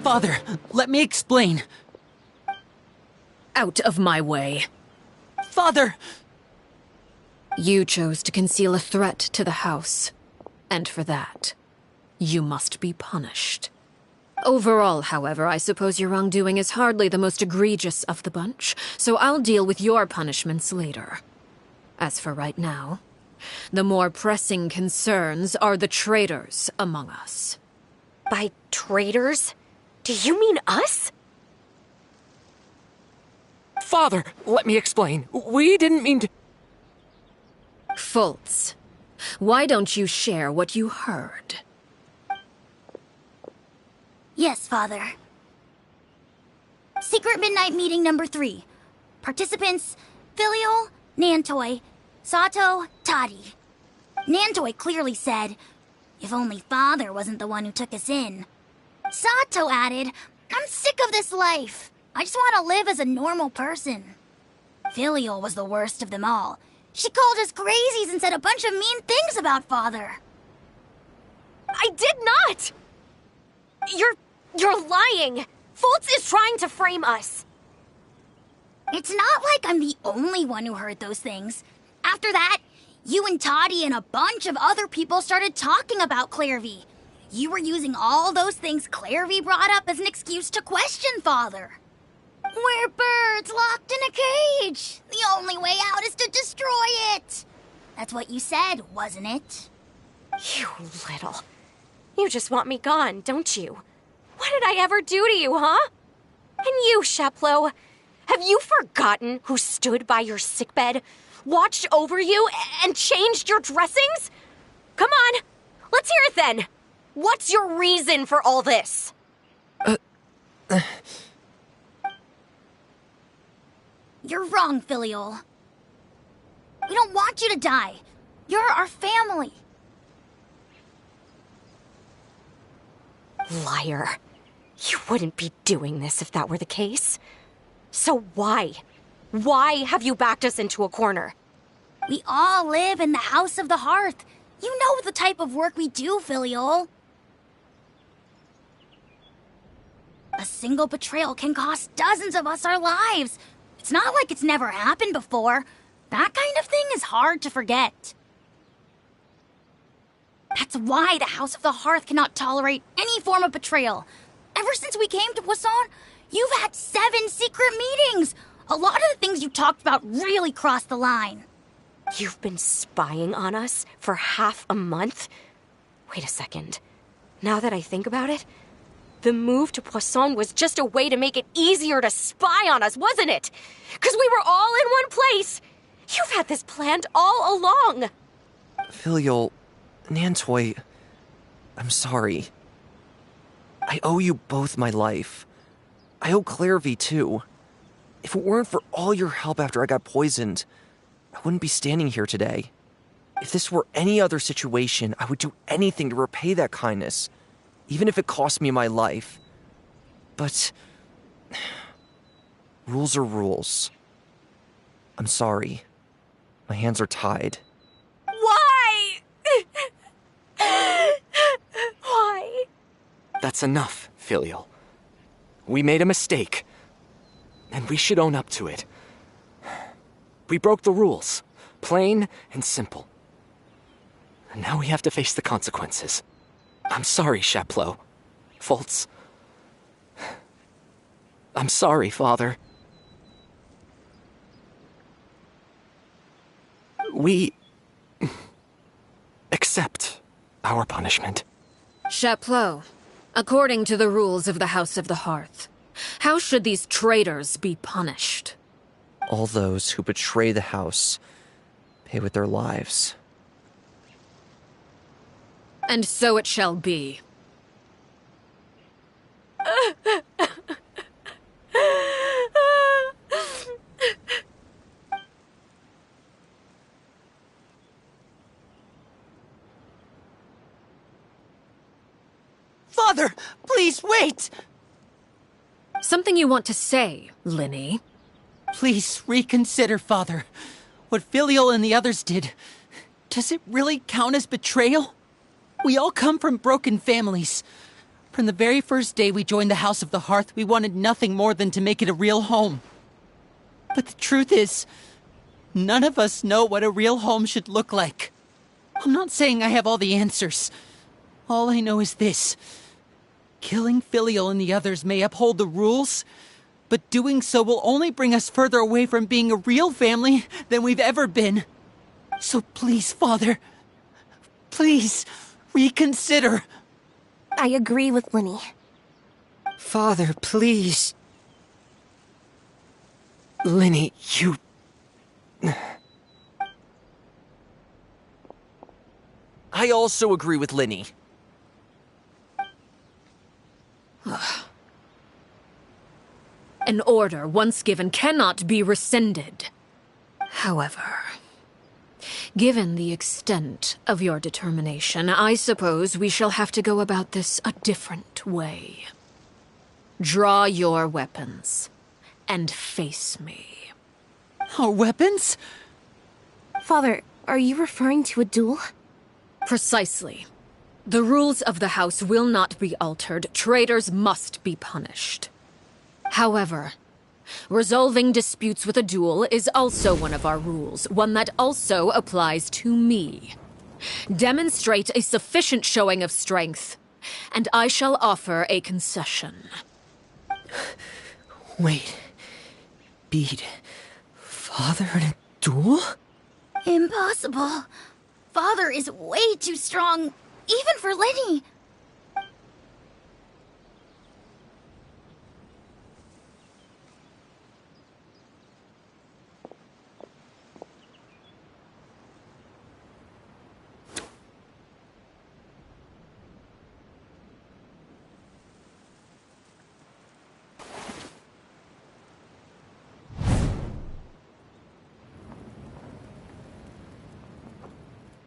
Father, let me explain. Out of my way. Father! You chose to conceal a threat to the house. And for that, you must be punished. Overall, however, I suppose your wrongdoing is hardly the most egregious of the bunch, so I'll deal with your punishments later. As for right now, the more pressing concerns are the traitors among us. By traitors? Do you mean us? Father, let me explain. We didn't mean to... Fultz, why don't you share what you heard? Yes, Father. Secret Midnight Meeting number 3. Participants, Filial, Nantoy, Sato, Toddy. Nantoy clearly said, if only Father wasn't the one who took us in. Sato added, I'm sick of this life. I just want to live as a normal person. Filial was the worst of them all. She called us crazies and said a bunch of mean things about Father. I did not! You're lying! Fultz is trying to frame us. It's not like I'm the only one who heard those things. After that, you and Toddy and a bunch of other people started talking about Clairvy. You were using all those things Clairvy brought up as an excuse to question Father. We're birds locked in a cage. The only way out is to destroy it. That's what you said, wasn't it? You little... You just want me gone, don't you? What did I ever do to you, huh? And you, Sheplo, have you forgotten who stood by your sickbed, watched over you, and changed your dressings? Come on, let's hear it then. What's your reason for all this? You're wrong, Filial. We don't want you to die. You're our family. Liar. You wouldn't be doing this if that were the case. So why? Why have you backed us into a corner? We all live in the House of the Hearth. You know the type of work we do, Filial. A single betrayal can cost dozens of us our lives. It's not like it's never happened before. That kind of thing is hard to forget. That's why the House of the Hearth cannot tolerate any form of betrayal. Ever since we came to Poisson, you've had 7 secret meetings. A lot of the things you talked about really crossed the line. You've been spying on us for half a month? Wait a second. Now that I think about it, the move to Poisson was just a way to make it easier to spy on us, wasn't it? Because we were all in one place. You've had this planned all along. Filial, Nantoy, I'm sorry. I owe you both my life. I owe Clairvy too. If it weren't for all your help after I got poisoned, I wouldn't be standing here today. If this were any other situation, I would do anything to repay that kindness, even if it cost me my life. But rules are rules. I'm sorry. My hands are tied. Why? Why? That's enough, Filial. We made a mistake, and we should own up to it. We broke the rules, plain and simple. And now we have to face the consequences. I'm sorry, Chapleau. Foltz. I'm sorry, Father. We accept our punishment. Chapleau, according to the rules of the House of the Hearth, how should these traitors be punished? All those who betray the house pay with their lives. And so it shall be. Father, please wait! Something you want to say, Linny? Please reconsider, Father. What Filial and the others did, does it really count as betrayal? We all come from broken families. From the very first day we joined the House of the Hearth, we wanted nothing more than to make it a real home. But the truth is, none of us know what a real home should look like. I'm not saying I have all the answers. All I know is this. Killing Filial and the others may uphold the rules, but doing so will only bring us further away from being a real family than we've ever been. So please, Father, please reconsider. I agree with Linny. Father, please. Linny, you... I also agree with Linny. An order once given cannot be rescinded. However, given the extent of your determination, I suppose we shall have to go about this a different way. Draw your weapons and face me. Our weapons? Father, are you referring to a duel? Precisely. The rules of the house will not be altered. Traitors must be punished. However, resolving disputes with a duel is also one of our rules, one that also applies to me. Demonstrate a sufficient showing of strength, and I shall offer a concession. Wait. Beat Father in a duel? Impossible. Father is way too strong, even for Linny.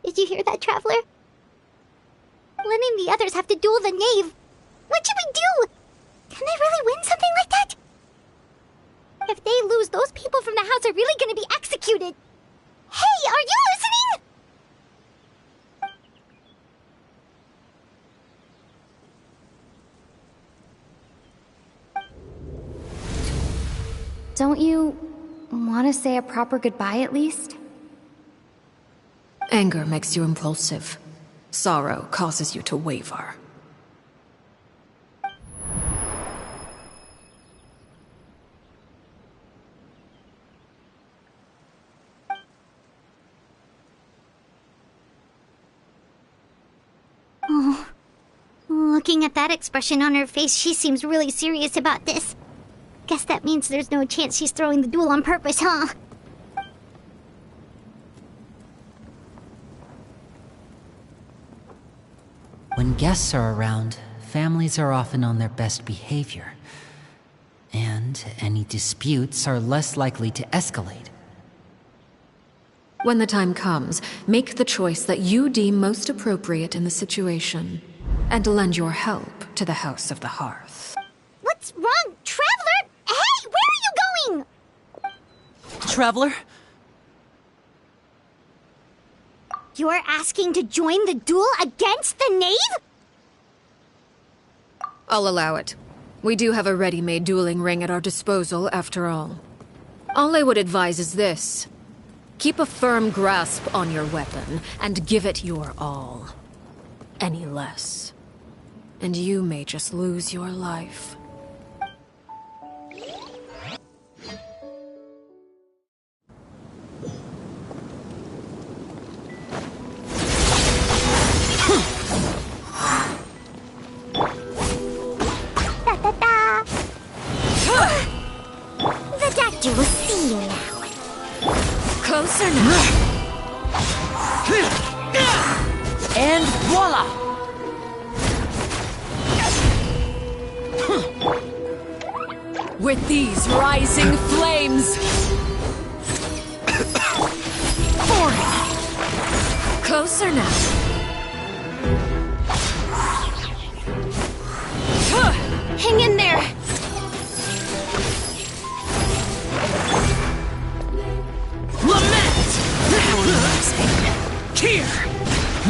Did you hear that, Traveler? Lenny and the others have to duel the knave. What should we do? Can they really win something like that? If they lose, those people from the house are really gonna be executed. Hey, are you listening? Don't you want to say a proper goodbye at least? Anger makes you impulsive. Sorrow causes you to waver. Oh, looking at that expression on her face, she seems really serious about this. Guess that means there's no chance she's throwing the duel on purpose, huh? When guests are around, families are often on their best behavior. And any disputes are less likely to escalate. When the time comes, make the choice that you deem most appropriate in the situation, and lend your help to the House of the Hearth. What's wrong, Traveler? Hey, where are you going? Traveler? You're asking to join the duel against the knave? I'll allow it. We do have a ready-made dueling ring at our disposal, after all. All I would advise is this. Keep a firm grasp on your weapon, and give it your all. Any less, and you may just lose your life. The doctor will see you now. Closer now. And voila! With these rising flames. Closer now. Hang in there. Lament! Here!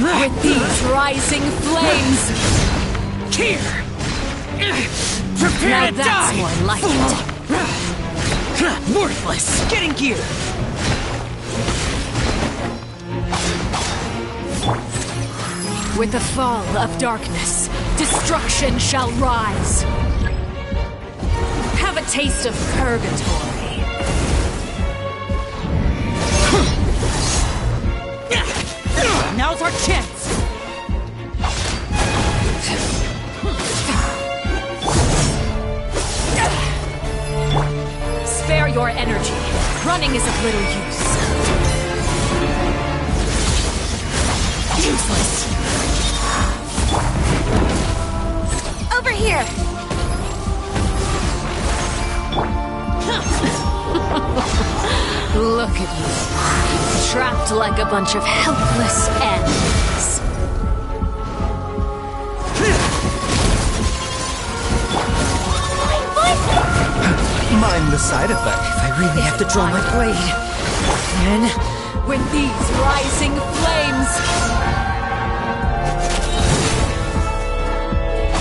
With these rising flames! Here! Prepare Now that's more like it! Worthless! Get in gear! With the fall of darkness, destruction shall rise. Have a taste of purgatory. Now's our chance! Spare your energy. Running is of little use. Useless! Over here! Look at you. Trapped like a bunch of helpless animals. Mind the side effect. If I really have to draw my blade, then... With these rising flames...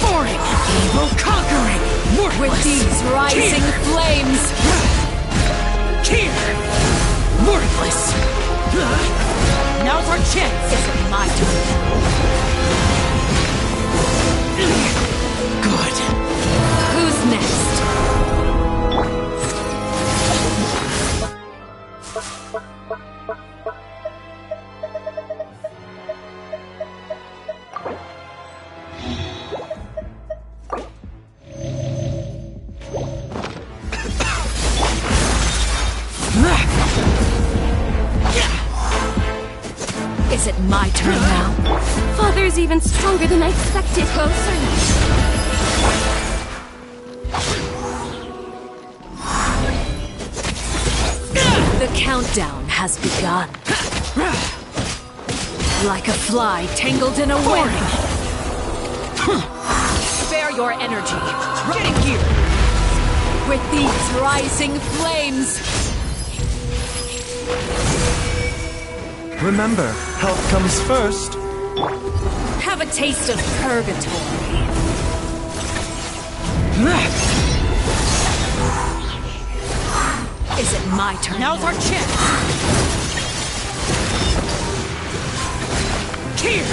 Boring! Evil conquering! Worthless! With these rising flames... Here! Worthless! Now's our chance! Is it my turn? Good. Who's next? Is it my turn now? Father's even stronger than I expected. Closer now. The countdown has begun. Like a fly tangled in a web. Spare your energy. Get in gear! With these rising flames. Remember, health comes first. Have a taste of purgatory. Is it my turn? Now's our chance! Here!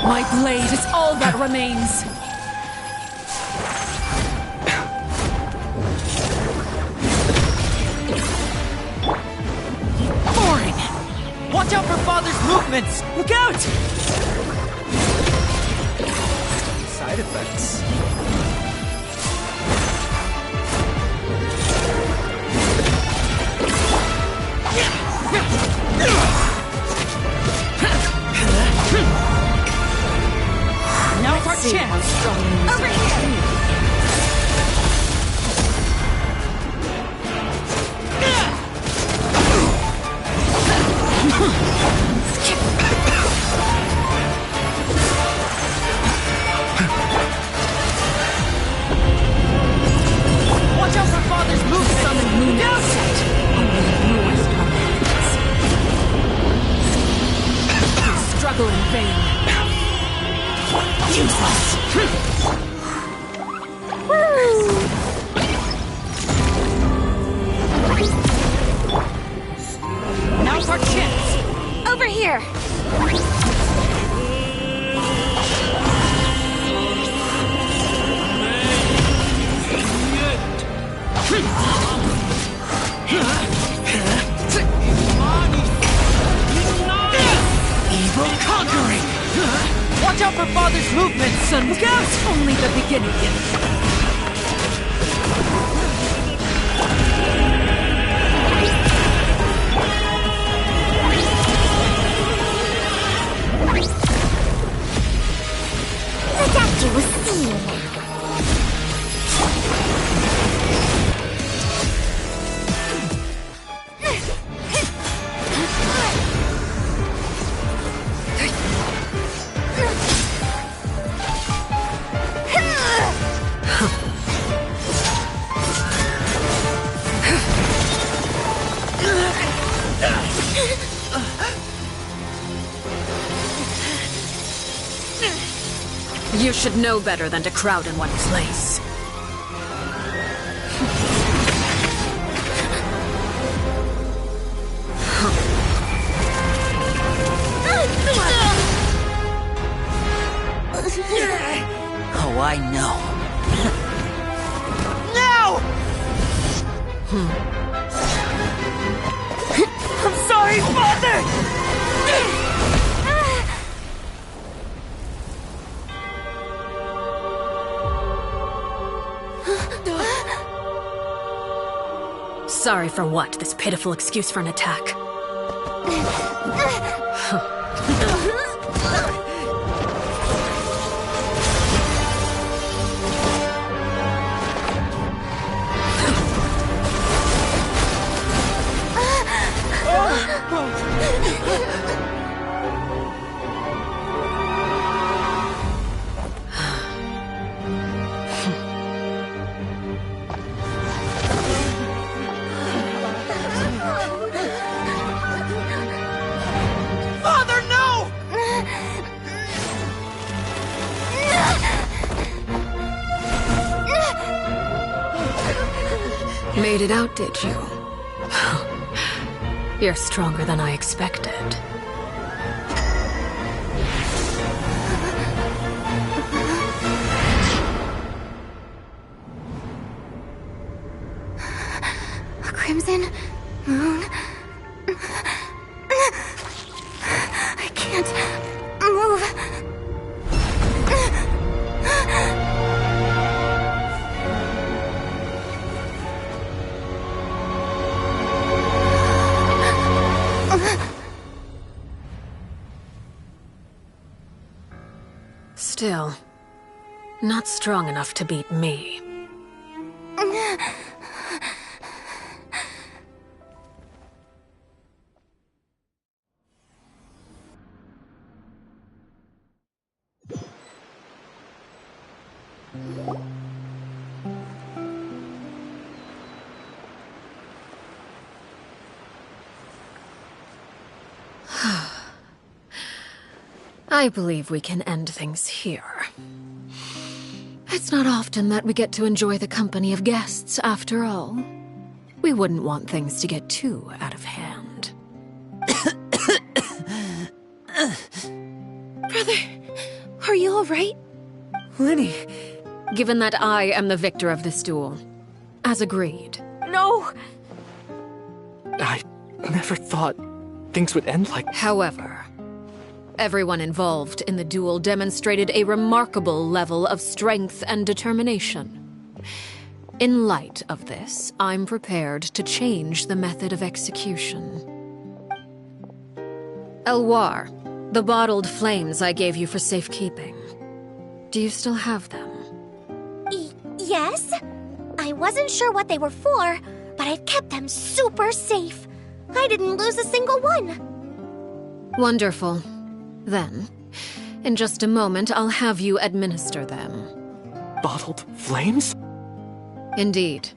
My blade is all that remains. Boring! Watch out for Father's movements! Look out! Side effects. Now's our chance! Over here! Watch out for Father's movements! Summon moon set. Only noise remains. You struggle in vain. Now's our chance! Over here! Evil conquering! Watch out for Father's movements, son! Look out! It's only the beginning. The doctor will see you now. You should know better than to crowd in one place. Oh, I know. No! I'm sorry, Father! Sorry for what? This pitiful excuse for an attack. Father, no! Made it out, did you? You're stronger than I expected. A crimson moon. I can't move. Still, not strong enough to beat me. I believe we can end things here. It's not often that we get to enjoy the company of guests, after all. We wouldn't want things to get too out of hand. Brother, Are you alright? Lenny! Given that I am the victor of this duel, as agreed. No! I never thought things would end like... However, everyone involved in the duel demonstrated a remarkable level of strength and determination. In light of this, I'm prepared to change the method of execution. Elwar, the bottled flames I gave you for safekeeping. Do you still have them? Yes? I wasn't sure what they were for, but I've kept them super safe. I didn't lose a single one. Wonderful. Then, in just a moment, I'll have you administer them. Bottled flames? Indeed.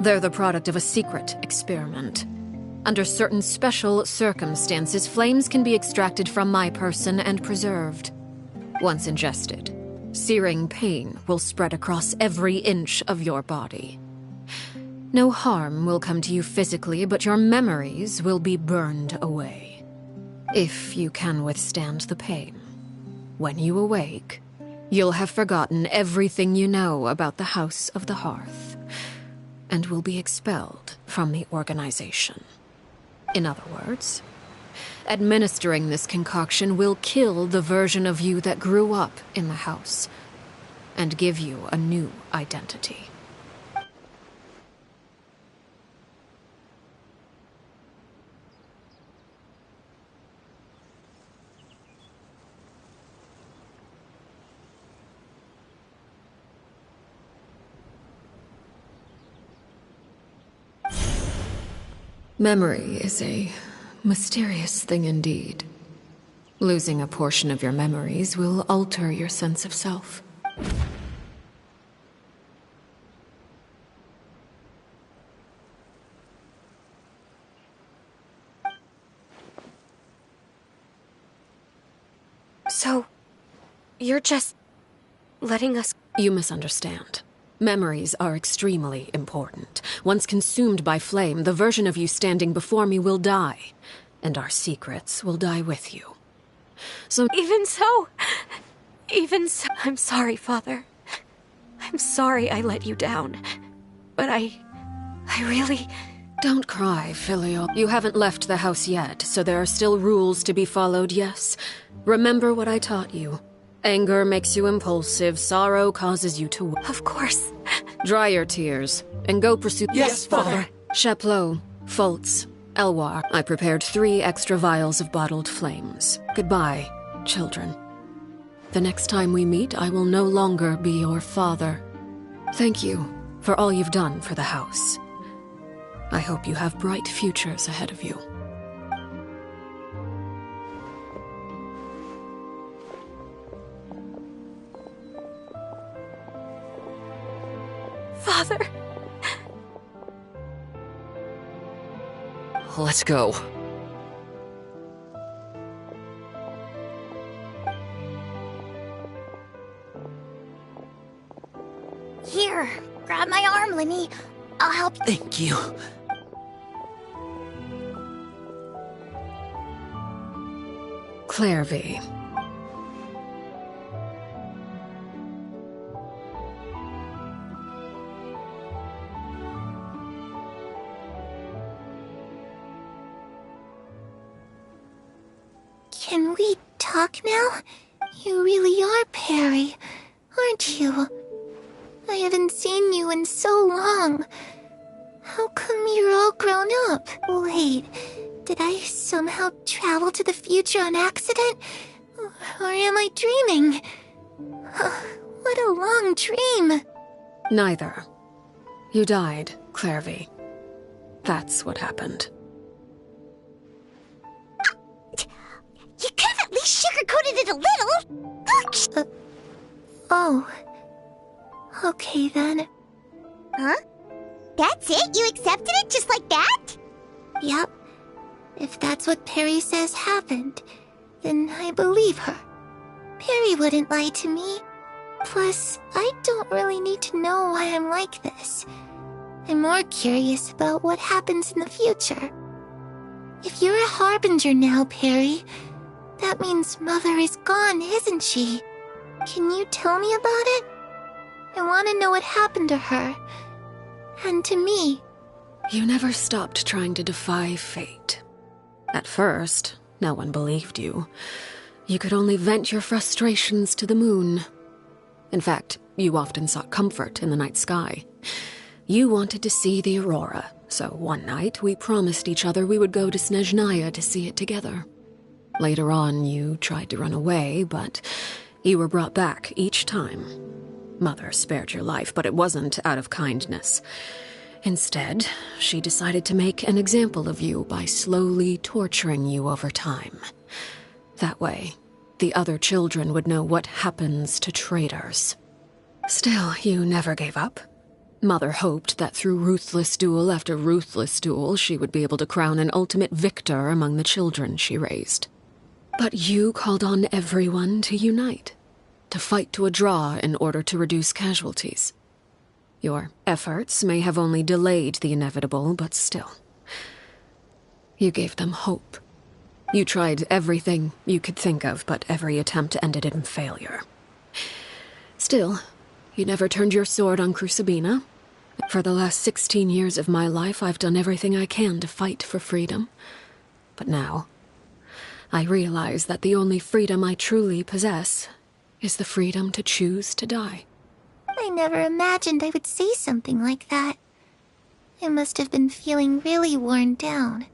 They're the product of a secret experiment. Under certain special circumstances, flames can be extracted from my person and preserved. Once ingested, searing pain will spread across every inch of your body. No harm will come to you physically, but your memories will be burned away. If you can withstand the pain. When you awake, you'll have forgotten everything you know about the House of the Hearth, and will be expelled from the organization. In other words, administering this concoction will kill the version of you that grew up in the house, and give you a new identity. Memory is a mysterious thing indeed. Losing a portion of your memories will alter your sense of self. So, you're just letting us... You misunderstand. Memories are extremely important. Once consumed by flame, the version of you standing before me will die, and our secrets will die with you. So... Even so, I'm sorry, Father. I'm sorry I let you down. But I really... Don't cry, Filial. You haven't left the house yet, so there are still rules to be followed, yes? Remember what I taught you. Anger makes you impulsive, sorrow causes you to... Of course. Dry your tears, and go pursue... Yes, Father! Chaplot, Foltz, Elwar, I prepared 3 extra vials of bottled flames. Goodbye, children. The next time we meet, I will no longer be your father. Thank you for all you've done for the house. I hope you have bright futures ahead of you. Father. Let's go. Here, grab my arm, Lenny. I'll help you. Thank you. Clairvy. Can we talk now? You really are Perry, aren't you? I haven't seen you in so long. How come you're all grown up? Wait, did I somehow travel to the future on accident? Or am I dreaming? What a long dream. Neither. You died, Clairvy. That's what happened. You could have at least sugarcoated it a little! Oh. Okay then. Huh? That's it? You accepted it just like that? Yep. If that's what Perry says happened, then I believe her. Perry wouldn't lie to me. Plus, I don't really need to know why I'm like this. I'm more curious about what happens in the future. If you're a harbinger now, Perry, that means Mother is gone, isn't she? Can you tell me about it? I want to know what happened to her. And to me. You never stopped trying to defy fate. At first, no one believed you. You could only vent your frustrations to the moon. In fact, you often sought comfort in the night sky. You wanted to see the aurora, so one night we promised each other we would go to Snezhnaya to see it together. Later on, you tried to run away, but you were brought back each time. Mother spared your life, but it wasn't out of kindness. Instead, she decided to make an example of you by slowly torturing you over time. That way, the other children would know what happens to traitors. Still, you never gave up. Mother hoped that through ruthless duel after ruthless duel, she would be able to crown an ultimate victor among the children she raised. But you called on everyone to unite, to fight to a draw in order to reduce casualties. Your efforts may have only delayed the inevitable, but still. You gave them hope. You tried everything you could think of, but every attempt ended in failure. Still, you never turned your sword on Crucibina. For the last 16 years of my life, I've done everything I can to fight for freedom. But now, I realize that the only freedom I truly possess is the freedom to choose to die. I never imagined I would say something like that. I must have been feeling really worn down.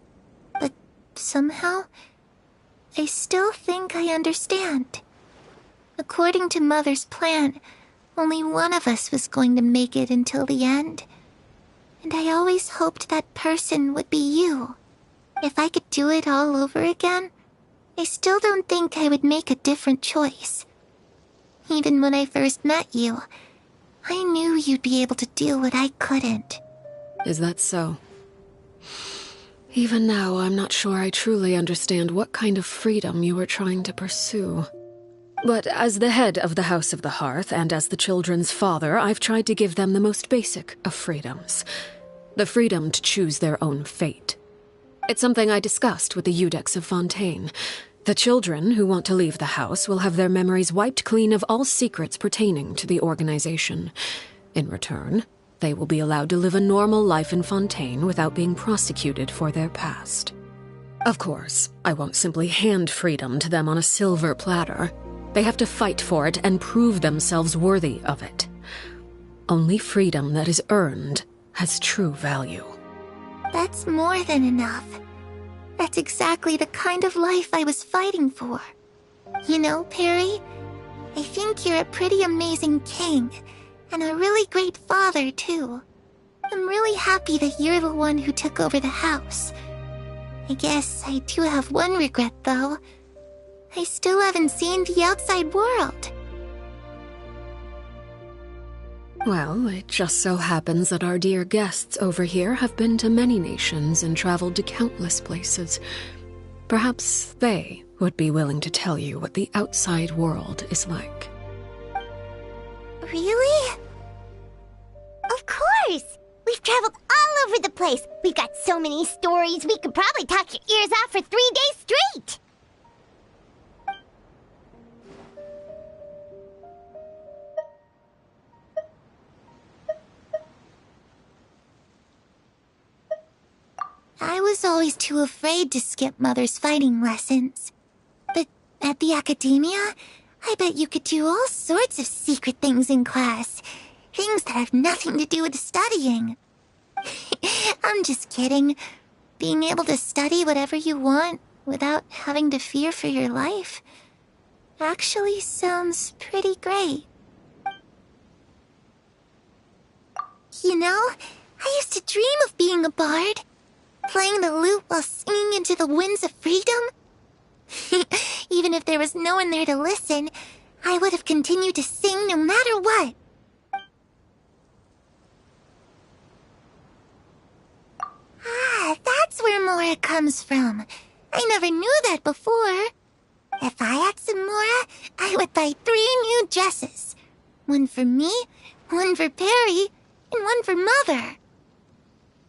But somehow, I still think I understand. According to Mother's plan, only one of us was going to make it until the end. And I always hoped that person would be you. If I could do it all over again, I still don't think I would make a different choice. Even when I first met you, I knew you'd be able to do what I couldn't. Is that so? Even now, I'm not sure I truly understand what kind of freedom you were trying to pursue. But as the head of the House of the Hearth and as the children's father, I've tried to give them the most basic of freedoms. The freedom to choose their own fate. It's something I discussed with the Eudex of Fontaine. The children who want to leave the house will have their memories wiped clean of all secrets pertaining to the organization. In return, they will be allowed to live a normal life in Fontaine without being prosecuted for their past. Of course, I won't simply hand freedom to them on a silver platter. They have to fight for it and prove themselves worthy of it. Only freedom that is earned has true value. That's more than enough. That's exactly the kind of life I was fighting for. You know, Perry, I think you're a pretty amazing king, and a really great father, too. I'm really happy that you're the one who took over the house. I guess I do have one regret, though. I still haven't seen the outside world. Well, it just so happens that our dear guests over here have been to many nations and traveled to countless places. Perhaps they would be willing to tell you what the outside world is like. Really? Of course! We've traveled all over the place. We've got so many stories, we could probably talk your ears off for 3 days straight! I was always too afraid to skip Mother's fighting lessons. But at the academia, I bet you could do all sorts of secret things in class. Things that have nothing to do with studying. I'm just kidding. Being able to study whatever you want without having to fear for your life actually sounds pretty great. You know, I used to dream of being a bard. Playing the lute while singing into the winds of freedom? Even if there was no one there to listen, I would have continued to sing no matter what. Ah, that's where Mora comes from. I never knew that before. If I had some Mora, I would buy 3 new dresses. One for me, one for Perry, and one for Mother.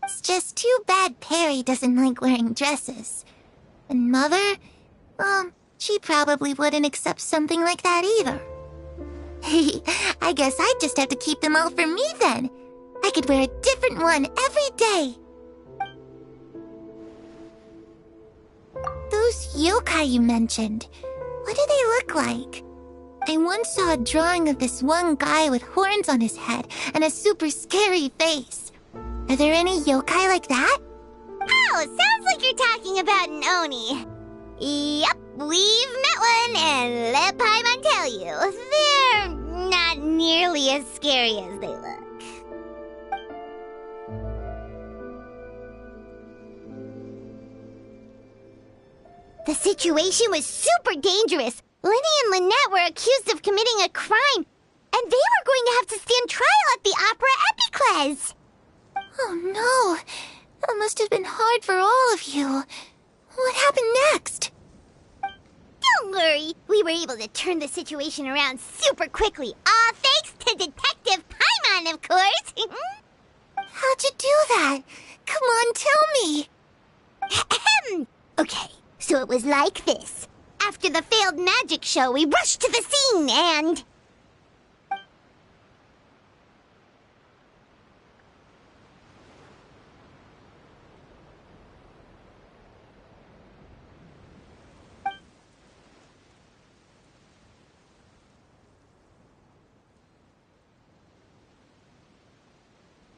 It's just too bad Perry doesn't like wearing dresses. And Mother, she probably wouldn't accept something like that either. I guess I just have to keep them all for me then. I could wear a different one every day. Those yokai you mentioned, what do they look like? I once saw a drawing of this one guy with horns on his head and a super scary face. Are there any yokai like that? Oh, sounds like you're talking about an Oni. Yep, we've met one, and let Paimon tell you, they're not nearly as scary as they look. The situation was super dangerous. Lenny and Lynette were accused of committing a crime, and they were going to have to stand trial at the Opera Epicles. Oh no, that must have been hard for all of you. What happened next? Don't worry, we were able to turn the situation around super quickly. All thanks to Detective Paimon, of course. How'd you do that? Come on, tell me. Okay, so it was like this. After the failed magic show, we rushed to the scene and...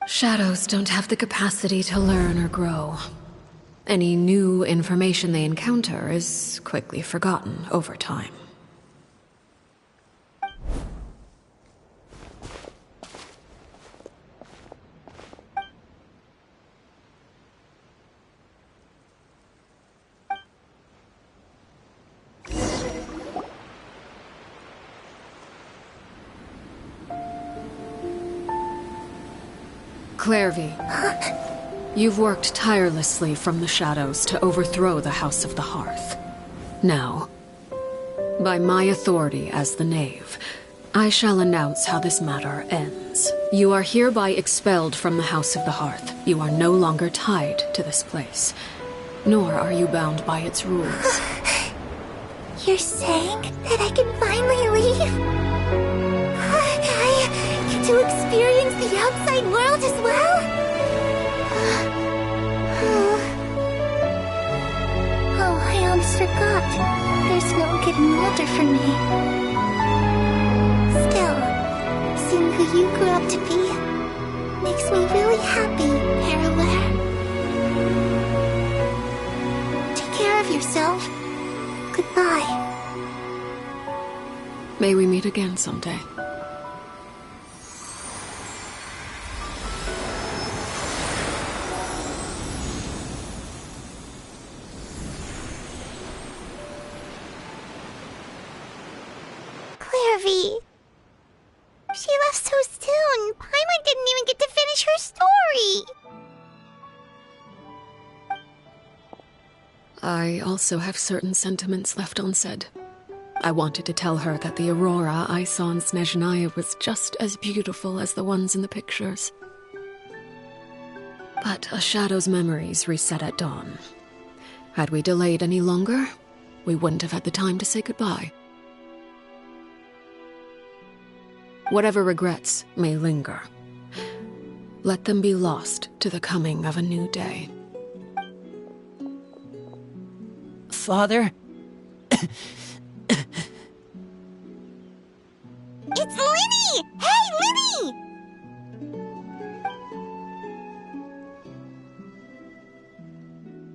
Shadows don't have the capacity to learn or grow. Any new information they encounter is quickly forgotten over time. Clairvy, you've worked tirelessly from the shadows to overthrow the House of the Hearth. Now, by my authority as the Knave, I shall announce how this matter ends. You are hereby expelled from the House of the Hearth. You are no longer tied to this place, nor are you bound by its rules. You're saying that I can finally leave? I get to experience the outside world as well? Oh, I almost forgot. There's no getting older for me. Still, seeing who you grew up to be makes me really happy, Parallel. Take care of yourself. Goodbye. May we meet again someday. Clairvy. She left so soon. Paimon didn't even get to finish her story. I also have certain sentiments left unsaid. I wanted to tell her that the aurora I saw in Snezhnaya was just as beautiful as the ones in the pictures. But a shadow's memories reset at dawn. Had we delayed any longer, we wouldn't have had the time to say goodbye. Whatever regrets may linger, let them be lost to the coming of a new day. Father? It's Linny! Hey, Linny!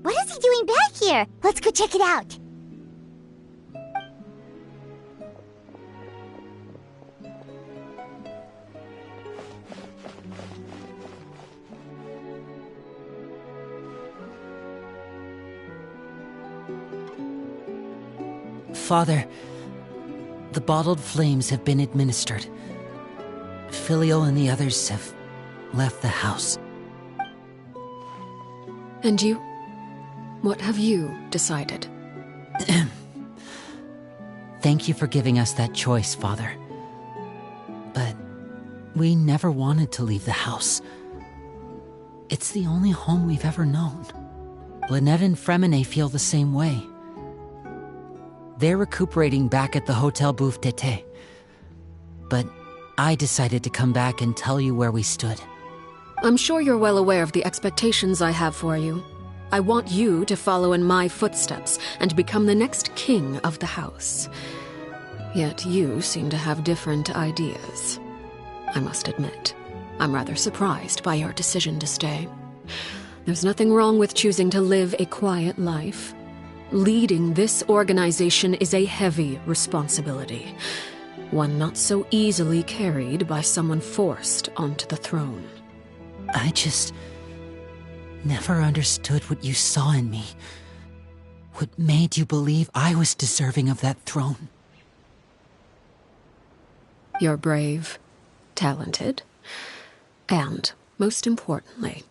What is he doing back here? Let's go check it out. Father, the bottled flames have been administered. Filio and the others have left the house. And you? What have you decided? Thank you for giving us that choice, Father. But we never wanted to leave the house. It's the only home we've ever known. Lynette and Fremine feel the same way. They're recuperating back at the Hotel Bouffe d'Été. but I decided to come back and tell you where we stood. I'm sure you're well aware of the expectations I have for you. I want you to follow in my footsteps and become the next king of the house. Yet you seem to have different ideas. I must admit, I'm rather surprised by your decision to stay. There's nothing wrong with choosing to live a quiet life. Leading this organization is a heavy responsibility, one not so easily carried by someone forced onto the throne. I just never understood what you saw in me. What made you believe I was deserving of that throne? You're brave, talented, and, most importantly,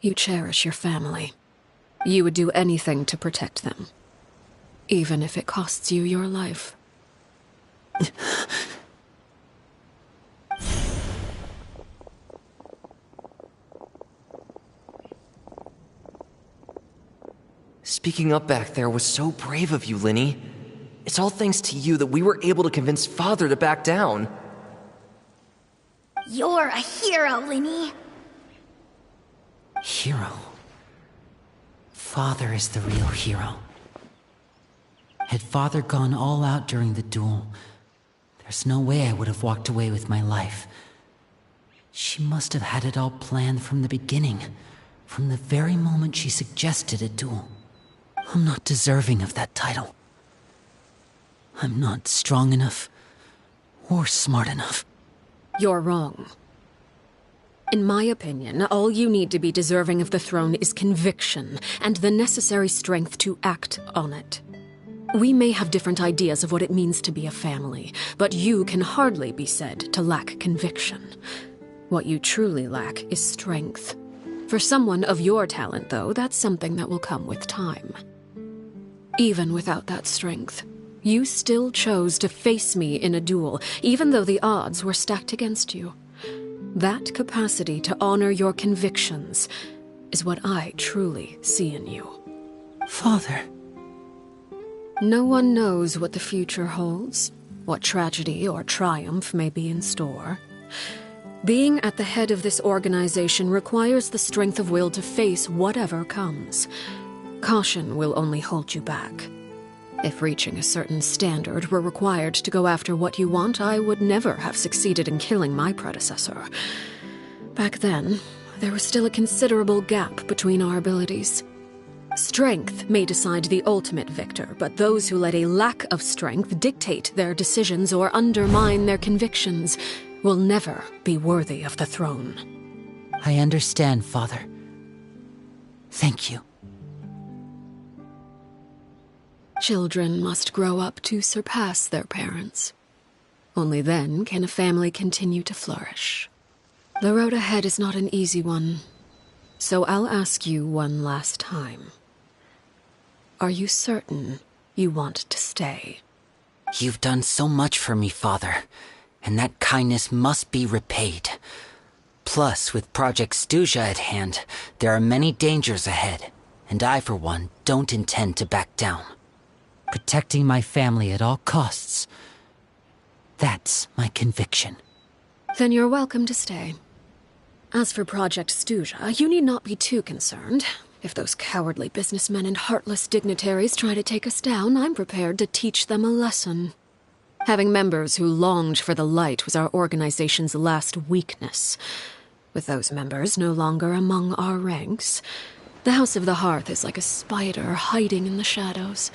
you cherish your family. You would do anything to protect them, even if it costs you your life. Speaking up back there was so brave of you, Linny. It's all thanks to you that we were able to convince Father to back down. You're a hero, Linny. Hero? Father is the real hero. Had Father gone all out during the duel, there's no way I would have walked away with my life. She must have had it all planned from the beginning, from the very moment she suggested a duel. I'm not deserving of that title. I'm not strong enough or smart enough. You're wrong. In my opinion, all you need to be deserving of the throne is conviction and the necessary strength to act on it. We may have different ideas of what it means to be a family, but you can hardly be said to lack conviction. What you truly lack is strength. For someone of your talent, though, that's something that will come with time. Even without that strength, you still chose to face me in a duel, even though the odds were stacked against you. That capacity to honor your convictions is what I truly see in you. Father. No one knows what the future holds, what tragedy or triumph may be in store. Being at the head of this organization requires the strength of will to face whatever comes. Caution will only hold you back. If reaching a certain standard were required to go after what you want, I would never have succeeded in killing my predecessor. Back then, there was still a considerable gap between our abilities. Strength may decide the ultimate victor, but those who let a lack of strength dictate their decisions or undermine their convictions will never be worthy of the throne. I understand, Father. Thank you. Children must grow up to surpass their parents. Only then can a family continue to flourish. The road ahead is not an easy one, so I'll ask you one last time. Are you certain you want to stay? You've done so much for me, Father, and that kindness must be repaid. Plus, with Project Stuja at hand, there are many dangers ahead, and I, for one, don't intend to back down. Protecting my family at all costs. That's my conviction. Then you're welcome to stay. As for Project Stuja, you need not be too concerned. If those cowardly businessmen and heartless dignitaries try to take us down, I'm prepared to teach them a lesson. Having members who longed for the light was our organization's last weakness. With those members no longer among our ranks, the House of the Hearth is like a spider hiding in the shadows.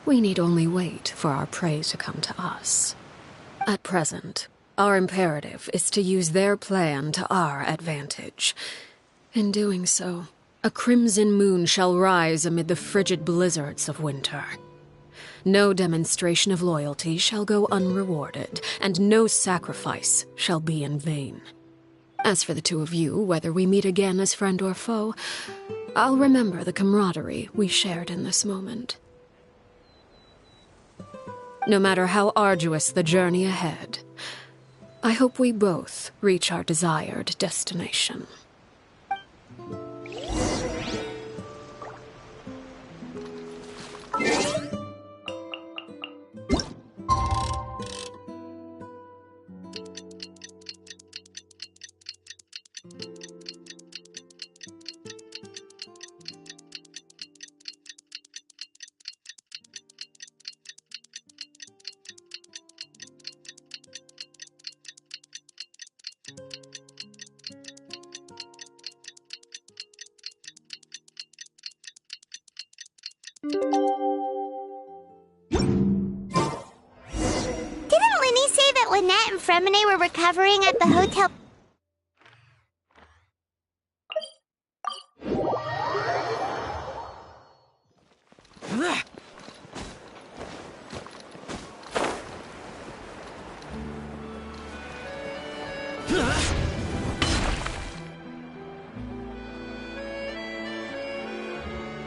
We need only wait for our prey to come to us. At present, our imperative is to use their plan to our advantage. In doing so, a crimson moon shall rise amid the frigid blizzards of winter. No demonstration of loyalty shall go unrewarded, and no sacrifice shall be in vain. As for the two of you, whether we meet again as friend or foe, I'll remember the camaraderie we shared in this moment. No matter how arduous the journey ahead, I hope we both reach our desired destination. Fremine were recovering at the hotel.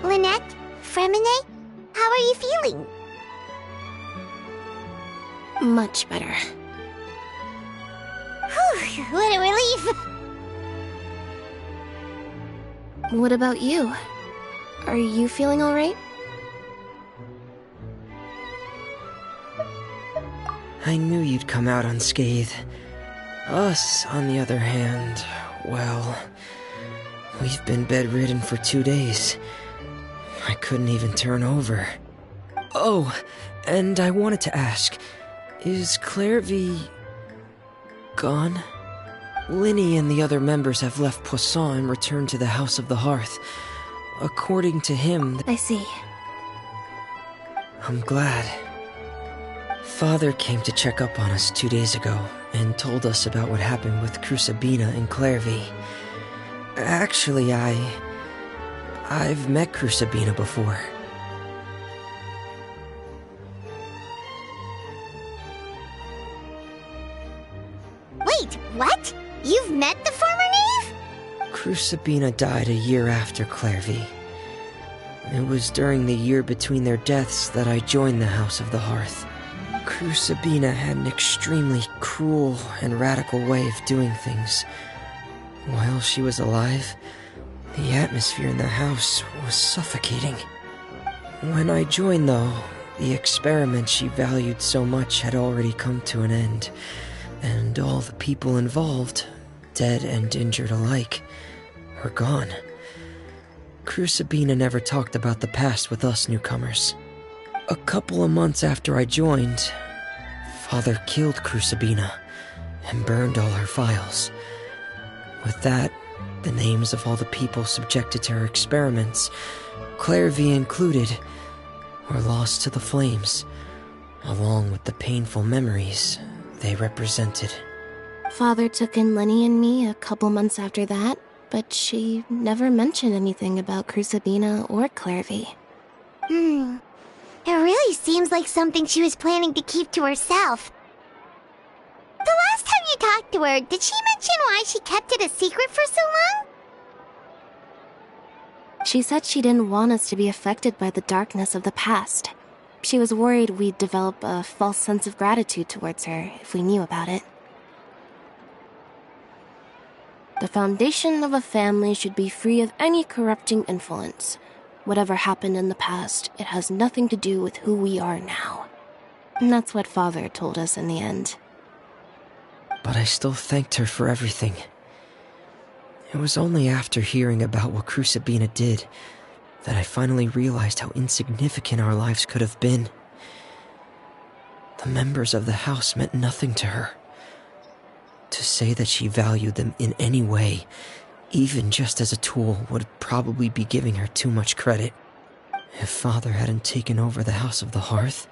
Lynette? Fremine? How are you feeling? Much better. Whew, what a relief! What about you? Are you feeling alright? I knew you'd come out unscathed. Us, on the other hand, well, we've been bedridden for 2 days. I couldn't even turn over. Oh, and I wanted to ask, is Clairvy gone? Linny and the other members have left Poisson and returned to the House of the Hearth. According to him... I see. I'm glad. Father came to check up on us 2 days ago and told us about what happened with Crusabina and Clairvy. Actually, I've met Crusabina before. Wait, what? You've met the former knave? Crusabina died a year after Clairvy. It was during the year between their deaths that I joined the House of the Hearth. Crusabina had an extremely cruel and radical way of doing things. While she was alive, the atmosphere in the house was suffocating. When I joined, though, the experiment she valued so much had already come to an end, and all the people involved, dead and injured alike, were gone. Crusabina never talked about the past with us newcomers. A couple of months after I joined, Father killed Crusabina and burned all her files. With that, the names of all the people subjected to her experiments, Clairvy included, were lost to the flames, along with the painful memories they represented. Father took in Lenny and me a couple months after that, but she never mentioned anything about Crusabina or Clairvy. It really seems like something she was planning to keep to herself. The last time you talked to her, did she mention why she kept it a secret for so long? She said she didn't want us to be affected by the darkness of the past. She was worried we'd develop a false sense of gratitude towards her if we knew about it. The foundation of a family should be free of any corrupting influence. Whatever happened in the past, it has nothing to do with who we are now. And that's what Father told us in the end. But I still thanked her for everything. It was only after hearing about what Crusabina did that I finally realized how insignificant our lives could have been. The members of the house meant nothing to her. To say that she valued them in any way, even just as a tool, would probably be giving her too much credit. If Father hadn't taken over the House of the Hearth,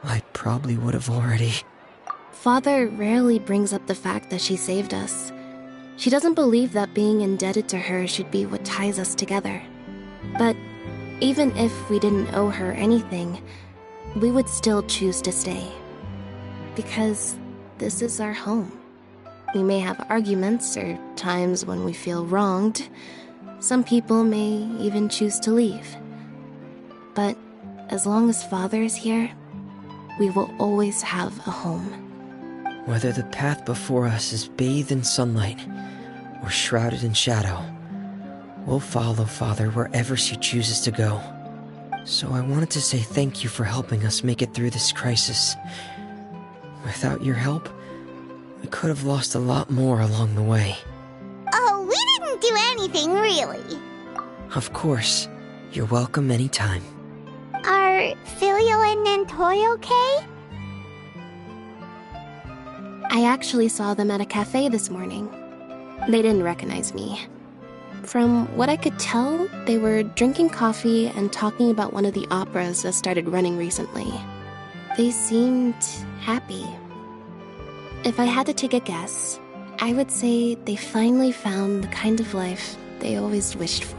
I probably would have already... Father rarely brings up the fact that she saved us. She doesn't believe that being indebted to her should be what ties us together. But even if we didn't owe her anything, we would still choose to stay. Because this is our home. We may have arguments or times when we feel wronged. Some people may even choose to leave. But as long as Father is here, we will always have a home. Whether the path before us is bathed in sunlight or shrouded in shadow, we'll follow Father wherever she chooses to go. So I wanted to say thank you for helping us make it through this crisis. Without your help, we could have lost a lot more along the way. Oh, we didn't do anything, really. Of course. You're welcome anytime. Are Filial and Nantoy okay? I actually saw them at a cafe this morning. They didn't recognize me. From what I could tell, they were drinking coffee and talking about one of the operas that started running recently. They seemed happy. If I had to take a guess, I would say they finally found the kind of life they always wished for.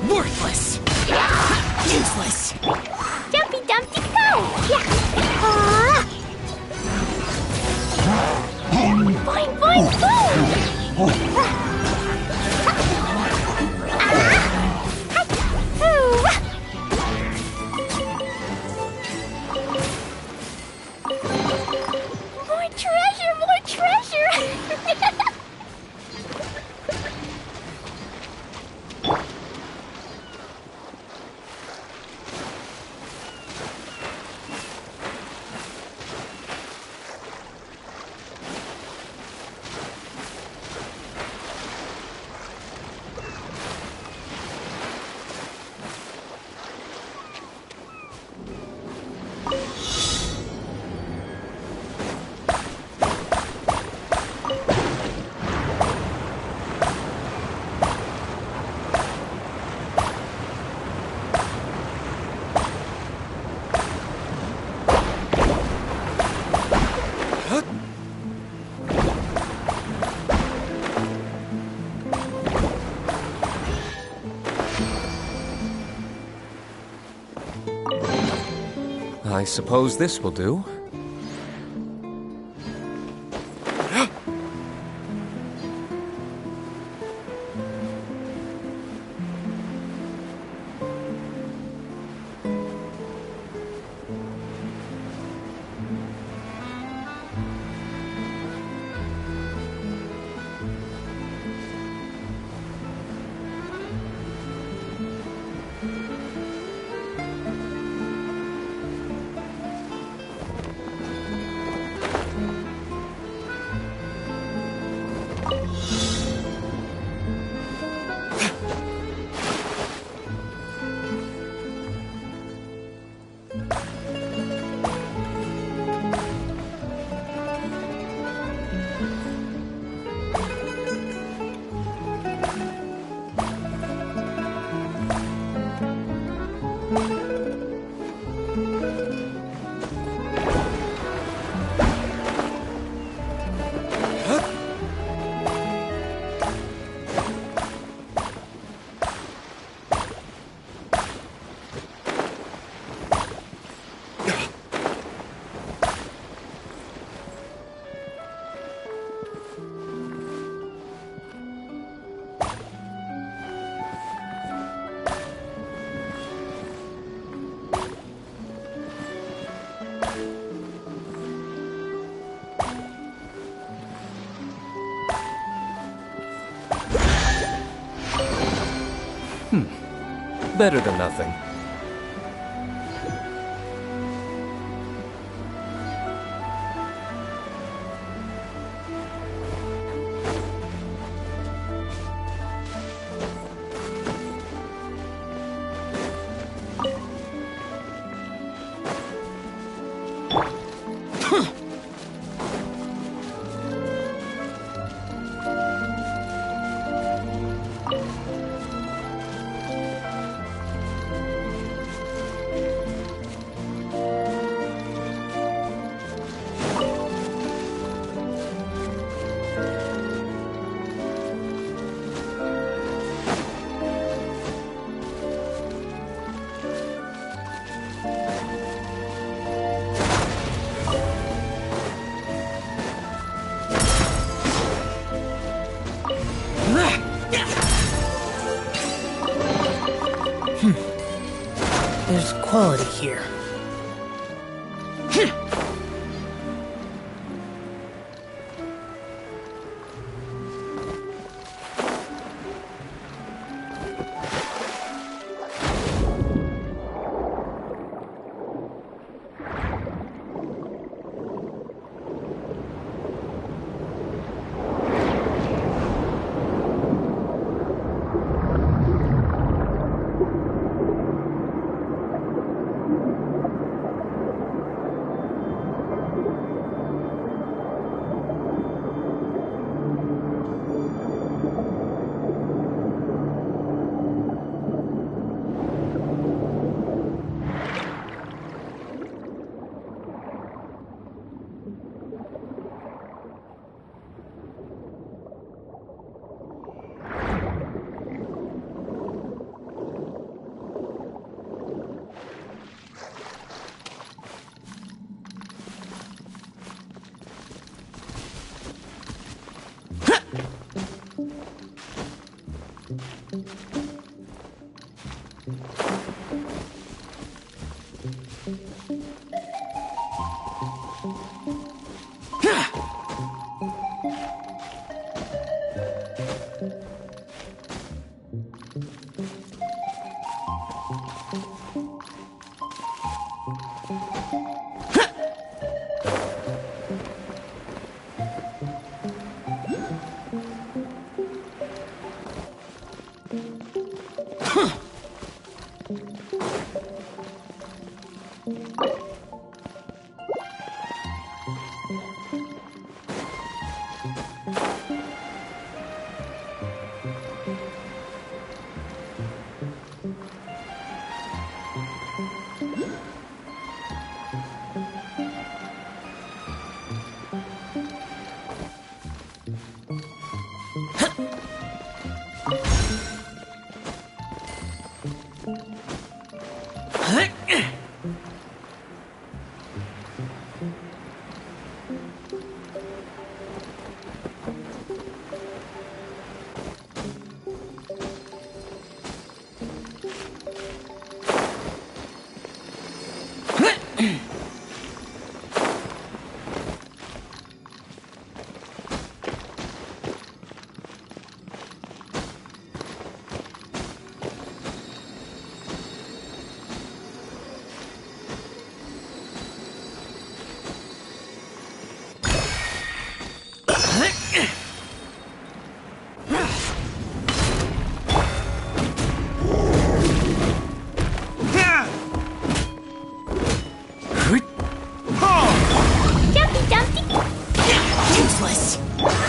Worthless! Useless! Dumpy Dumpty go! Yeah! Boing boing boom! More treasure! More treasure! I suppose this will do. Better than nothing. quality here.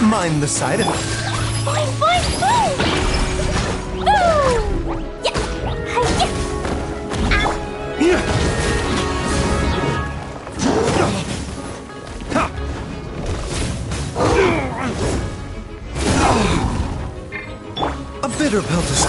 Mind the side effect. Fine, fine, fine! Boo! Yeah! A bitter peltus.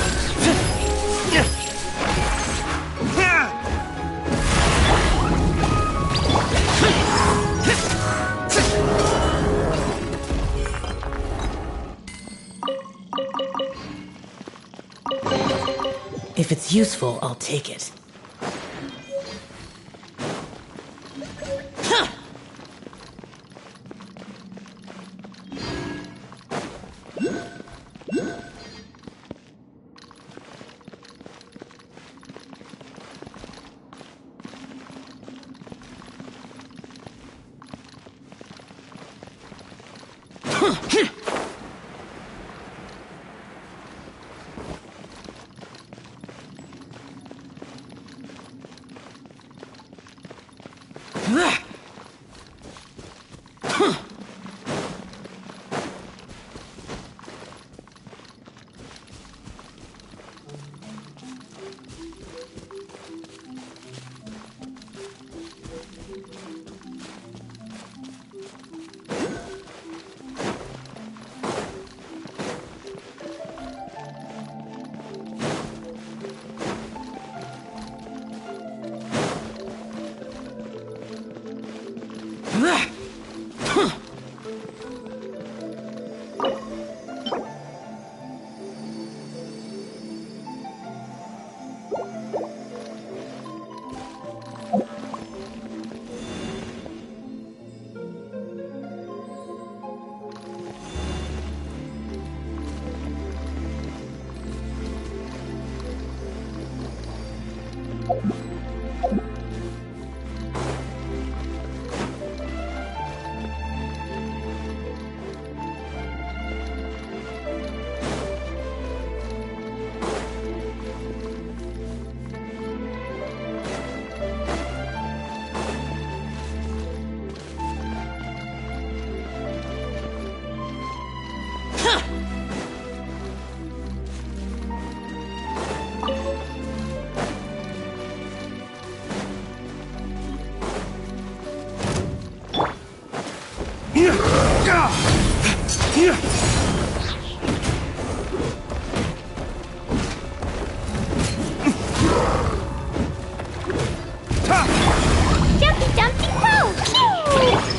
If it's useful, I'll take it.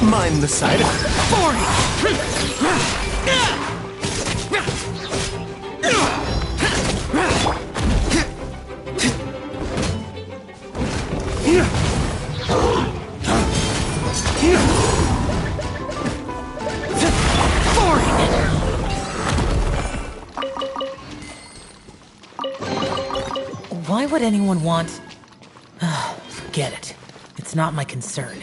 Mind the side effect. Why would anyone want... Forget it. It's not my concern.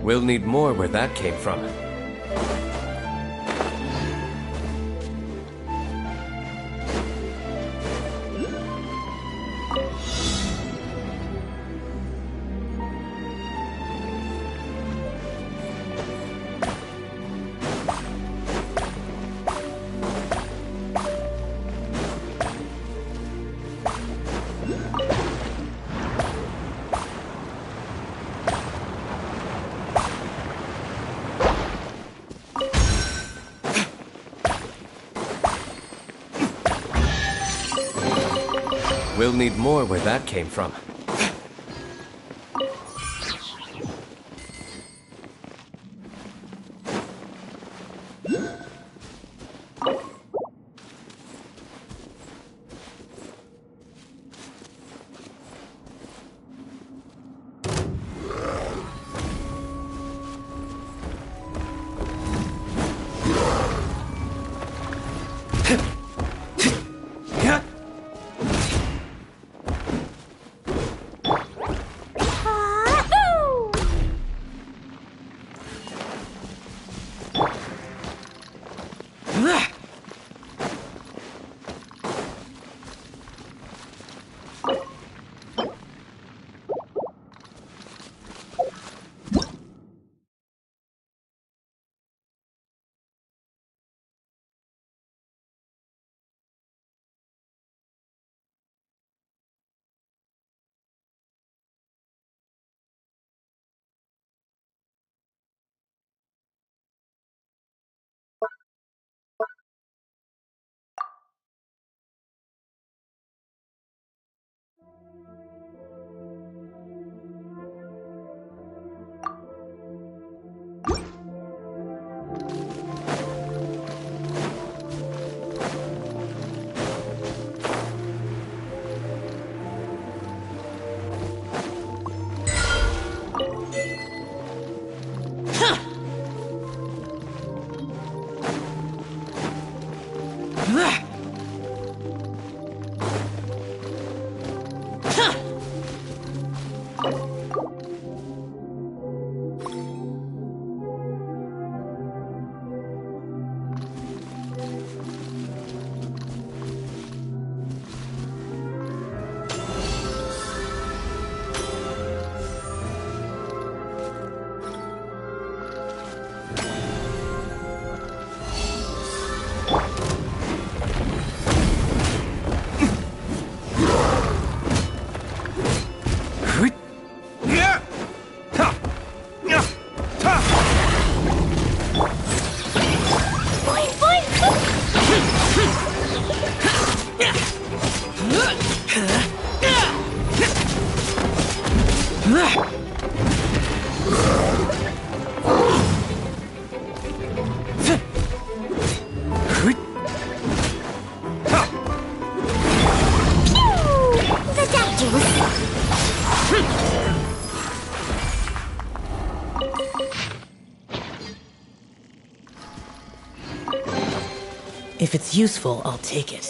We'll need more where that came from. We'll need more where that came from. If it's useful, I'll take it.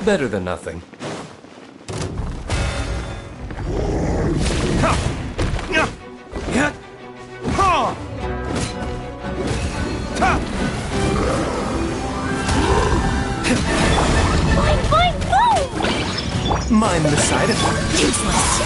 Better than nothing. Mind the side effect. Useless.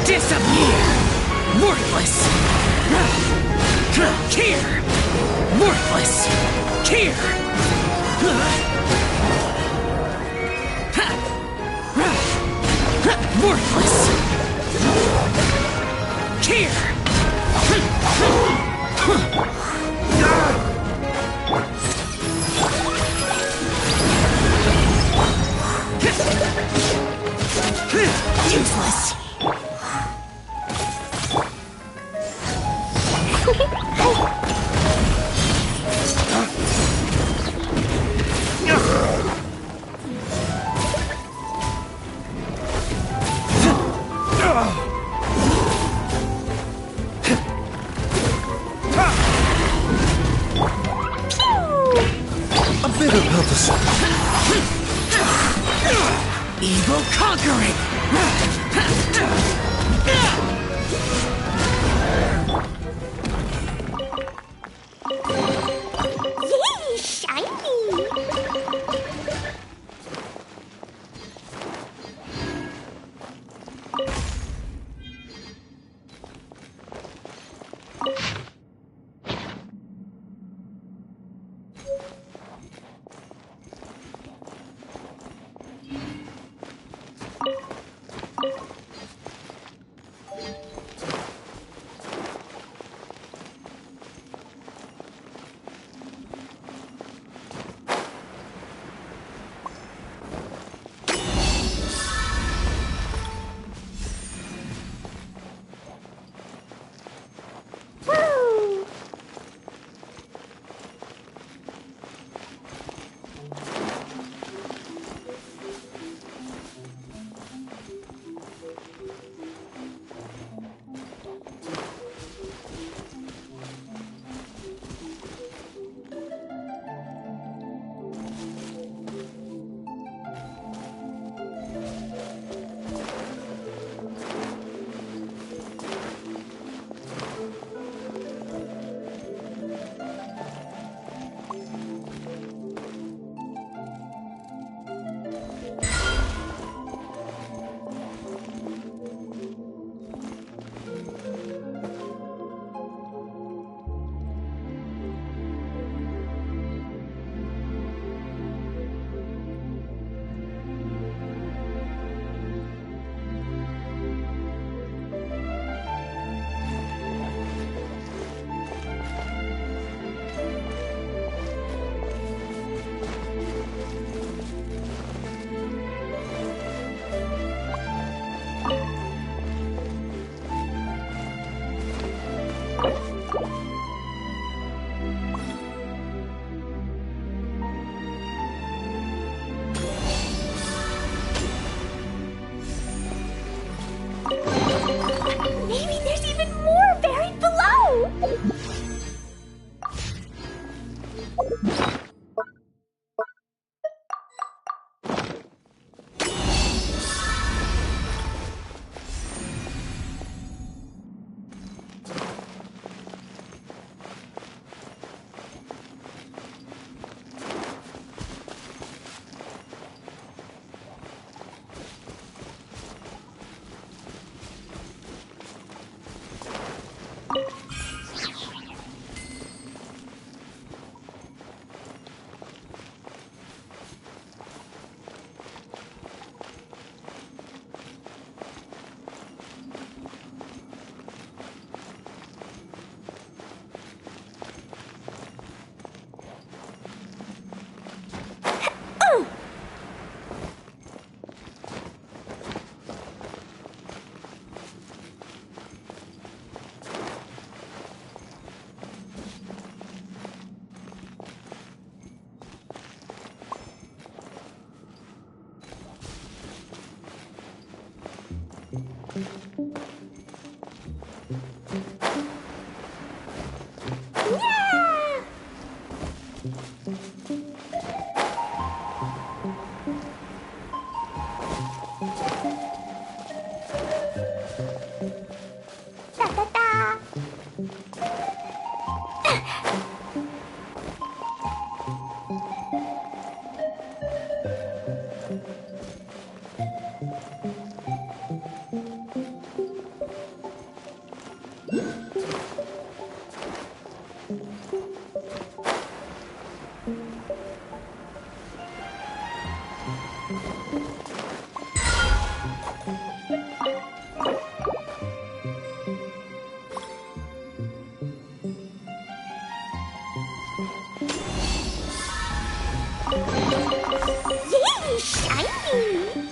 Disappear! Worthless! Here! Worthless! Here! Worthless! Here! Useless! A bitter pill to swallow. Evil conquering! Yay, shiny! Maybe there's even more buried below! Yay, shiny!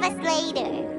of us later.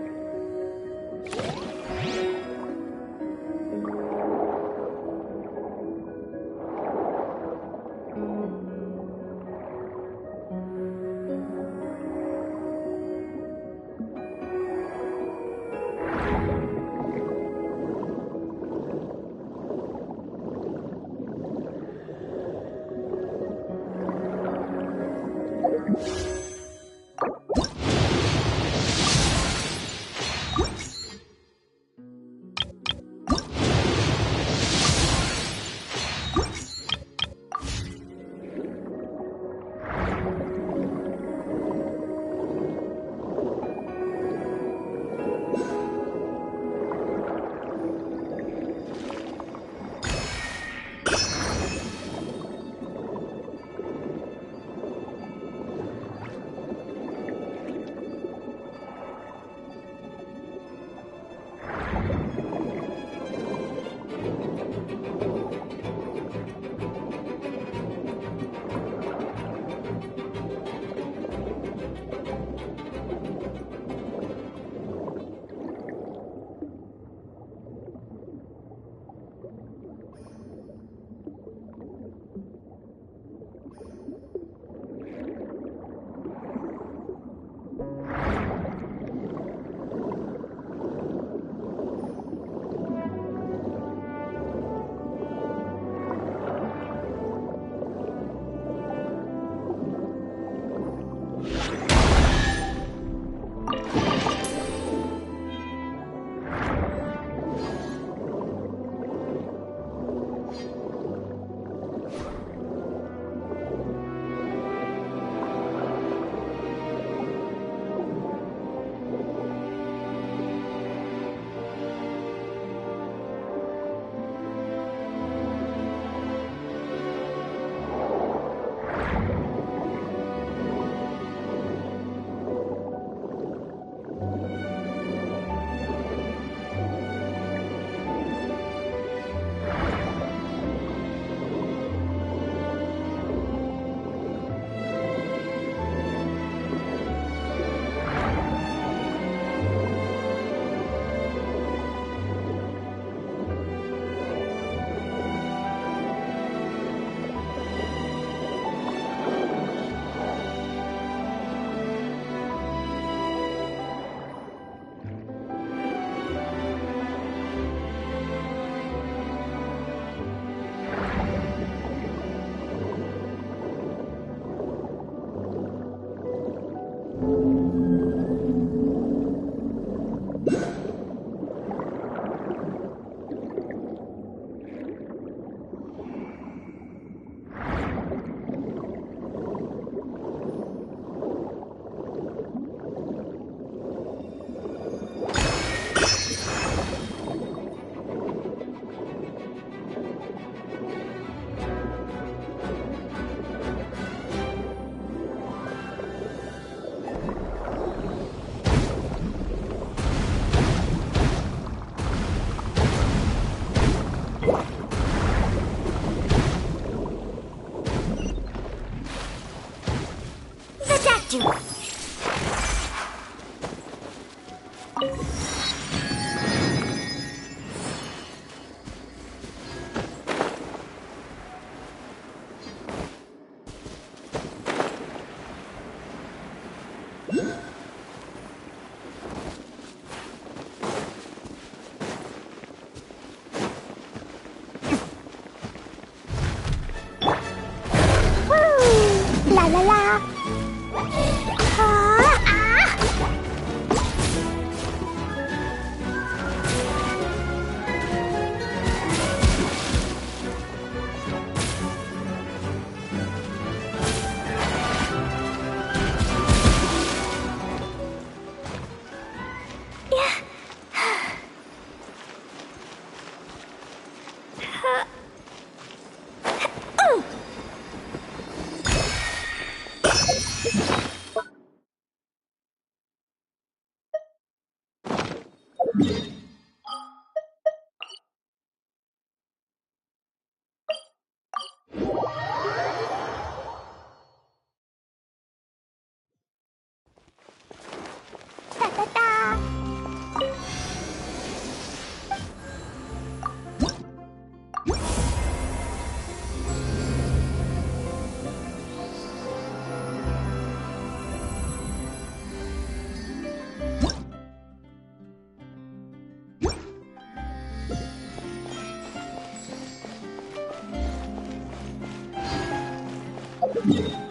you.